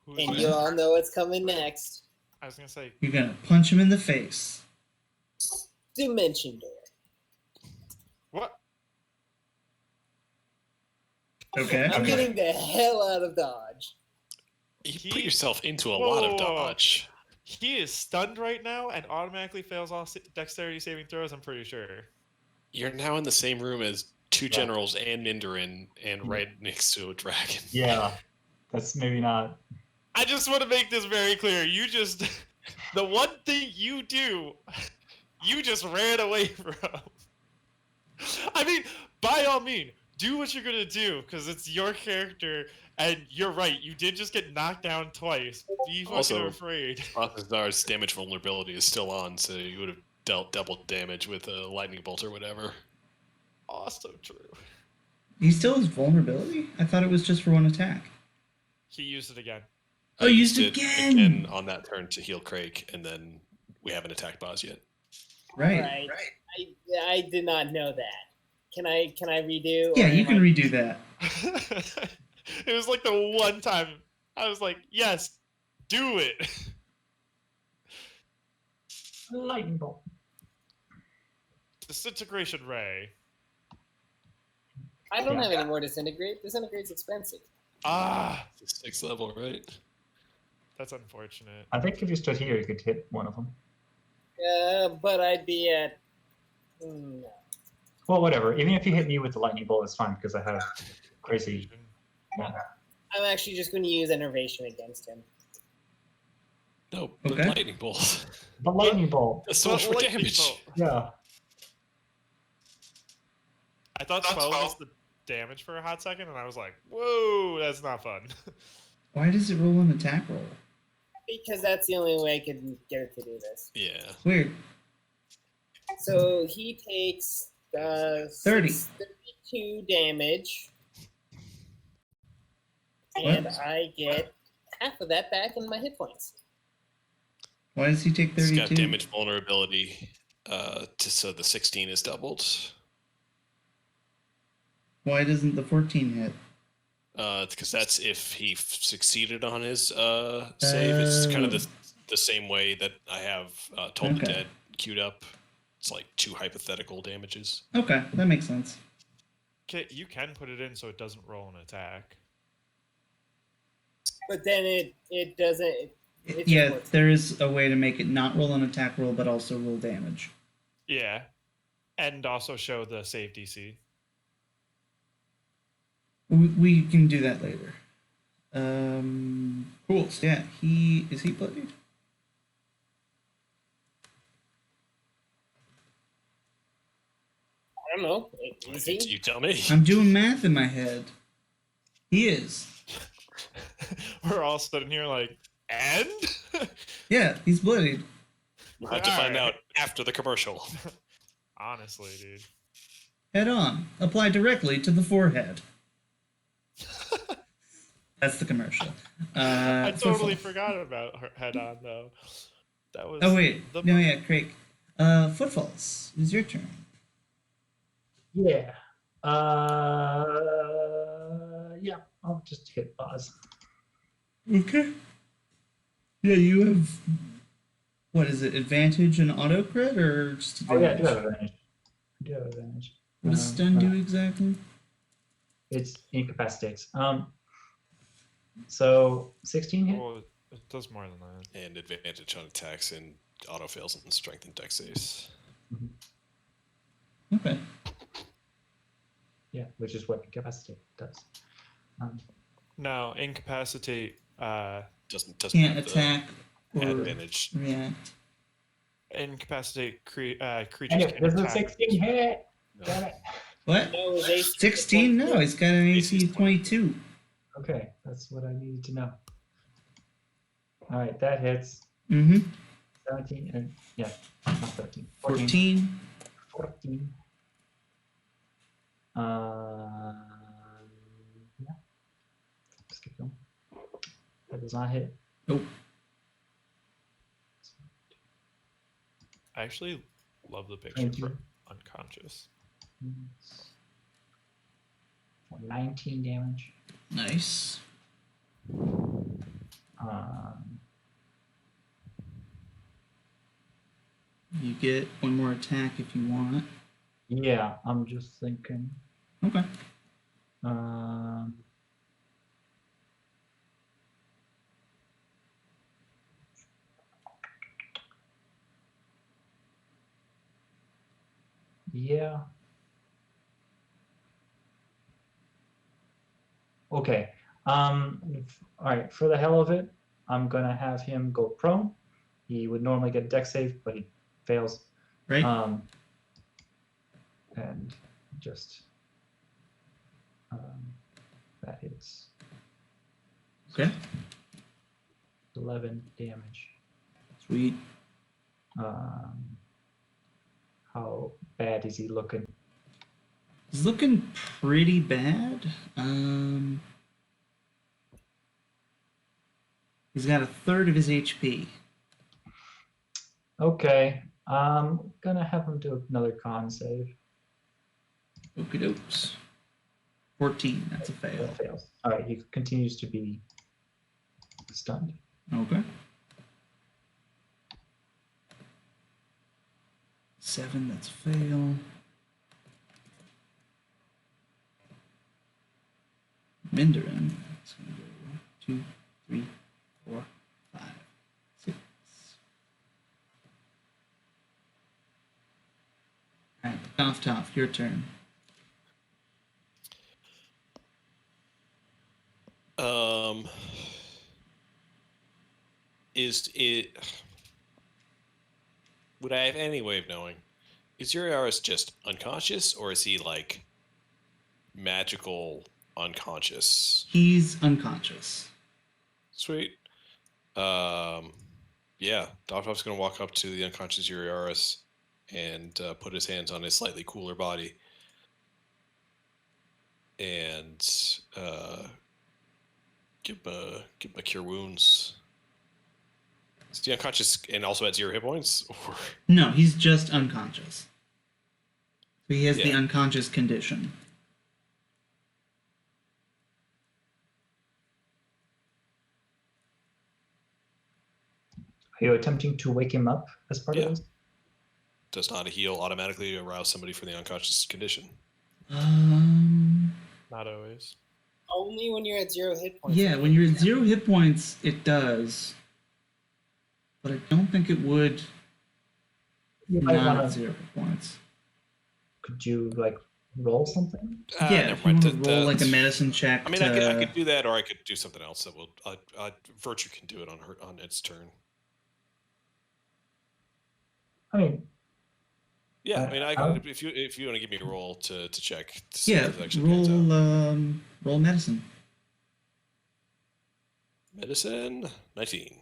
Who's and that? you all know what's coming next. I was gonna say, You're going to punch him in the face. Dimension Door. what? Okay. I'm getting the hell out of Dodge. You put yourself into a lot of Whoa. dodge. He is stunned right now and automatically fails all dexterity saving throws, I'm pretty sure. You're now in the same room as two Right. generals and Nindarin, and right next to a dragon. Yeah, that's maybe not. I just want to make this very clear. You just, the one thing you do, you just ran away from. I mean, by all means, do what you're gonna do, because it's your character, and you're right. You did just get knocked down twice. Be fucking Also- afraid. Balthazar's damage vulnerability is still on, so you would have dealt double damage with a lightning bolt or whatever. Also true. He still has vulnerability? I thought it was just for one attack. He used it again. Oh, I used it again! on that turn to heal Craig, and then we haven't attacked Boz yet. Right. Right. I did not know that. Can I redo? Yeah, or you am can I- redo that. It was like the one time I was like, yes, do it. Lightning bolt. Disintegration ray. I don't have any more disintegrate. Disintegrate's expensive. Ah, It's 6th level, right? that's unfortunate. I think if you stood here, you could hit one of them. But I'd be at. No. Well, whatever. Even if you hit me with the lightning bolt, it's fine because I have crazy. Yeah. I'm actually just going to use enervation against him. No, but Okay. lightning bolt. The lightning bolt. That's so much more Lightning damage. bolt. Yeah. I thought 12 was the damage for a hot second, and I was like, whoa, that's not fun. Why does it roll an attack roll? Because that's the only way I could get it to do this. Yeah. Weird. So he takes 30. 32 damage. And What? I get half of that back in my hit points. Why does he take It's 32? got damage vulnerability, so the 16 is doubled. Why doesn't the 14 hit? Because that's if he succeeded on his save. It's kind of Oh. the same way that I have Told the Okay. Dead queued up. It's like 2 hypothetical damages. Okay, that makes sense. Okay, you can put it in so it doesn't roll an attack. But then it doesn't. It just Yeah, works. there is a way to make it not roll an attack roll, but also roll damage. Yeah. And also show the save DC. We can do that later. Cool. So yeah, is he bloodied? I don't know. Is he? You tell me. I'm doing math in my head. He is. We're all sitting here like, and? Yeah, he's bloodied. We'll have to find Alright. out after the commercial. Honestly, dude. Head on. Apply directly to the forehead. That's the commercial. I totally Footfall. forgot about her head on though. That was Oh wait, the no, yeah, Craig. Footfalls. It's your turn. Yeah. Yeah. I'll just hit pause. Okay. Yeah, you have. What is it? Advantage and auto crit, or just Oh yeah, I advantage? do have advantage. I do have advantage. What does stun do exactly? It's incapacitates. So 16 hit. well, it does more than that. And advantage on attacks and auto fails and strength and dex saves. Okay. Yeah, which is what incapacitate does. No, incapacitate Doesn't Can't have the attack or advantage. react. incapacitate creatures Anyway, can this is a attack. 16 hit. No. Damn it. What? No, his AC 16? No, he's got an AC AC 22. Okay, that's what I needed to know. All right, that hits Mm-hmm. 17 and yeah, not 13. 14. 14. 14. Yeah. Let's keep going. That does not hit. Nope. I actually love the picture Thank for you. unconscious. For 19 damage. Nice. You get one more attack if you want. Yeah, I'm just thinking. Okay. Um, yeah. Okay. All right. For the hell of it, I'm gonna have him go prone. He would normally get deck save, but he fails. Right? And just that hits Okay. 11 damage. Sweet. How bad is he looking? He's looking pretty bad. He's got a third of his HP. Okay. I'm gonna have him do another con save. Okie dokes. 14. That's a fail. That fails. All right. He continues to be stunned. Okay. 7. That's a fail. Mindarin. That's gonna go 2, 3, 4, 5, 6. Alright, Toff, your turn. Is it? Would I have any way of knowing? Is Uriaris just unconscious, or is he like magical unconscious? He's unconscious. Sweet. Yeah, Dovtop's gonna walk up to the unconscious Uriaris and put his hands on his slightly cooler body, and give him a cure wounds. Is he unconscious and also at 0 hit points? Or... No, he's just unconscious. So he has the Yeah. unconscious condition. Are you attempting to wake him up as part Yeah. of this? Does not a heal automatically arouse somebody from the unconscious condition? Not always. Only when you're at 0 hit points. Yeah, when you're at 0 hit points, it does. But I don't think it would You might not want at to. 0 hit points. Could you like roll something? Yeah, Never if you mind. want to roll like a medicine check. I mean, I could do that, or I could do something else that will. Virtue can do it on its turn. I mean, Yeah, I mean, I'll- if you want to give me a roll to check. To see Yeah, if it actually pans out. roll medicine. Medicine 19.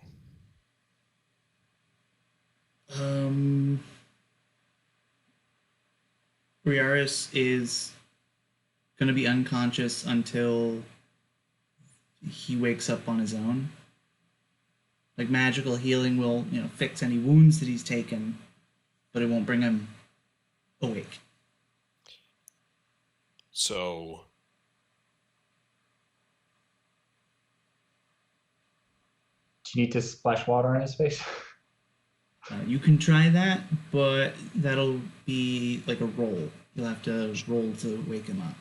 Briaris is gonna be unconscious until he wakes up on his own. Like magical healing will, fix any wounds that he's taken, but it won't bring him awake. So do you need to splash water on his face? You can try that, but that'll be like a roll. You'll have to roll to wake him up.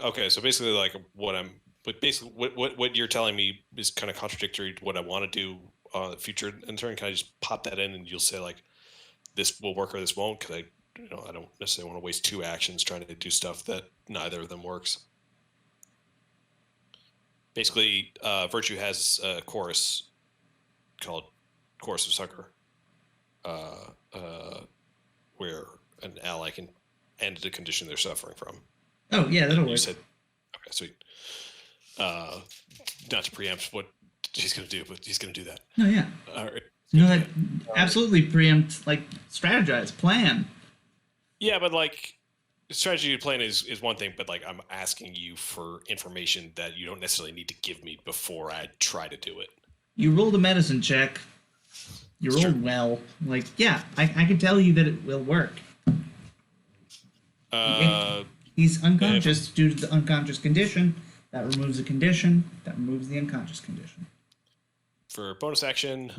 okay, so basically, like what you're telling me is kind of contradictory to what I want to do the future in turn. Can I just pop that in and you'll say like this will work or this won't? Because I don't necessarily want to waste 2 actions trying to do stuff that neither of them works. Basically, Virtue has a chorus called Chorus of Succor, where an ally can end the condition they're suffering from. Oh yeah, that'll You work. said, okay, sweet. Not to preempt what he's going to do, but he's going to do that. No, yeah. All right. No, that absolutely preempt, like strategize, plan. Yeah, but like strategy to plan is one thing, but like I'm asking you for information that you don't necessarily need to give me before I try to do it. You rolled a medicine check. You It's rolled true. well. Like, yeah, I can tell you that it will work. He's unconscious due to the unconscious condition. That removes the condition. That removes the unconscious condition. For bonus action,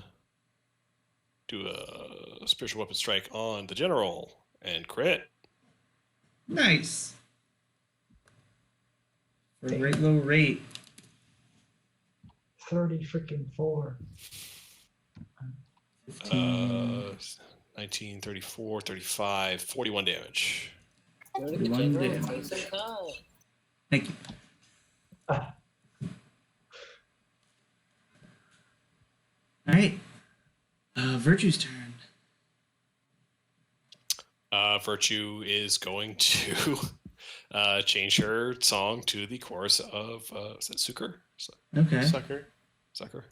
do a spiritual weapon strike on the general and crit. Nice. for a great low rate. 30 freaking 4. 15, 19, 34, 35, 41 damage. Go to the 41 general, damage. take some time. Thank you. Ah. All right. Virtue's turn. Virtue is going to change her song to the chorus of is that Sucker? Okay. Sucker. Sucker.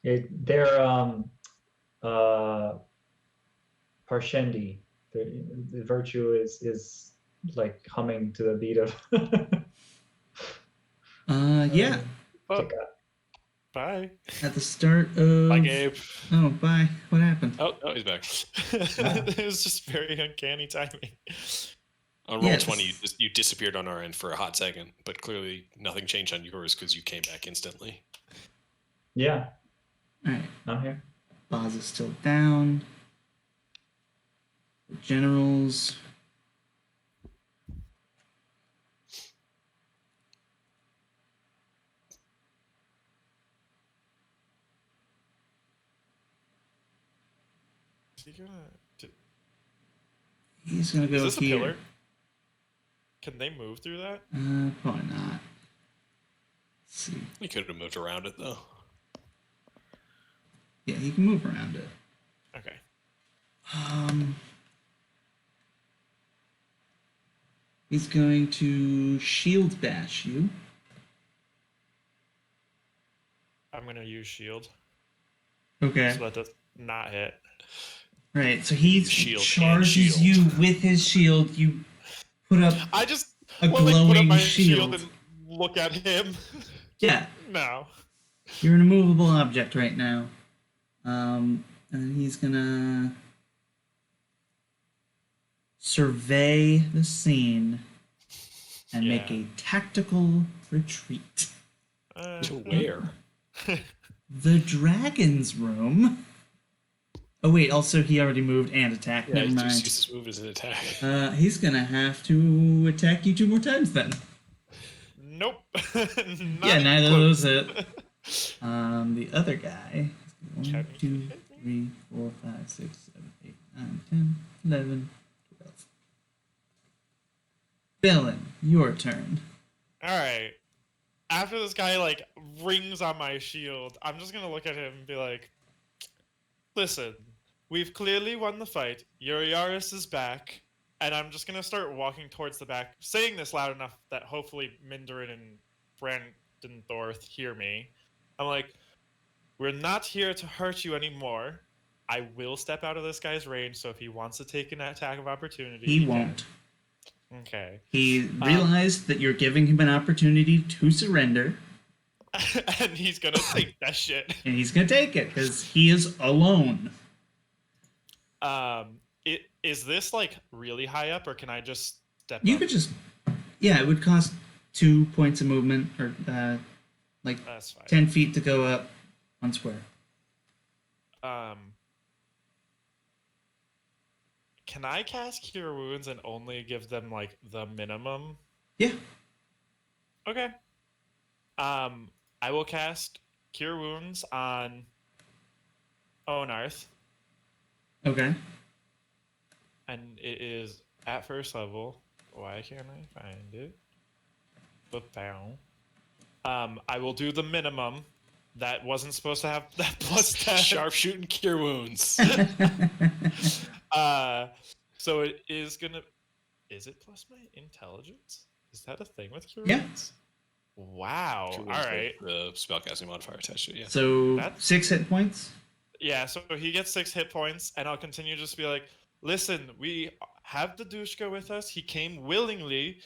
They're Parshendi. The virtue is like humming to the beat of. Yeah. Oh, Check out. bye. At the start of. Bye, Gabe. Oh, bye. What happened? Oh, he's back. It was just very uncanny timing. On roll Yes. 20, you disappeared on our end for a hot second, but clearly nothing changed on yours because you came back instantly. Yeah, All right. I'm here. Boz is still down. The generals. Is he gonna? He's gonna go Is this here. a pillar? Can they move through that? Probably not. Let's see. You could have moved around it though. Yeah, he can move around it. Okay. He's going to shield bash you. I'm gonna use shield Okay. so that does not hit. Right. So he Shield and charges shield. you with his shield. You put up I just a want to put up glowing my shield. and look at him. Yeah, No. you're an immovable object right now. And he's gonna survey the scene and make Yeah. a tactical retreat. To where? The dragon's room. Oh wait, also he already moved and attacked. Yeah, Never he mind. just used his move as an attack. He's gonna have to attack you 2 more times then. Nope. Yeah, neither of those hit. The other guy. 1, 2, 3, 4, 5, 6, 7, 8, 9, 10, 11, 12. Villain, your turn. All right. After this guy like rings on my shield, I'm just gonna look at him and be like, "Listen, we've clearly won the fight. Yuriaris is back, and I'm just gonna start walking towards the back, saying this loud enough that hopefully Mindarin and Brandon Thorth hear me. I'm like, we're not here to hurt you anymore. I will step out of this guy's range, so if he wants to take an attack of opportunity, He can. won't. Okay. He realized that you're giving him an opportunity to surrender, And he's gonna take that shit. and he's gonna take it because he is alone. Is this like really high up, or can I just step You up? could just, yeah, it would cost 2 points of movement, or like That's fine. 10 feet to go up 1 square. Can I cast Cure Wounds and only give them like the minimum? Yeah. Okay. I will cast Cure Wounds on Onarth, Okay. and it is at first level. Why can't I find it? Ba-bow. I will do the minimum. That wasn't supposed to have that plus 10. Sharpshooting cure wounds. So it is gonna. Is it plus my intelligence? Is that a thing with Cure Yeah. Wounds? Wow. Cure All wounds with right. The spellcasting modifier attached to it, yeah. So That's- 6 hit points. Yeah. So he gets 6 hit points, and I'll continue just to be like, listen, we have the Dushka with us. He came willingly.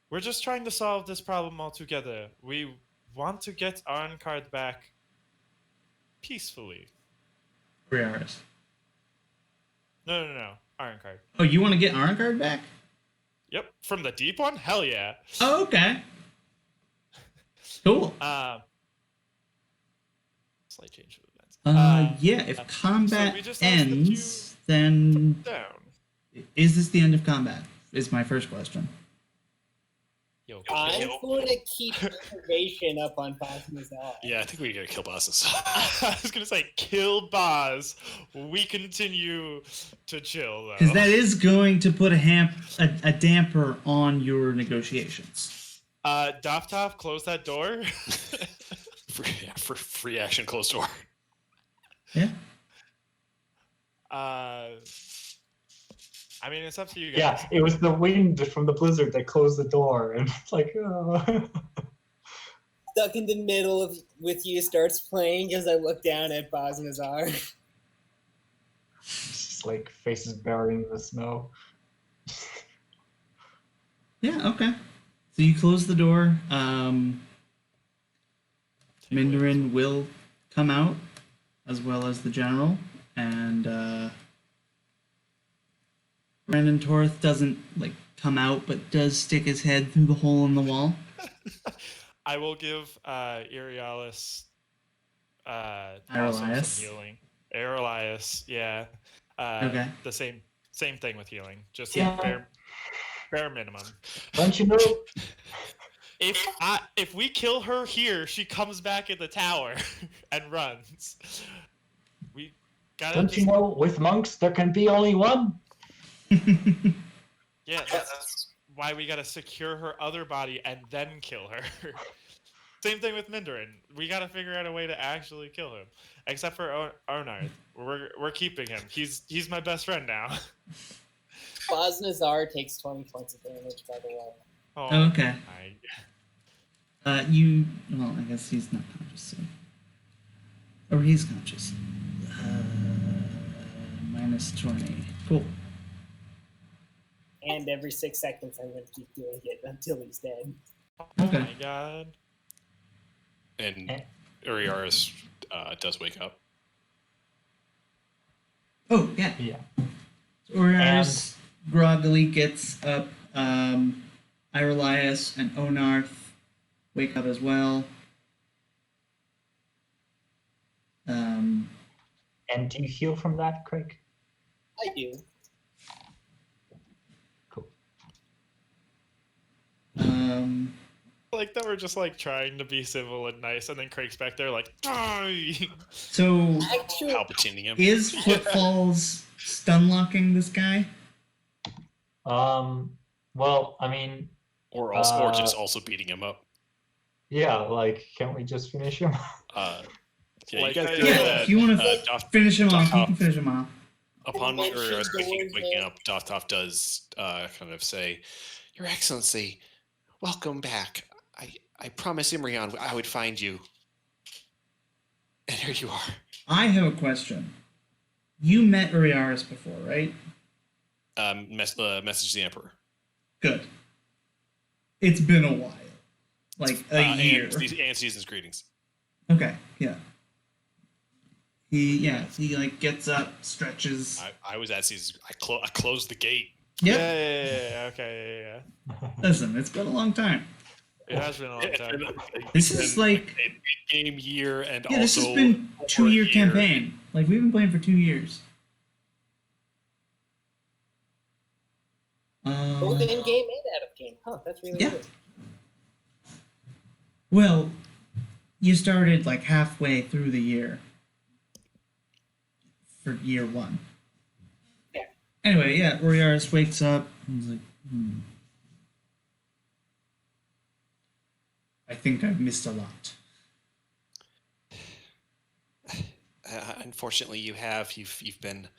We're just trying to solve this problem all together. We want to get Arncard back peacefully. Briaris. No. Arncard. Oh, you want to get Arncard back? Yep. From the deep one? Hell yeah. Oh, okay. Cool. Slight change of events. Yeah, if combat we just asked that ends, then Down. is this the end of combat? Is my first question. Yo, I'm kill. going to keep information up on Bosmazar. Yeah, I think we gotta kill bosses. I was gonna say kill Boz. We continue to chill though. Because that is going to put a damper on negotiations. Doftop, close that door. for free action, closed door. Yeah. I mean, it's up to you guys. Yeah, it was the wind from the blizzard that closed the door, and it's like, oh. Stuck in the middle of with you starts playing as I look down at Bosmazar. Just like faces buried in the snow. Yeah, okay. So you close the door. Mindarin will come out, as well as the general, and Brandon Torth doesn't come out, but does stick his head through the hole in the wall. I will give Irialis also Irelias? some healing. Irelias, yeah. Okay. The same thing with healing. Just Yeah. bare minimum. Don't you know? If we kill her here, she comes back in the tower and runs. We gotta. Don't you know? With monks, there can be only one. Yeah, that's why we gotta secure her other body and then kill her. Same thing with Mindarin. We gotta figure out a way to actually kill him. Except for Onarth. We're keeping him. He's my best friend now. Bosmazar takes 20 points of damage, by the way. Oh, Okay. my- Well, I guess he's not conscious, so. Or he's conscious. Minus 20. Cool. And every 6 seconds, I'm going to keep doing it until he's dead. Oh Okay. my god. And Uriaris does wake up. Oh, yeah. Yeah. Oriaris groggily gets up. Irelias and Onarth wake up as well. And do you heal from that, Craig? I do. Cool. Like that we're just trying to be civil and nice, and then Craig's back there die. So, Actually, Palpatining him. is Footfalls stun locking this guy? Well, I mean, Or just also beating him up. yeah, can't we just finish him? Yeah, Like, you guys yeah, know Yeah, that, if you want to finish him off, you can finish him off. upon Mention Uriaris the word waking there. up, Dothop does kind of say, "Your Excellency, welcome back. I promised Imrion I would find you. And here you are." I have a question. You met Uriaris before, right? Message the Emperor. Good. It's been a while. Like a year. And season's greetings. Okay, yeah. He gets up, stretches. I was at season's. I closed the gate. Yep. Yeah, okay, yeah. Listen, it's been a long time. It has been a long time. This is like an game year and yeah, this also has been over a 2-year year. campaign. Like we've been playing for 2 years. both in game and out of game. Huh, that's really Yeah. good. Well, you started like halfway through the year for year 1. Yeah. Anyway, yeah, Uriaris wakes up and he's like, I think I've missed a lot. Unfortunately, you have. You've been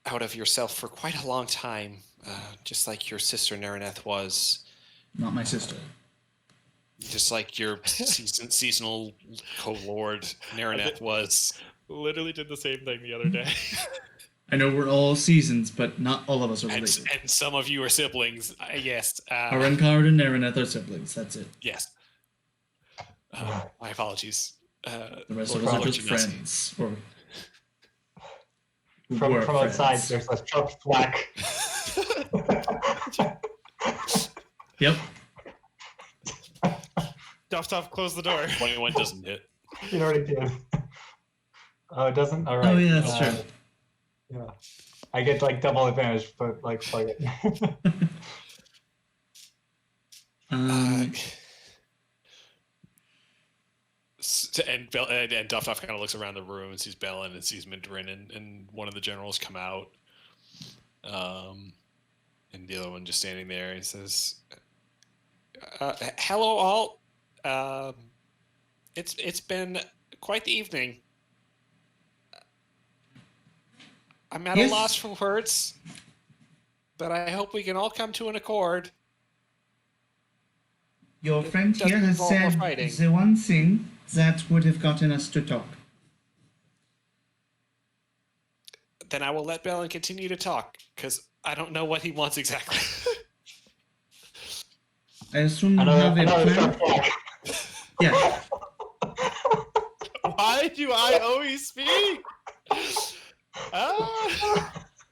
out of yourself for quite a long time, just like your sister Nereneth was, Not my sister. just like your seasonal co-lord Nereneth was. Literally did the same thing the other day. I know we're all seasons, but not all of us are related. And some of you are siblings. Yes. Arenkard and Nereneth are siblings. That's it. Yes. My apologies. The rest Lord- of us are Lord just Genasi. friends. Or who From were outside, friends. there's a sharp flack. Yep. Doftop, close the door. 21 doesn't hit. It already did. Oh, it doesn't? All right. Oh yeah, that's true. Yeah. I get double advantage, but fuck it. Um, and Duff kind of looks around the room and sees Bellin and sees Mindrin and one of the generals come out. And the other one just standing there and says, "Hello, all. It's been quite the evening. I'm at Yes. a loss for words, but I hope we can all come to an accord." your It friend doesn't here has involve more said fighting. the one thing that would have gotten us to talk. Then I will let Bellin continue to talk, because I don't know what he wants exactly. I assume you have a Another plan. shot back. Yeah. Why do I always speak?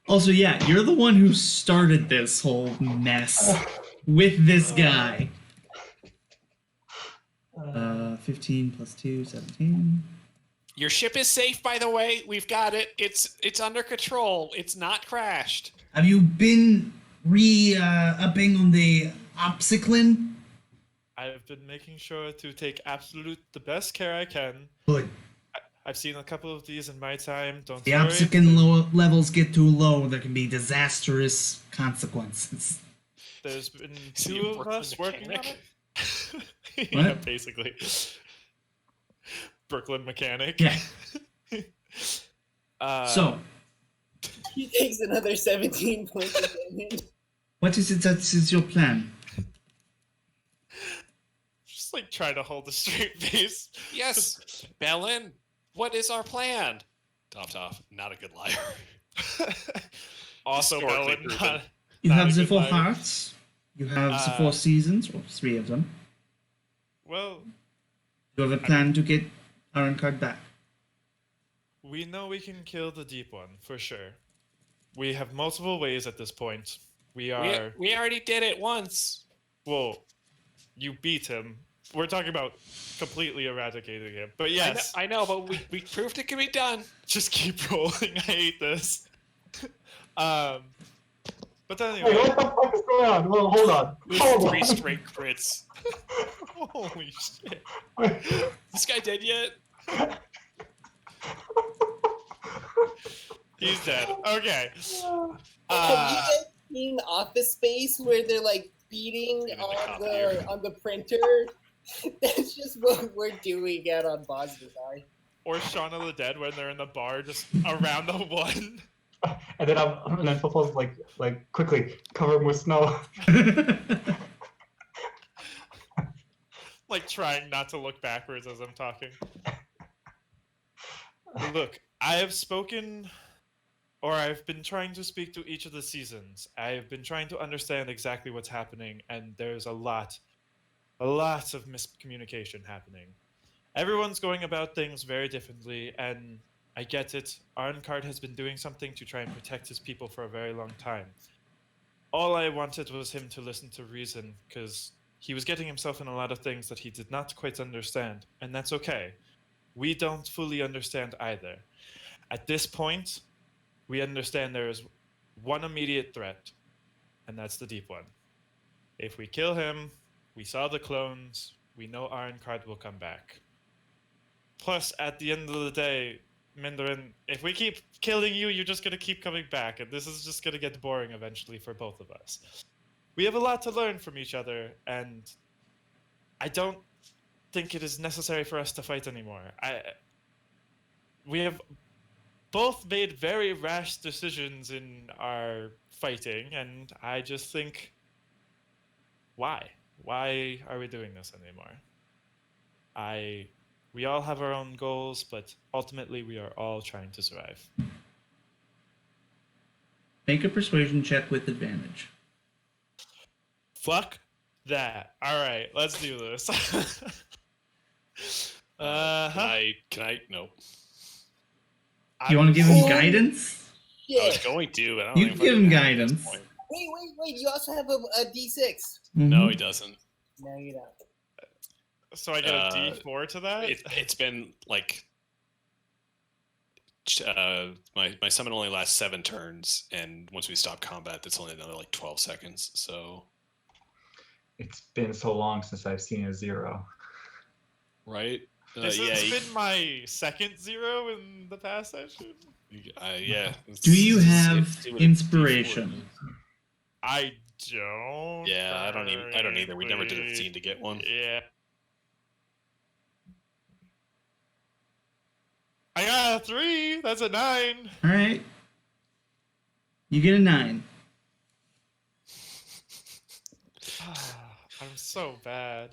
Also, yeah, you're the one who started this whole mess with this guy. 15 plus 2, 17. Your ship is safe, by the way. We've got it. It's under control. It's not crashed. Have you been upping on the obstacle? I've been making sure to take the best care I can. Good. I've seen a couple of these in my time. Don't The worry. obstacle levels get too low, there can be disastrous consequences. There's been Is he two a of Brooklyn us working on mechanic? it. Yeah, What? basically. Brooklyn mechanic. Yeah. So, He takes another 17 points of damage. what is it that is your plan? just like trying to hold a straight face. Yes, Bellin. What is our plan? Top, not a good liar. Also, Historically Bellin, proven. You Not have a the good 4 liar. hearts. You have the Uh, 4 seasons, or 3 of them. well, You have a plan to get Ironcard back. we know we can kill the deep one for sure. We have multiple ways at this point. We are. We already did it once. Well, you beat him. We're talking about completely eradicating him. But yes, I know, but we proved it can be done. just keep rolling. I hate this. But then Hey, anyway, what the fuck is going on? Well, hold on. Hold Three on. straight crits. holy shit. This guy dead yet? He's dead. Okay. Have you Uh, guys seen Office Space where they're like beating Beating the on copier. the printer? That's just what we're doing out on Boss Bazaar. or Shaun of the Dead when they're in the bar just around the one. And then Football's like quickly cover him with snow. Like trying not to look backwards as I'm talking. Look, I have spoken, or I've been trying to speak to each of the seasons. I've been trying to understand exactly what's happening, and there's a lot of miscommunication happening. Everyone's going about things very differently, and I get it. Arncard has been doing something to try and protect his people for a very long time. All I wanted was him to listen to reason, because he was getting himself in a lot of things that he did not quite understand, and that's okay. We don't fully understand either. At this point, we understand there is one immediate threat, and that's the Deep One. If we kill him, we saw the clones, we know Ironcard will come back. Plus, at the end of the day, Mindrin, if we keep killing you, you're just going to keep coming back, and this is just going to get boring eventually for both of us. We have a lot to learn from each other, and I don't think it is necessary for us to fight anymore. We have both made very rash decisions in our fighting, and I just think, why? Why are we doing this anymore? We all have our own goals, but ultimately we are all trying to survive. Make a persuasion check with advantage. Fuck that. All right, let's do this. Can I? No. Do you want to give him guidance? I was Shit. going to, but I don't You think give I'm him gonna have it at this guidance. point. Wait. You also have a D6. No, Mhm. he doesn't. No, you don't. So I get a Uh, D4 to that? It's been like my summon only lasts 7 turns, and once we stop combat, that's only another like 12 seconds. So It's been so long since I've seen a 0. Right? This Yeah. has been my second 0 in the past session. Yeah. Do you have It's doing a inspiration? I don't. Yeah, I don't either. We never did a currently. scene to get one. Yeah. I got a 3. That's a 9. All right. You get a 9. I'm so bad.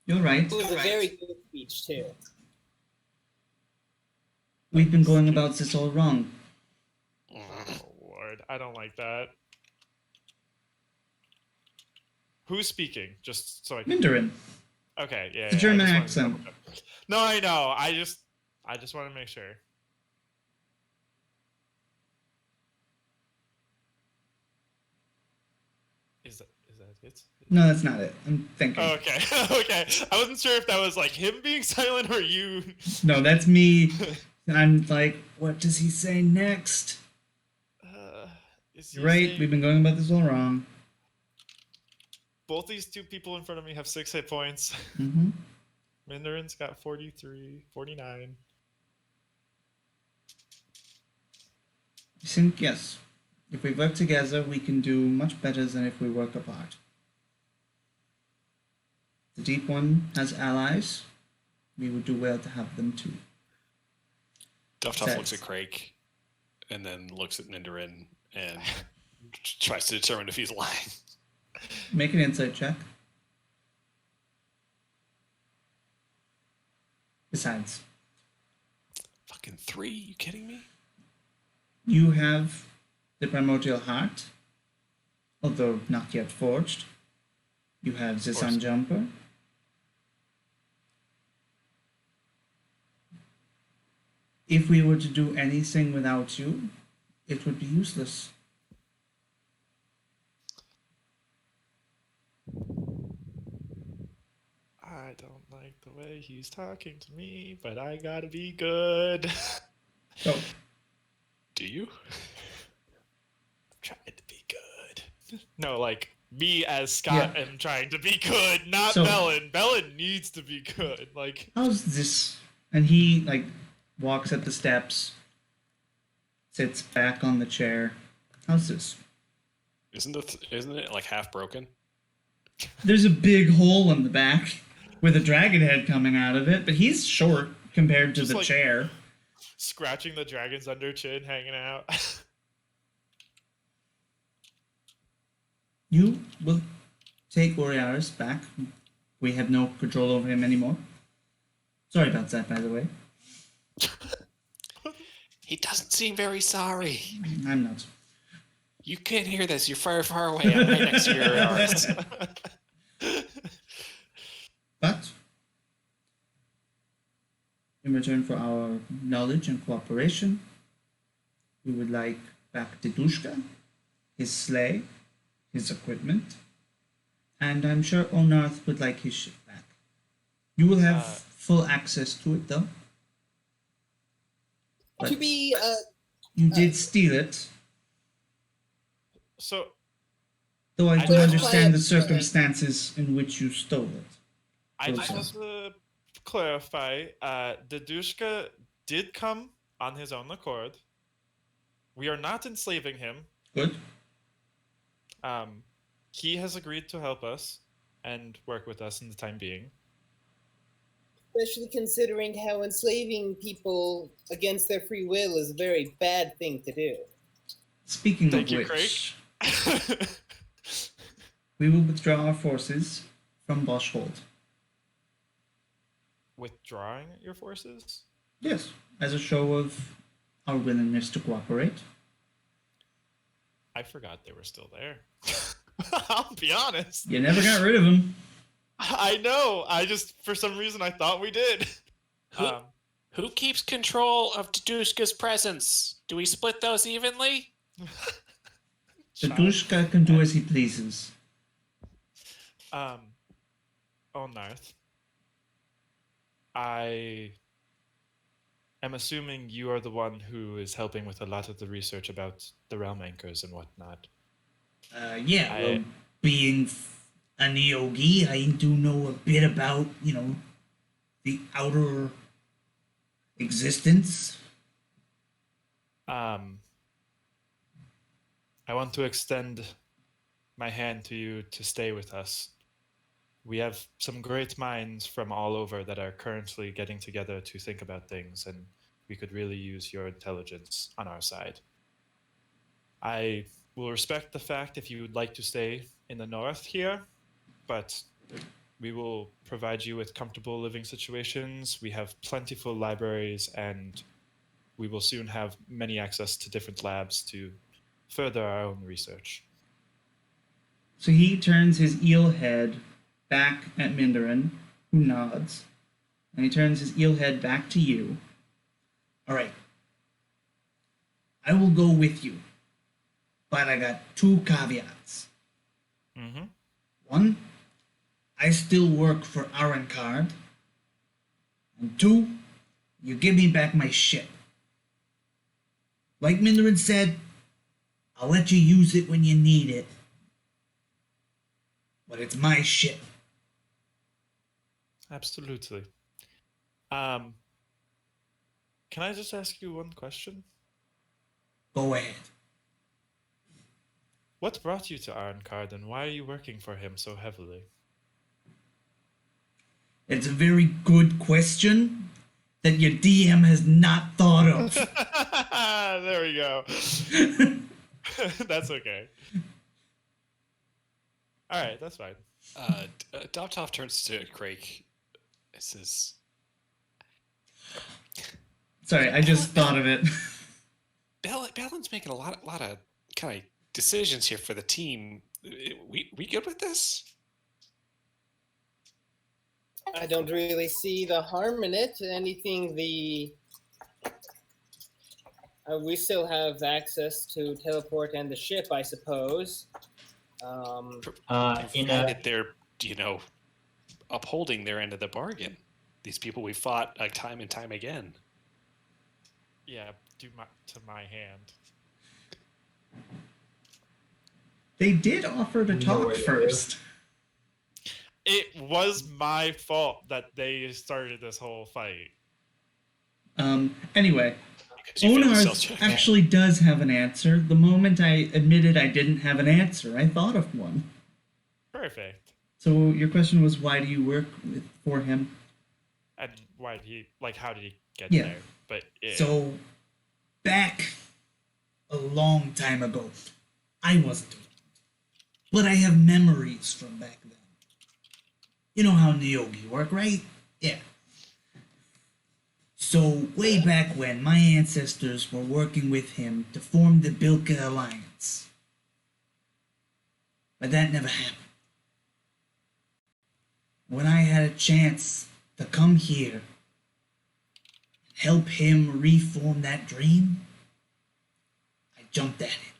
You're right. It was a very good speech too. We've been going about this all wrong. Oh Lord, I don't like that. Who's speaking? Just so I can. Mindarin. Okay, yeah. It's a yeah, German I just wanted to accent. double check. No, I know. I just want to make sure. Is that it? No, that's not it. I'm thinking. Oh, okay. Okay. I wasn't sure if that was like him being silent or you. No, that's me. I'm like, what does he say next? Is he You're right. saying- We've been going about this all wrong. Both these two people in front of me have 6 hit points. Mm-hmm. Mindarin's got 43, 49. I think, yes. If we work together, we can do much better than if we work apart. The Deep One has allies. We would do well to have them too. Duff Sex. looks at Craig and then looks at Mindarin and tries to determine if he's lying. Make an insight check. Besides, Fucking 3? You kidding me? you have the Primordial Heart, although not yet forged. You have the Sun Jumper. If we were to do anything without you, it would be useless. I don't like the way he's talking to me, but I gotta be good. So, Do you? I'm trying to be good. No, like me as Scott am trying to be good, not So- Bellin. Bellin needs to be good. Like, how's this? And he, like, walks up the steps, sits back on the chair. How's this? Isn't it like half broken? There's a big hole in the back with a dragon head coming out of it, but he's short compared to Just the like- chair. scratching the dragon's under chin, hanging out. You will take Oriaris back. We have no control over him anymore. Sorry about that, by the way. He doesn't seem very sorry. I'm not. You can't hear this. You're far, far away. I'm right next to your arms. But, in return for our knowledge and cooperation, we would like back Dedushka, his sleigh, his equipment, and I'm sure Onarth would like his ship back. You will have full access to it, though. But To be you did steal it, So, though I I do just understand the wanted- circumstances in which you stole it. I just Okay. want to clarify, Dedushka did come on his own accord. We are not enslaving him. Good? He has agreed to help us and work with us in the time being. especially considering how enslaving people against their free will is a very bad thing to do. Speaking Thank of you, which, we will withdraw our forces from Boschhold. Withdrawing your forces? Yes, as a show of our willingness to cooperate. I forgot they were still there. I'll be honest. You never got rid of them. I know. I just, for some reason, I thought we did. Who- Who keeps control of Tadushka's presence? Do we split those evenly? Tadushka can do as he pleases. Onarth, I am assuming you are the one who is helping with a lot of the research about the realm anchors and whatnot. Yeah, I- well, being a Neogi, I do know a bit about, the outer existence. I want to extend my hand to you to stay with us. We have some great minds from all over that are currently getting together to think about things, and we could really use your intelligence on our side. I will respect the fact if you would like to stay in the north here, but we will provide you with comfortable living situations. We have plentiful libraries, and we will soon have many access to different labs to further our own research. So he turns his eel head back at Mindarin, who nods, and he turns his eel head back to you. All right. I will go with you, but I got 2 caveats. Mm-hmm. One, I still work for Arancard. And 2, you give me back my ship. Like Mindarin said, I'll let you use it when you need it. But it's my ship. Absolutely. Can I just ask you one question? Go ahead. What brought you to Arancard, and why are you working for him so heavily? It's a very good question that your DM has not thought of. There we go. That's okay. All right, that's fine. Doptop turns to Craig. It says, Sorry, I just thought of it. Ballin's making a lot of kind of decisions here for the team. We good with this? I don't really see the harm in it. Anything we still have access to teleport and the ship, I suppose. Provided they're, upholding their end of the bargain. These people we fought time and time again. Yeah, to my hand. They did offer to know talk where they first. It was my fault that they started this whole fight. Anyway, Because you failed the Onarth stealth check. actually does have an answer. The moment I admitted I didn't have an answer, I thought of one. Perfect. So your question was, why do you work for him? And why did he how did he get Yeah. there? But So, back a long time ago, I wasn't around. But I have memories from back then. You know how Neogi work, right? Yeah. So, way back when, my ancestors were working with him to form the Bilka Alliance. But that never happened. When I had a chance to come here, help him reform that dream, I jumped at it.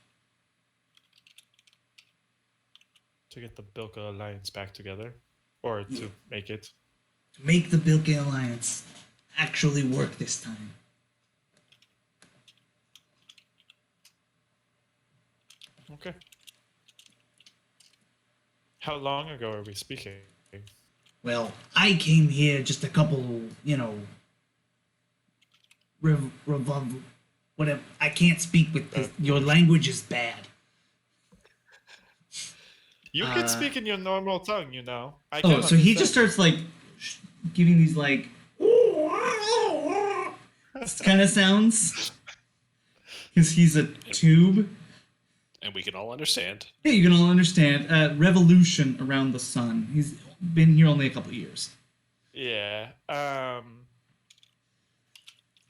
to get the Bilka Alliance back together, or to make it. To make the Bilka Alliance actually work this time. Okay. How long ago are we speaking? Well, I came here just a couple, whatever. I can't speak with this. Your language is bad. You can speak in your normal tongue, you know. I Oh, can so he just understand. starts giving these kind of sounds because he's a tube. And we can all understand. Yeah, you can all understand. Revolution around the sun. He's been here only a couple years. Yeah.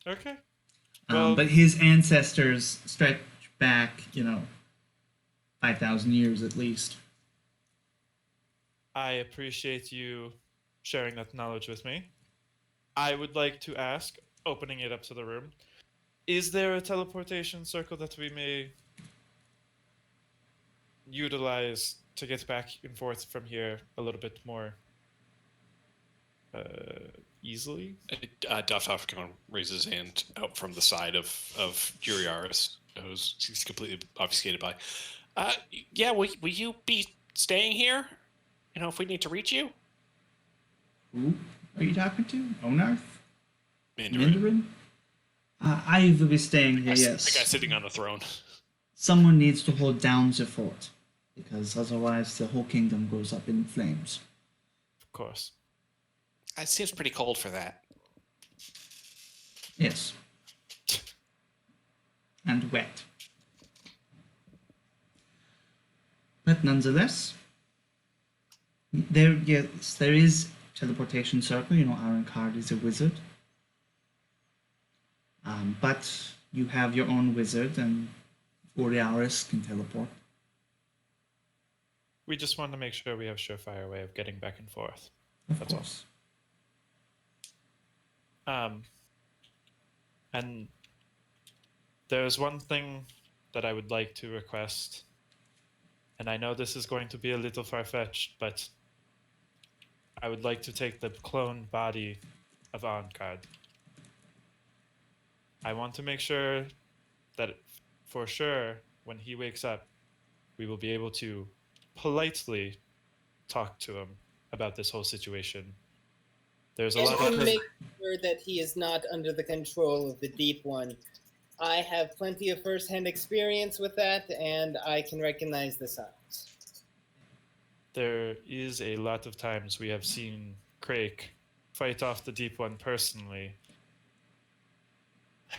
Okay. Well, But his ancestors stretch back, 5,000 years at least. I appreciate you sharing that knowledge with me. I would like to ask, opening it up to the room, is there a teleportation circle that we may utilize to get back and forth from here a little bit more easily? Duffhoff kind of raises his hand out from the side of Yuriaris, who's he's completely obfuscated by. Yeah, will you be staying here? You know, if we need to reach you? Who are you talking to? Onarth? Mandarin. Mandarin? I will be staying here, The guy yes. sitting on the throne. Someone needs to hold down the fort, because otherwise the whole kingdom goes up in flames. Of course. It seems pretty cold for that. Yes. And wet. But nonetheless, there is teleportation circle. You know, Arenkard is a wizard. But you have your own wizard, and Oriaris can teleport. We just want to make sure we have surefire way of getting back and forth. Of That's all. course. And there's one thing that I would like to request, and I know this is going to be a little far-fetched, but I would like to take the cloned body of Arenkard. I want to make sure that for sure when he wakes up, we will be able to politely talk to him about this whole situation. There's a And lot to of make sure that he is not under the control of the Deep One. I have plenty of first-hand experience with that, and I can recognize the signs. there is a lot of times we have seen Crake fight off the Deep One personally.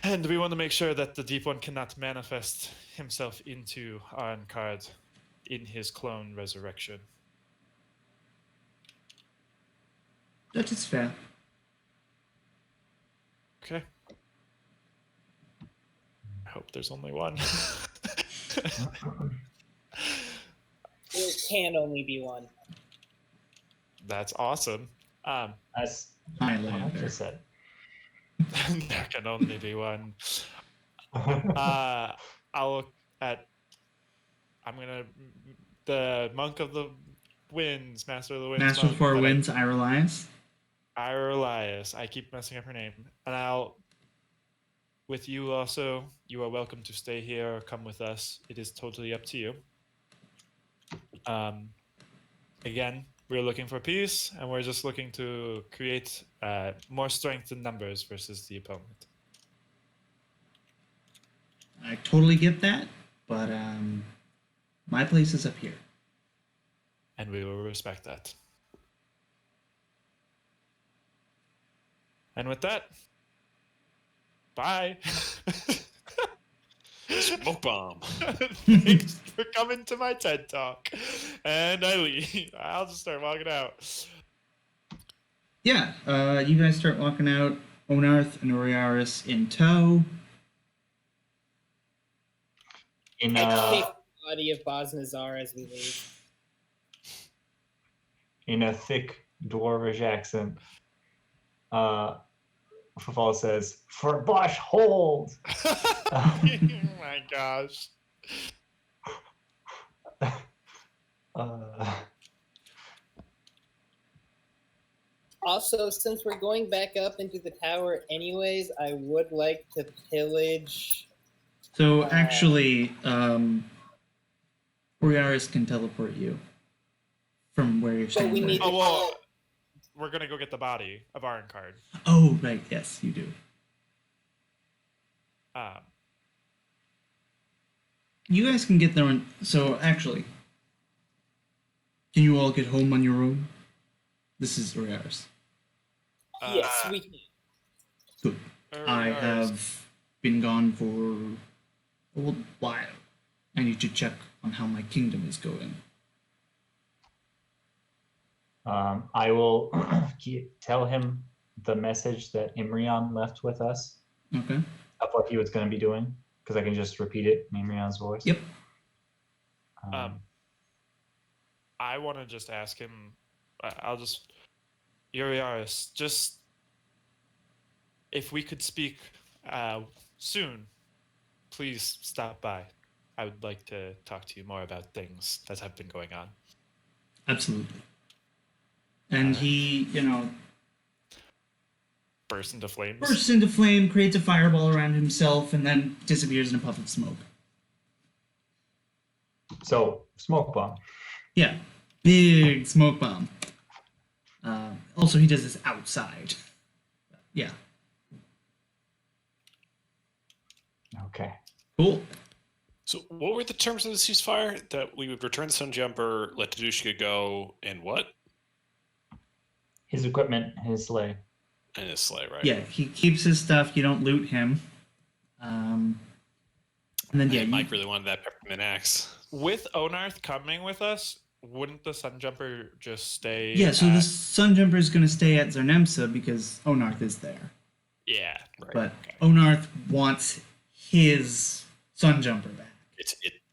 And we want to make sure that the Deep One cannot manifest himself into Arenkard in his clone resurrection. That is fair. Okay. I hope there's only one. There can only be one. That's awesome. That's Highlander. 100%. There can only be one. I'll look at. The Monk of the Winds, Master of the Winds. Master of monk Four that I- Winds, Irelias. Ira Elias. I keep messing up her name. And with you also, you are welcome to stay here or come with us. It is totally up to you. Again, we're looking for peace, and we're just looking to create more strength in numbers versus the opponent. I totally get that, but my place is up here. And we will respect that. And with that, bye. Smoke bomb. Thanks for coming to my TED Talk. And I leave. I'll just start walking out. Yeah, you guys start walking out. Onarth and Oriaris in tow. In I just a take the body of Bosnazar as we leave. in a thick dwarvish accent, Fafal says, "For Bosch hold." Oh my gosh. Also, since we're going back up into the tower anyways, I would like to pillage. So actually, Oriaris can teleport you from where you're But standing. we need Oh, to well, we're going to go get the body of Arenkard. Oh, right. Yes, you do. You guys can get there on. So actually, can you all get home on your own? This is Oriaris. Yes, we can. Good. I have been gone for a little while. I need to check on how my kingdom is going. I will tell him the message that Imrian left with us Okay. of what he was going to be doing, because I can just repeat it in Imrian's voice. Yep. I want to just ask him. I'll just. Uriaris, just. If we could speak soon, please stop by. I would like to talk to you more about things that have been going on. Absolutely. And he, Burst into flames. bursts into flame, creates a fireball around himself, and then disappears in a puff of smoke. So, smoke bomb. Yeah, big smoke bomb. Also, he does this outside. Yeah, Okay. cool. So, what were the terms of the ceasefire? That we would return the Sunjumper, let Dadushka go, and what? His equipment, his sleigh. And his sleigh, right? Yeah, he keeps his stuff. You don't loot him. And then yeah, Mike really wanted that peppermint axe. With Onarth coming with us, wouldn't the Sunjumper just stay? yeah. So the at- Sunjumper is going to stay at Zarnemsa because Onarth is there. Yeah. Right. But Onarth wants his Sunjumper back.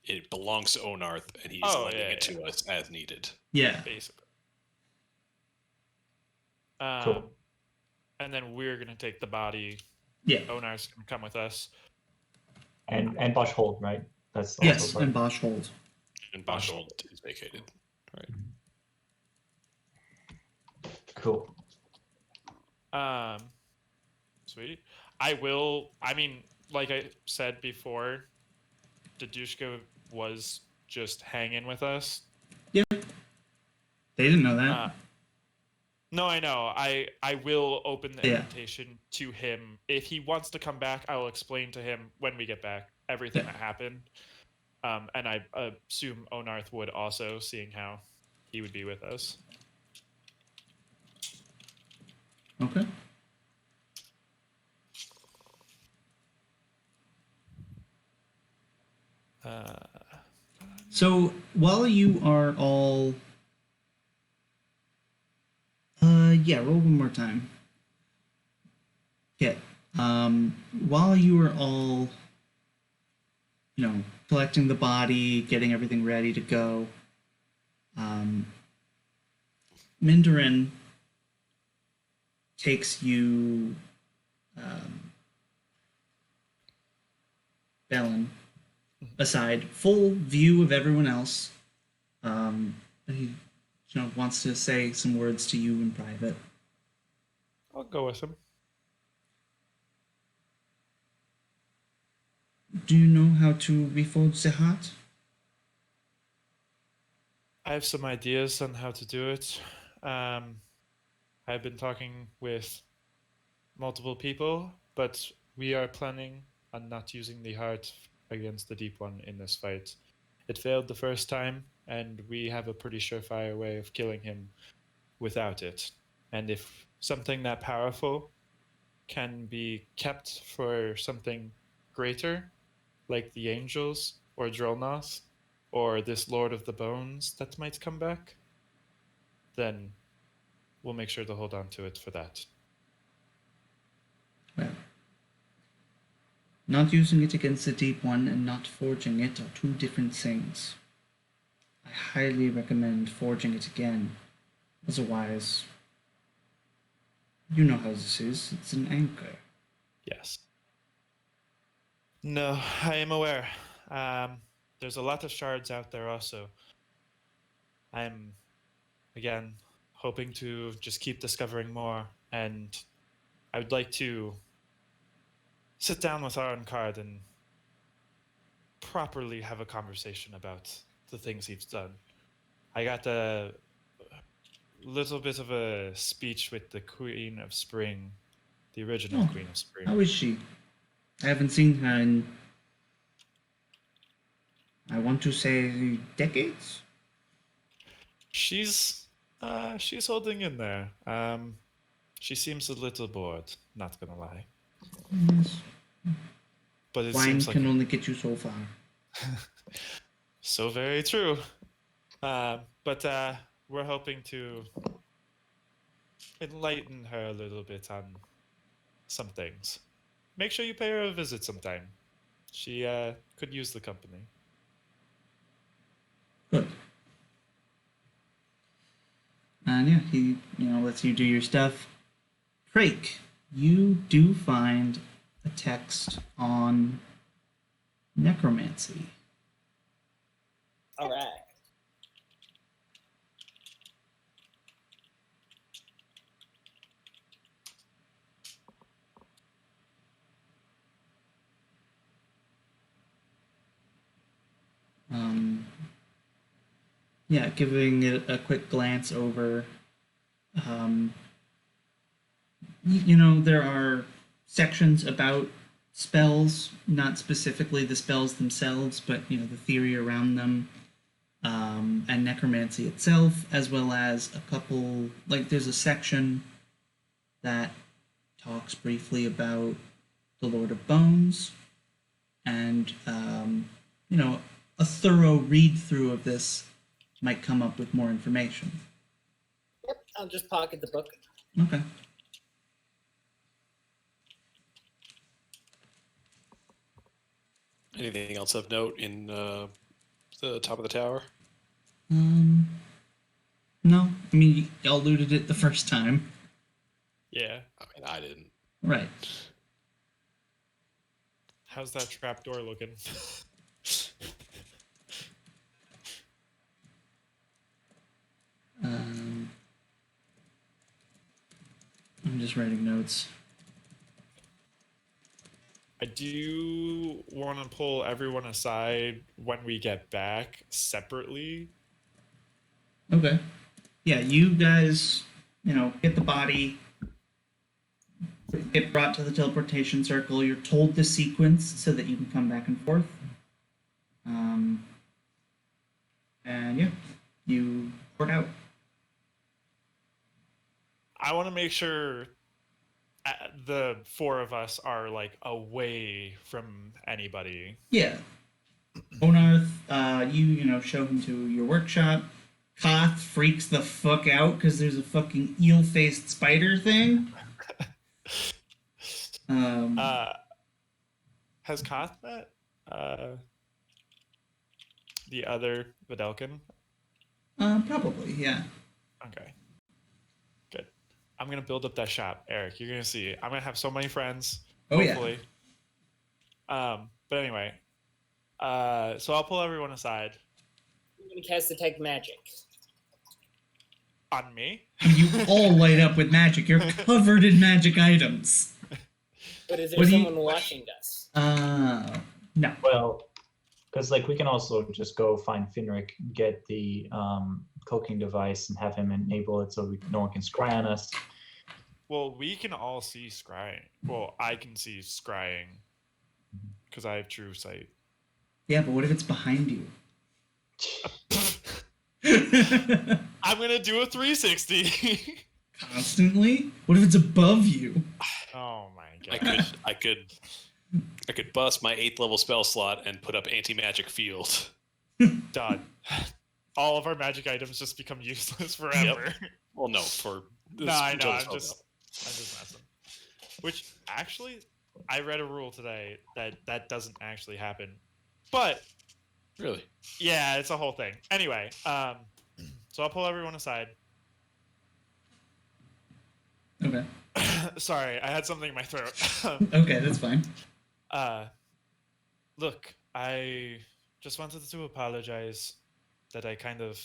It belongs to Onarth, and he's Oh, lending yeah, it to us as needed. Yeah. Basically. Cool. And then we're gonna take the body. Yeah. Onar's gonna come with us. And Bosch hold, right? That's also Yes, part. and Bosch hold. And Bosholt is vacated. Cool. Sweet. I mean, like I said before, Dadushka was just hanging with us. They didn't know that. No, I know. I will open the Yeah. invitation to him. If he wants to come back, I will explain to him when we get back everything Yeah. that happened. And I assume Onarth would also, seeing how he would be with us. Okay. So while you are all, yeah, roll one more time. Yeah. While you are all, collecting the body, getting everything ready to go, Mindarin takes you, Bellin, aside, full view of everyone else. He, wants to say some words to you in private. I'll go with him. Do you know how to refold the heart? I have some ideas on how to do it. I've been talking with multiple people, but we are planning on not using the heart against the Deep One in this fight. It failed the first time, and we have a pretty surefire way of killing him without it. And if something that powerful can be kept for something greater, like the angels or Drolnoth, or this Lord of the Bones that might come back, then we'll make sure to hold on to it for that. Well, not using it against the Deep One and not forging it are two different things. I highly recommend forging it again. Otherwise, you know how this is. It's an anchor. Yes. No, I am aware. There's a lot of shards out there also. I'm, again, hoping to just keep discovering more, and I would like to sit down with Aroncard and properly have a conversation about the things he's done. I got a little bit of a speech with the Queen of Spring, the original Oh, Queen of Spring. How is she? I haven't seen her in, I want to say, decades? She's holding in there. She seems a little bored, not gonna lie. Yes. But it Wine seems like can only get you so far. so very true. But we're hoping to enlighten her a little bit on some things. Make sure you pay her a visit sometime. She could use the company. Good. And yeah, he, lets you do your stuff. Drake, you do find a text on necromancy. All right. yeah, giving it a quick glance over. You know, there are sections about spells, not specifically the spells themselves, but you know the theory around them, and necromancy itself, as well as a couple. Like, there's a section that talks briefly about the Lord of Bones, and you know, a thorough read through of this might come up with more information. Yep, I'll just pocket the book. Okay. Anything else of note in the top of the tower? No. I mean, you alluded it the first time. Yeah. I mean, I didn't. Right. How's that trapdoor looking? I'm just writing notes. I do want to pull everyone aside when we get back separately. Okay. Yeah, you guys, you know, get the body, get brought to the teleportation circle. You're told the sequence so that you can come back and forth. And yeah, you port out. I want to make sure the four of us are like away from anybody. Yeah. Onarth, you know, show him to your workshop. Koth freaks the fuck out because there's a fucking eel-faced spider thing. Has Koth met the other Videlkin? Probably, yeah. Okay. Good. I'm gonna build up that shop, Eric. You're gonna see. I'm gonna have so many friends. Oh, yeah. Hopefully. But anyway. So I'll pull everyone aside. I'm gonna cast detect magic. On me? You all light up with magic. You're covered in magic items. But is there What do you- someone watching us? No. Well, because like we can also just go find Finric, get the cloaking device, and have him enable it so no one can scry on us. Well, we can all see scrying. Well, I can see scrying because I have true sight. Yeah, but what if it's behind you? I'm gonna do a 360. Constantly? What if it's above you? Oh my I god. I could bust my 8th level spell slot and put up anti-magic field. Done. All of our magic items just become useless forever. Well, no, for this, No, I know. until I'm this goes just up. messing. Which actually, I read a rule today that doesn't actually happen. But Really. yeah, it's a whole thing. Anyway, so I'll pull everyone aside. Okay. Sorry, I had something in my throat. Okay, that's fine. Look, I just wanted to apologize that I kind of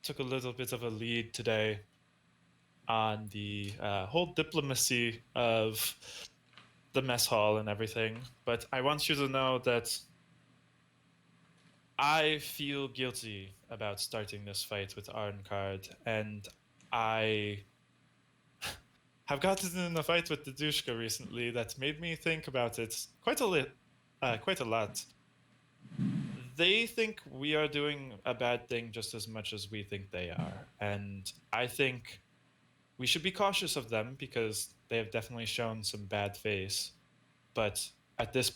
took a little bit of a lead today on the whole diplomacy of the mess hall and everything. But I want you to know that I feel guilty about starting this fight with Arncard, and I have gotten in a fight with the Dushka recently that made me think about it quite a lot. They think we are doing a bad thing just as much as we think they are, and I think we should be cautious of them because they have definitely shown some bad face. But at this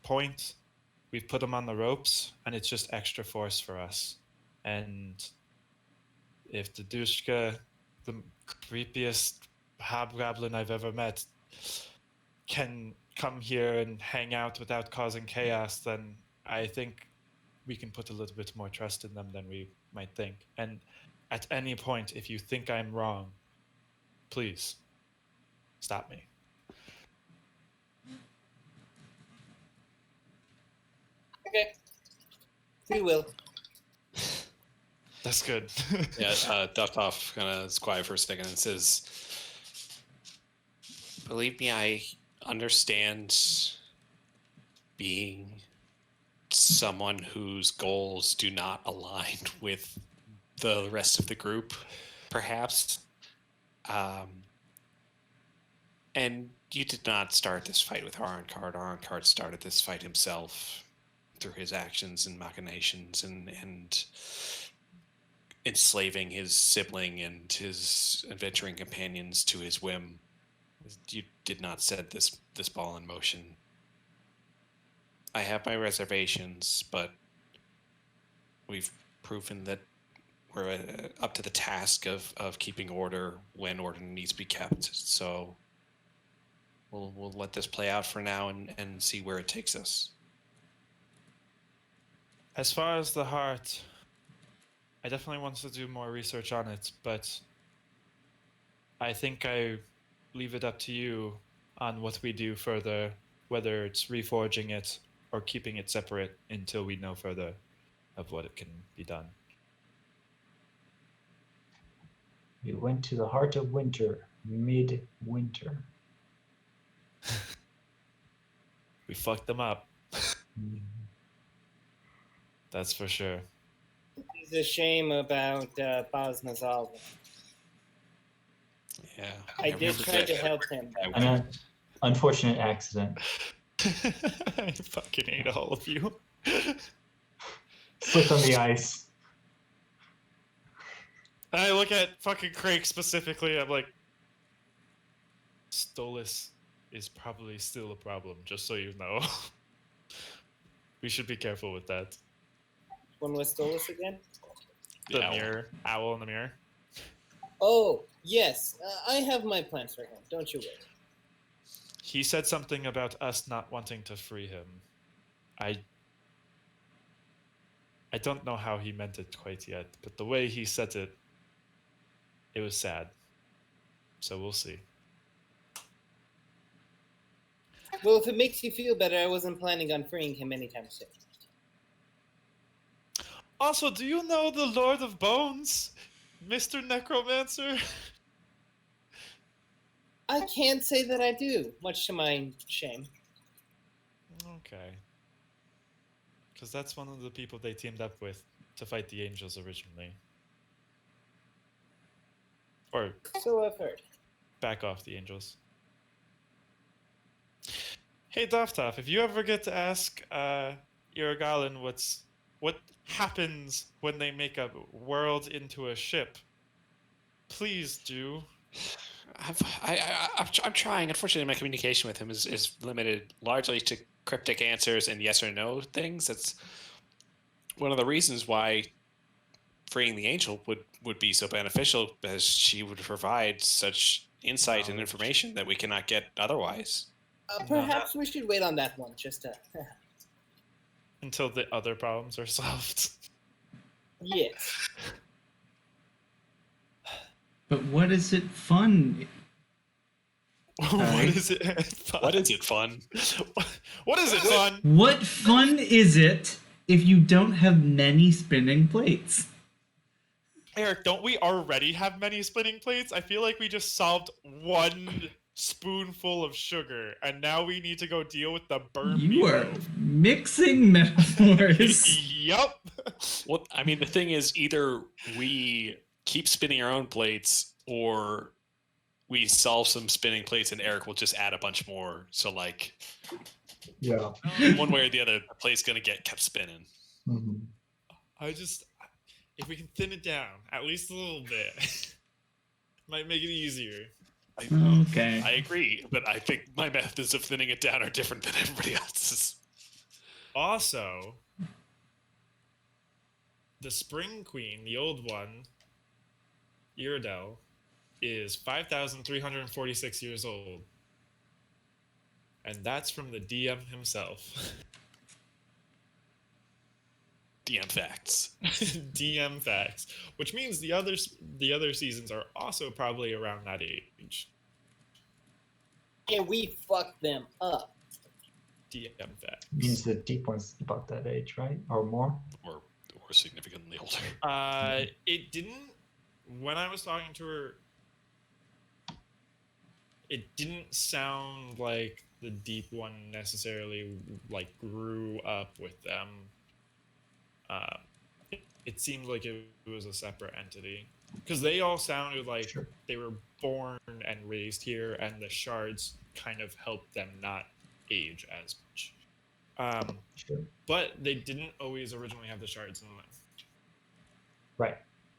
point, we've put them on the ropes, and it's just extra force for us. And if the Dushka, the creepiest hobgoblin I've ever met, can come here and hang out without causing chaos, then I think we can put a little bit more trust in them than we might think. And at any point, if you think I'm wrong, please stop me. Okay. We will. That's good. Yeah, Dufftoff kind of is quiet for a second and says, "Believe me, I understand being someone whose goals do not align with the rest of the group, perhaps. And you did not start this fight with Aroncard. Aroncard started this fight himself through his actions and machinations and enslaving his sibling and his adventuring companions to his whim. You did not set this ball in motion. I have my reservations, but we've proven that we're up to the task of keeping order when order needs to be kept. So we'll let this play out for now and see where it takes us. As far as the heart, I definitely want to do more research on it, but I think I leave it up to you on what we do further, whether it's reforging it or keeping it separate until we know further of what it can be done. We went to the heart of winter, mid-winter. We fucked them up. That's for sure. It's a shame about Bosnazal. Yeah. I did try to help him. But An unfortunate accident. I fucking hate all of you. Slipped on the ice. I look at fucking Craig specifically, I'm like, Stolas is probably still a problem, just so you know. We should be careful with that. when was Stolas again? The owl. mirror, owl in the mirror. Oh, yes. I have my plans for him. Don't you worry. He said something about us not wanting to free him. I don't know how he meant it quite yet, but the way he said it, it was sad. So we'll see. Well, if it makes you feel better, I wasn't planning on freeing him anytime soon. Also, do you know the Lord of Bones, Mr. Necromancer? I can't say that I do, much to my shame. Okay. Because that's one of the people they teamed up with to fight the Angels originally. Or So I've heard. back off the Angels. Hey, Daftoff, if you ever get to ask Irrigalin what happens when they make a world into a ship, please do. I'm trying. Unfortunately, my communication with him is limited largely to cryptic answers and yes or no things. That's one of the reasons why freeing the angel would be so beneficial, as she would provide such insight and information that we cannot get otherwise. Perhaps we should wait on that one, just to... Until the other problems are solved. Yes. But what is it fun? What is it? What is it fun? What is it fun? What fun is it if you don't have many spinning plates? Eric, don't we already have many spinning plates? I feel like we just solved one spoonful of sugar, and now we need to go deal with the burn You are meatloaf. mixing metaphors. Yup. Well, I mean, the thing is, either we keep spinning our own plates, or we solve some spinning plates, and Eric will just add a bunch more. So, like, Yeah. one way or the other, the plate's gonna get kept spinning. Mm-hmm. If we can thin it down at least a little bit, might make it easier. Okay. I agree, but I think my methods of thinning it down are different than everybody else's. Also, the Spring Queen, the old one, Iredell, is 5,346 years old. And that's from the DM himself. DM facts. DM facts. Which means the other seasons are also probably around that age. And we fucked them up. DM facts. Means the deep one's about that age, right? Or more? Or significantly older. It didn't. When I was talking to her, it didn't sound like the deep one necessarily like grew up with them. it seemed like it was a separate entity because they all sounded like Sure. they were born and raised here, and the shards kind of helped them not age as much. Sure. But they didn't always originally have the shards in them. Right.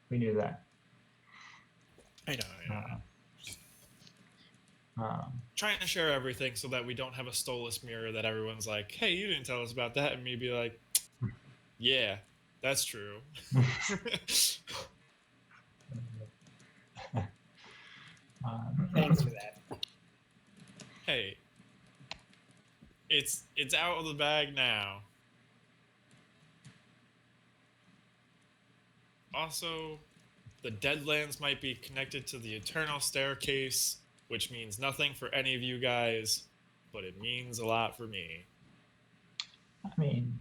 We knew that. I know. Trying to share everything so that we don't have a Stolas mirror that everyone's like, hey, you didn't tell us about that, and me be like, yeah, that's true. Thanks for that. Hey, it's out of the bag now. Also, the Deadlands might be connected to the Eternal Staircase, which means nothing for any of you guys, but it means a lot for me. I mean,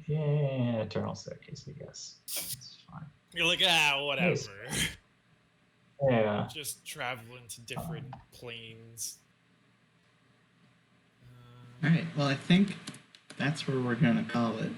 yeah, Eternal Staircase, I guess. It's fine. You're like, whatever. Nice. Yeah. Just traveling to different planes. All right. Well, I think that's where we're gonna call it.